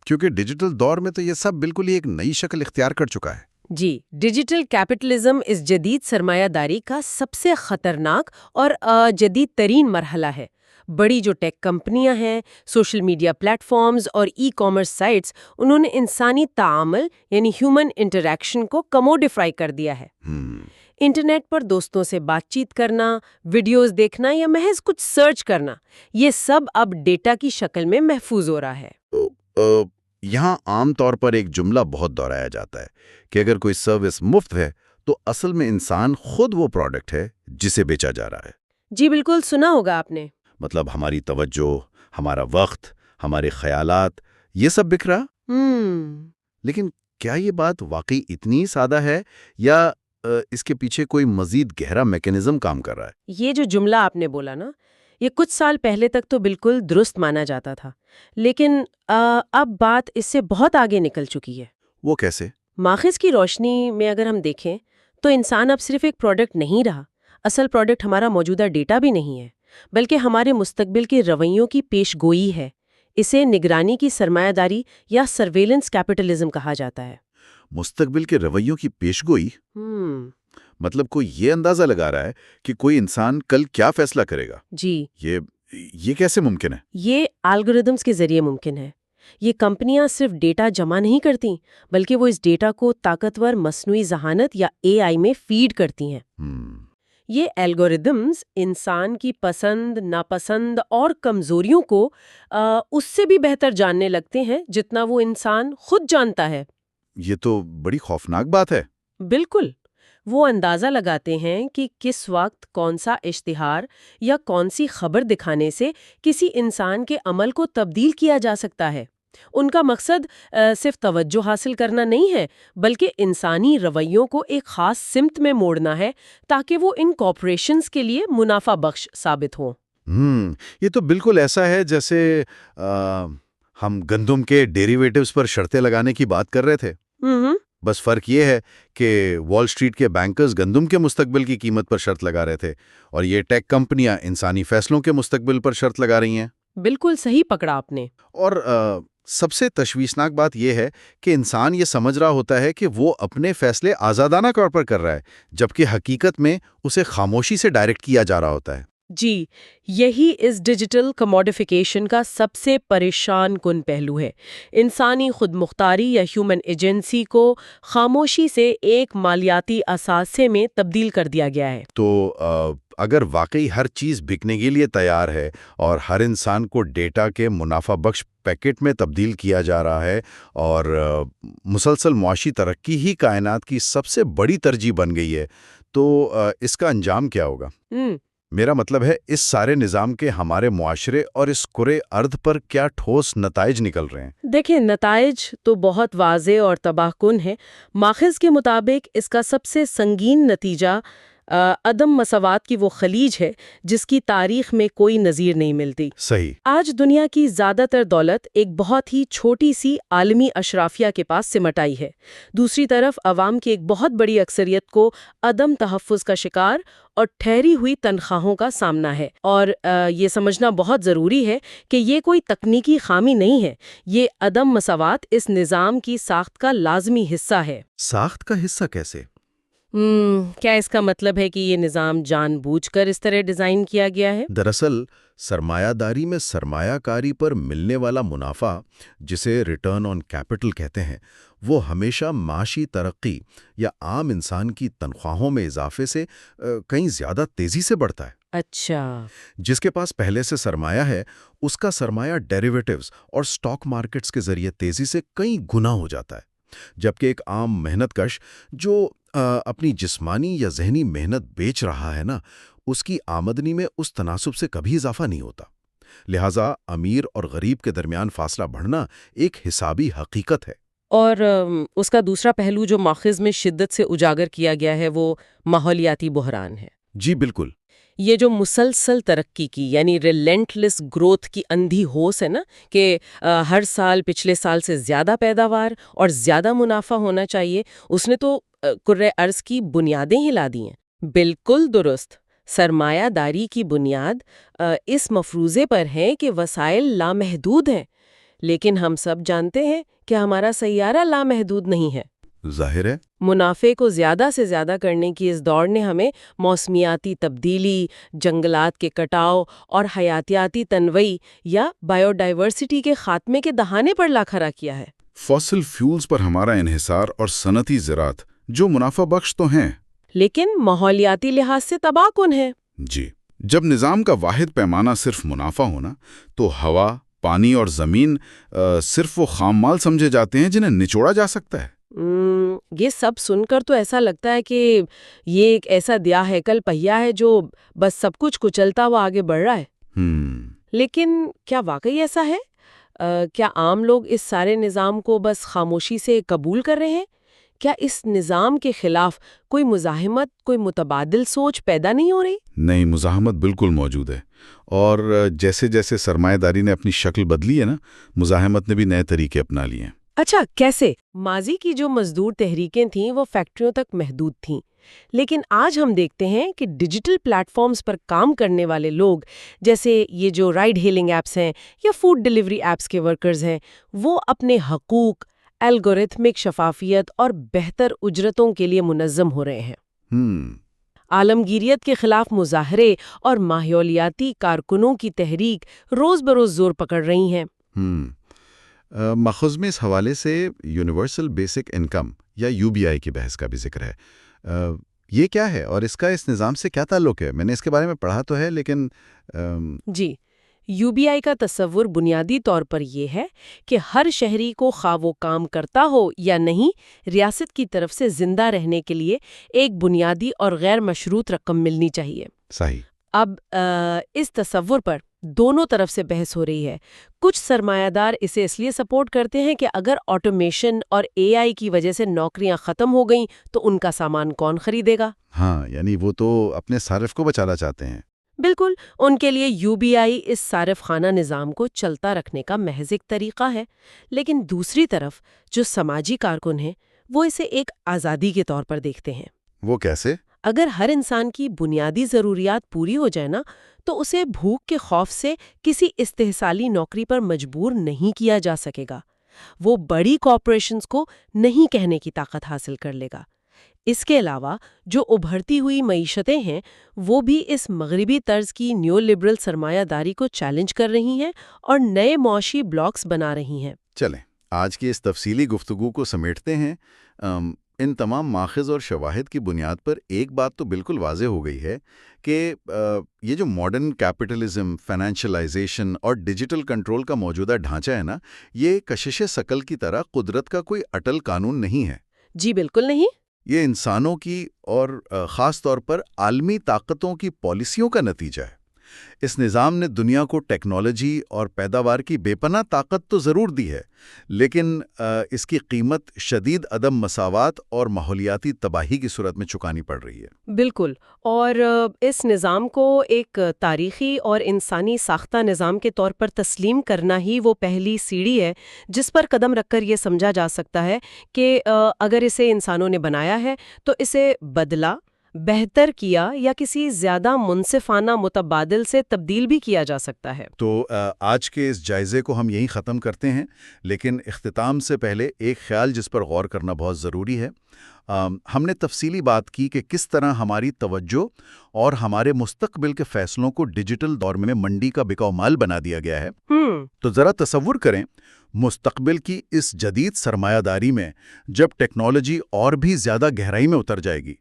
کیونکہ ڈیجیٹل دور میں تو یہ سب بالکل ہی ایک نئی شکل اختیار کر چکا ہے۔ جی، ڈیجیٹل کیپٹلزم اس جدید سرمایہ داری کا سب سے خطرناک اور جدید ترین مرحلہ ہے۔ بڑی جو ٹیک کمپنیاں ہیں، سوشل میڈیا پلیٹ فارمز اور ای کامرس سائٹس، انہوں نے انسانی تعامل یعنی ہیومن انٹریکشن کو کموڈیفائی کر دیا ہے۔ انٹرنیٹ پر دوستوں سے بات چیت کرنا، ویڈیوز دیکھنا یا محض کچھ سرچ کرنا، یہ سب اب ڈیٹا کی شکل میں محفوظ ہو رہا ہے۔ یہاں عام طور پر ایک جملہ بہت دہرایا جاتا ہے کہ اگر کوئی سروس مفت ہے تو اصل میں انسان خود وہ پروڈکٹ ہے جسے بیچا جا رہا ہے۔ جی بالکل، سنا ہوگا آپ نے۔ مطلب ہماری توجہ، ہمارا وقت، ہمارے خیالات، یہ سب بک رہا۔ لیکن کیا یہ بات واقعی اتنی سادہ ہے یا اس کے پیچھے کوئی مزید گہرا میکینزم کام کر رہا ہے؟ یہ جو جملہ آپ نے بولا نا، یہ کچھ سال پہلے تک تو بالکل درست مانا جاتا تھا، لیکن اب بات اس سے بہت آگے نکل چکی ہے۔ وہ کیسے؟ ماخذ کی روشنی میں اگر ہم دیکھیں تو انسان اب صرف ایک پروڈکٹ نہیں رہا۔ اصل پروڈکٹ ہمارا موجودہ ڈیٹا بھی نہیں ہے، بلکہ ہمارے مستقبل کے رویوں کی پیش گوئی ہے۔ اسے نگرانی کی سرمایہ داری یا سرویلنس کیپٹلزم کہا جاتا ہے۔ مستقبل کے رویوں کی پیشگوئی؟ مطلب کوئی یہ اندازہ لگا رہا ہے کہ کوئی انسان کل کیا فیصلہ کرے گا؟ جی، یہ کیسے ممکن ہے؟ یہ الگوریدمز کے ذریعے ممکن ہے۔ یہ کمپنیاں صرف ڈیٹا جمع نہیں کرتی، بلکہ وہ اس ڈیٹا کو طاقتور مصنوعی ذہانت یا AI میں فیڈ کرتی ہیں۔ یہ الگوریدمز انسان کی پسند، ناپسند اور کمزوریوں کو اس سے بھی بہتر جاننے لگتے ہیں جتنا وہ انسان خود جانتا ہے۔ یہ تو بڑی خوفناک بات ہے۔ بالکل، وہ اندازہ لگاتے ہیں کہ کس وقت کون سا اشتہار یا کون سی خبر دکھانے سے کسی انسان کے عمل کو تبدیل کیا جا سکتا ہے۔ ان کا مقصد صرف توجہ حاصل کرنا نہیں ہے، بلکہ انسانی رویوں کو ایک خاص سمت میں موڑنا ہے تاکہ وہ ان کارپوریشنز کے لیے منافع بخش ثابت ہوں۔ یہ تو بالکل ایسا ہے جیسے ہم گندم کے ڈیریویٹوز پر شرطیں لگانے کی بات کر رہے تھے۔ بس فرق یہ ہے کہ وال اسٹریٹ کے بینکرز گندم کے مستقبل کی قیمت پر شرط لگا رہے تھے اور یہ ٹیک کمپنیاں انسانی فیصلوں کے مستقبل پر شرط لگا رہی ہیں۔ بالکل صحیح پکڑا آپ نے۔ اور سب سے تشویشناک بات یہ ہے کہ انسان یہ سمجھ رہا ہوتا ہے کہ وہ اپنے فیصلے آزادانہ طور پر کر رہا ہے، جبکہ حقیقت میں اسے خاموشی سے ڈائریکٹ کیا جا رہا ہوتا ہے۔ جی، یہی اس ڈیجیٹل کموڈیفیکیشن کا سب سے پریشان کن پہلو ہے۔ انسانی خود مختاری یا ہیومن ایجنسی کو خاموشی سے ایک مالیاتی اثاثے میں تبدیل کر دیا گیا ہے۔ تو اگر واقعی ہر چیز بکنے کے لیے تیار ہے اور ہر انسان کو ڈیٹا کے منافع بخش پیکٹ میں تبدیل کیا جا رہا ہے اور مسلسل معاشی ترقی ہی کائنات کی سب سے بڑی ترجیح بن گئی ہے، تو اس کا انجام کیا ہوگا؟ میرا مطلب ہے اس سارے نظام کے ہمارے معاشرے اور اس کرے ارض پر کیا ٹھوس نتائج نکل رہے ہیں؟ دیکھیں، نتائج تو بہت واضح اور تباہ کن ہیں۔ ماخذ کے مطابق اس کا سب سے سنگین نتیجہ عدم مساوات کی وہ خلیج ہے جس کی تاریخ میں کوئی نظیر نہیں ملتی۔ صحیح۔ آج دنیا کی زیادہ تر دولت ایک بہت ہی چھوٹی سی عالمی اشرافیہ کے پاس سمٹ آئی ہے۔ دوسری طرف عوام کی ایک بہت بڑی اکثریت کو عدم تحفظ کا شکار اور ٹھہری ہوئی تنخواہوں کا سامنا ہے۔ اور یہ سمجھنا بہت ضروری ہے کہ یہ کوئی تکنیکی خامی نہیں ہے، یہ عدم مساوات اس نظام کی ساخت کا لازمی حصہ ہے۔ ساخت کا حصہ کیسے؟ کیا اس کا مطلب ہے کہ یہ نظام جان بوجھ کر اس طرح ڈیزائن کیا گیا ہے؟ دراصل سرمایہ داری میں سرمایہ کاری پر ملنے والا منافع، جسے ریٹرن آن کیپٹل کہتے ہیں، وہ ہمیشہ معاشی ترقی یا عام انسان کی تنخواہوں میں اضافے سے کہیں زیادہ تیزی سے بڑھتا ہے۔ اچھا۔ جس کے پاس پہلے سے سرمایہ ہے، اس کا سرمایہ ڈیریویٹیوز اور سٹاک مارکیٹس کے ذریعے تیزی سے کئی گنا ہو جاتا ہے، جبکہ ایک عام محنت کش جو اپنی جسمانی یا ذہنی محنت بیچ رہا ہے نا، اس کی آمدنی میں اس تناسب سے کبھی اضافہ نہیں ہوتا۔ لہٰذا امیر اور غریب کے درمیان فاصلہ بڑھنا ایک حسابی حقیقت ہے۔ اور اس کا دوسرا پہلو جو ماخذ میں شدت سے اجاگر کیا گیا ہے وہ ماحولیاتی بحران ہے۔ جی بالکل۔ یہ جو مسلسل ترقی کی یعنی ریلنٹلیس گروتھ کی اندھی ہوس ہے نا، کہ ہر سال پچھلے سال سے زیادہ پیداوار اور زیادہ منافع ہونا چاہیے، اس نے تو کرۂ ارض کی بنیادیں ہلا دی ہیں۔ بالکل درست۔ سرمایہ داری کی بنیاد اس مفروضے پر ہے کہ وسائل لامحدود ہیں، لیکن ہم سب جانتے ہیں کہ ہمارا سیارہ لامحدود نہیں ہے۔ ظاہر ہے۔ منافع کو زیادہ سے زیادہ کرنے کی اس دوڑ نے ہمیں موسمیاتی تبدیلی، جنگلات کے کٹاؤ اور حیاتیاتی تنوع یا بائیو ڈائیورسٹی کے خاتمے کے دہانے پر لا کھڑا کیا ہے۔ فوسل فیولز پر ہمارا انحصار اور صنعتی زراعت جو منافع بخش تو ہیں، لیکن ماحولیاتی لحاظ سے تباہ کن ہے۔ جی، جب نظام کا واحد پیمانہ صرف منافع ہونا، تو ہوا، پانی اور زمین صرف وہ خام مال سمجھے جاتے ہیں جنہیں نچوڑا جا سکتا ہے۔ یہ سب سن کر تو ایسا لگتا ہے کہ یہ ایک ایسا دیا ہیکل پہیا ہے جو بس سب کچھ کچلتا ہوا آگے بڑھ رہا ہے۔ لیکن کیا واقعی ایسا ہے؟ کیا عام لوگ اس سارے نظام کو بس خاموشی سے قبول کر رہے ہیں؟ کیا اس نظام کے خلاف کوئی مزاحمت، کوئی متبادل سوچ پیدا نہیں ہو رہی؟ نہیں، مزاحمت بالکل موجود ہے، اور جیسے جیسے سرمایہ داری نے اپنی شکل بدلی ہے نا، مزاحمت نے بھی نئے طریقے اپنا لیے ہیں۔ اچھا، کیسے؟ ماضی کی جو مزدور تحریکیں تھیں وہ فیکٹریوں تک محدود تھیں، لیکن آج ہم دیکھتے ہیں کہ ڈیجیٹل پلیٹ فارمز پر کام کرنے والے لوگ، جیسے یہ جو رائڈ ہیلنگ ایپس ہیں یا فوڈ ڈیلیوری ایپس کے ورکرز ہیں، وہ اپنے حقوق، الگورتھمک شفافیت اور بہتر اجرتوں کے لیے منظم ہو رہے ہیں۔ عالمگیریت کے خلاف مظاہرے اور ماحولیاتی کارکنوں کی تحریک روز بروز زور پکڑ رہی ہیں۔ ماخذ میں اس حوالے سے یونیورسل بیسک انکم یا UBI کی بحث کا بھی ذکر ہے۔ یہ کیا ہے اور اس کا اس نظام سے کیا تعلق ہے؟ میں نے اس کے بارے میں پڑھا تو ہے، لیکن جی، UBI کا تصور بنیادی طور پر یہ ہے کہ ہر شہری کو خواہ وہ کام کرتا ہو یا نہیں، ریاست کی طرف سے زندہ رہنے کے لیے ایک بنیادی اور غیر مشروط رقم ملنی چاہیے۔ صحیح۔ اب اس تصور پر دونوں طرف سے بحث ہو رہی ہے۔ کچھ سرمایہ دار اسے اس لیے سپورٹ کرتے ہیں کہ اگر آٹومیشن اور AI کی وجہ سے نوکریاں ختم ہو گئیں تو ان کا سامان کون خریدے گا؟ ہاں، یعنی وہ تو اپنے صارف کو بچانا چاہتے ہیں۔ بالکل، ان کے لیے UBI اس صارف خانہ نظام کو چلتا رکھنے کا محض ایک طریقہ ہے۔ لیکن دوسری طرف جو سماجی کارکن ہیں وہ اسے ایک آزادی کے طور پر دیکھتے ہیں۔ وہ کیسے؟ اگر ہر انسان کی بنیادی ضروریات پوری ہو جائے نا، تو اسے بھوک کے خوف سے کسی استحصالی نوکری پر مجبور نہیں کیا جا سکے گا۔ وہ بڑی کارپوریشنز کو نہیں کہنے کی طاقت حاصل کر لے گا۔ اس کے علاوہ جو ابھرتی ہوئی معیشتیں ہیں وہ بھی اس مغربی طرز کی نیو لبرل سرمایہ داری کو چیلنج کر رہی ہیں اور نئے معاشی بلاکس بنا رہی ہیں۔ چلیں آج کی اس تفصیلی گفتگو کو سمیٹتے ہیں۔ ان تمام ماخذ اور شواہد کی بنیاد پر ایک بات تو بالکل واضح ہو گئی ہے کہ یہ جو ماڈرن کیپٹلزم، فائنینشلائزیشن اور ڈیجیٹل کنٹرول کا موجودہ ڈھانچہ ہے نا، یہ کشش ثقل کی طرح قدرت کا کوئی اٹل قانون نہیں ہے۔ جی بالکل نہیں۔ یہ انسانوں کی اور خاص طور پر عالمی طاقتوں کی پالیسیوں کا نتیجہ ہے۔ اس نظام نے دنیا کو ٹیکنالوجی اور پیداوار کی بے پناہ طاقت تو ضرور دی ہے، لیکن اس کی قیمت شدید عدم مساوات اور ماحولیاتی تباہی کی صورت میں چکانی پڑ رہی ہے۔ بالکل، اور اس نظام کو ایک تاریخی اور انسانی ساختہ نظام کے طور پر تسلیم کرنا ہی وہ پہلی سیڑھی ہے جس پر قدم رکھ کر یہ سمجھا جا سکتا ہے کہ اگر اسے انسانوں نے بنایا ہے تو اسے بدلا، بہتر کیا یا کسی زیادہ منصفانہ متبادل سے تبدیل بھی کیا جا سکتا ہے۔ تو آج کے اس جائزے کو ہم یہیں ختم کرتے ہیں، لیکن اختتام سے پہلے ایک خیال جس پر غور کرنا بہت ضروری ہے۔ ہم نے تفصیلی بات کی کہ کس طرح ہماری توجہ اور ہمارے مستقبل کے فیصلوں کو ڈیجیٹل دور میں منڈی کا بکاؤ مال بنا دیا گیا ہے۔ تو ذرا تصور کریں مستقبل کی اس جدید سرمایہ داری میں جب ٹیکنالوجی اور بھی زیادہ گہرائی میں اتر جائے گی،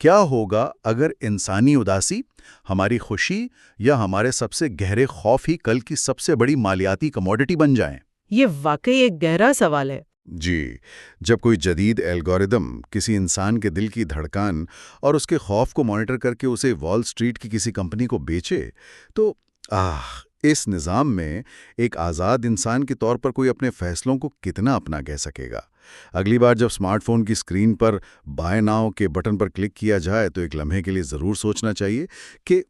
کیا ہوگا اگر انسانی اداسی، ہماری خوشی یا ہمارے سب سے گہرے خوف ہی کل کی سب سے بڑی مالیاتی کموڈٹی بن جائیں؟ یہ واقعی ایک گہرا سوال ہے۔ جی، جب کوئی جدید الگوریدم کسی انسان کے دل کی دھڑکن اور اس کے خوف کو مانیٹر کر کے اسے وال سٹریٹ کی کسی کمپنی کو بیچے، تو اس نظام میں ایک آزاد انسان کے طور پر کوئی اپنے فیصلوں کو کتنا اپنا کہہ سکے گا؟ اگلی بار جب اسمارٹ فون کی اسکرین پر بائے ناؤ کے بٹن پر کلک کیا جائے تو ایک لمحے کے لیے ضرور سوچنا چاہیے کہ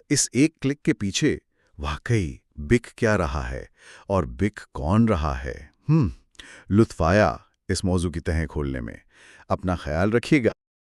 اس ایک کلک کے پیچھے واقعی بک کیا رہا ہے اور بک کون رہا ہے۔ لطف آیا اس موضوع کی تہیں کھولنے میں۔ اپنا خیال رکھیے گا۔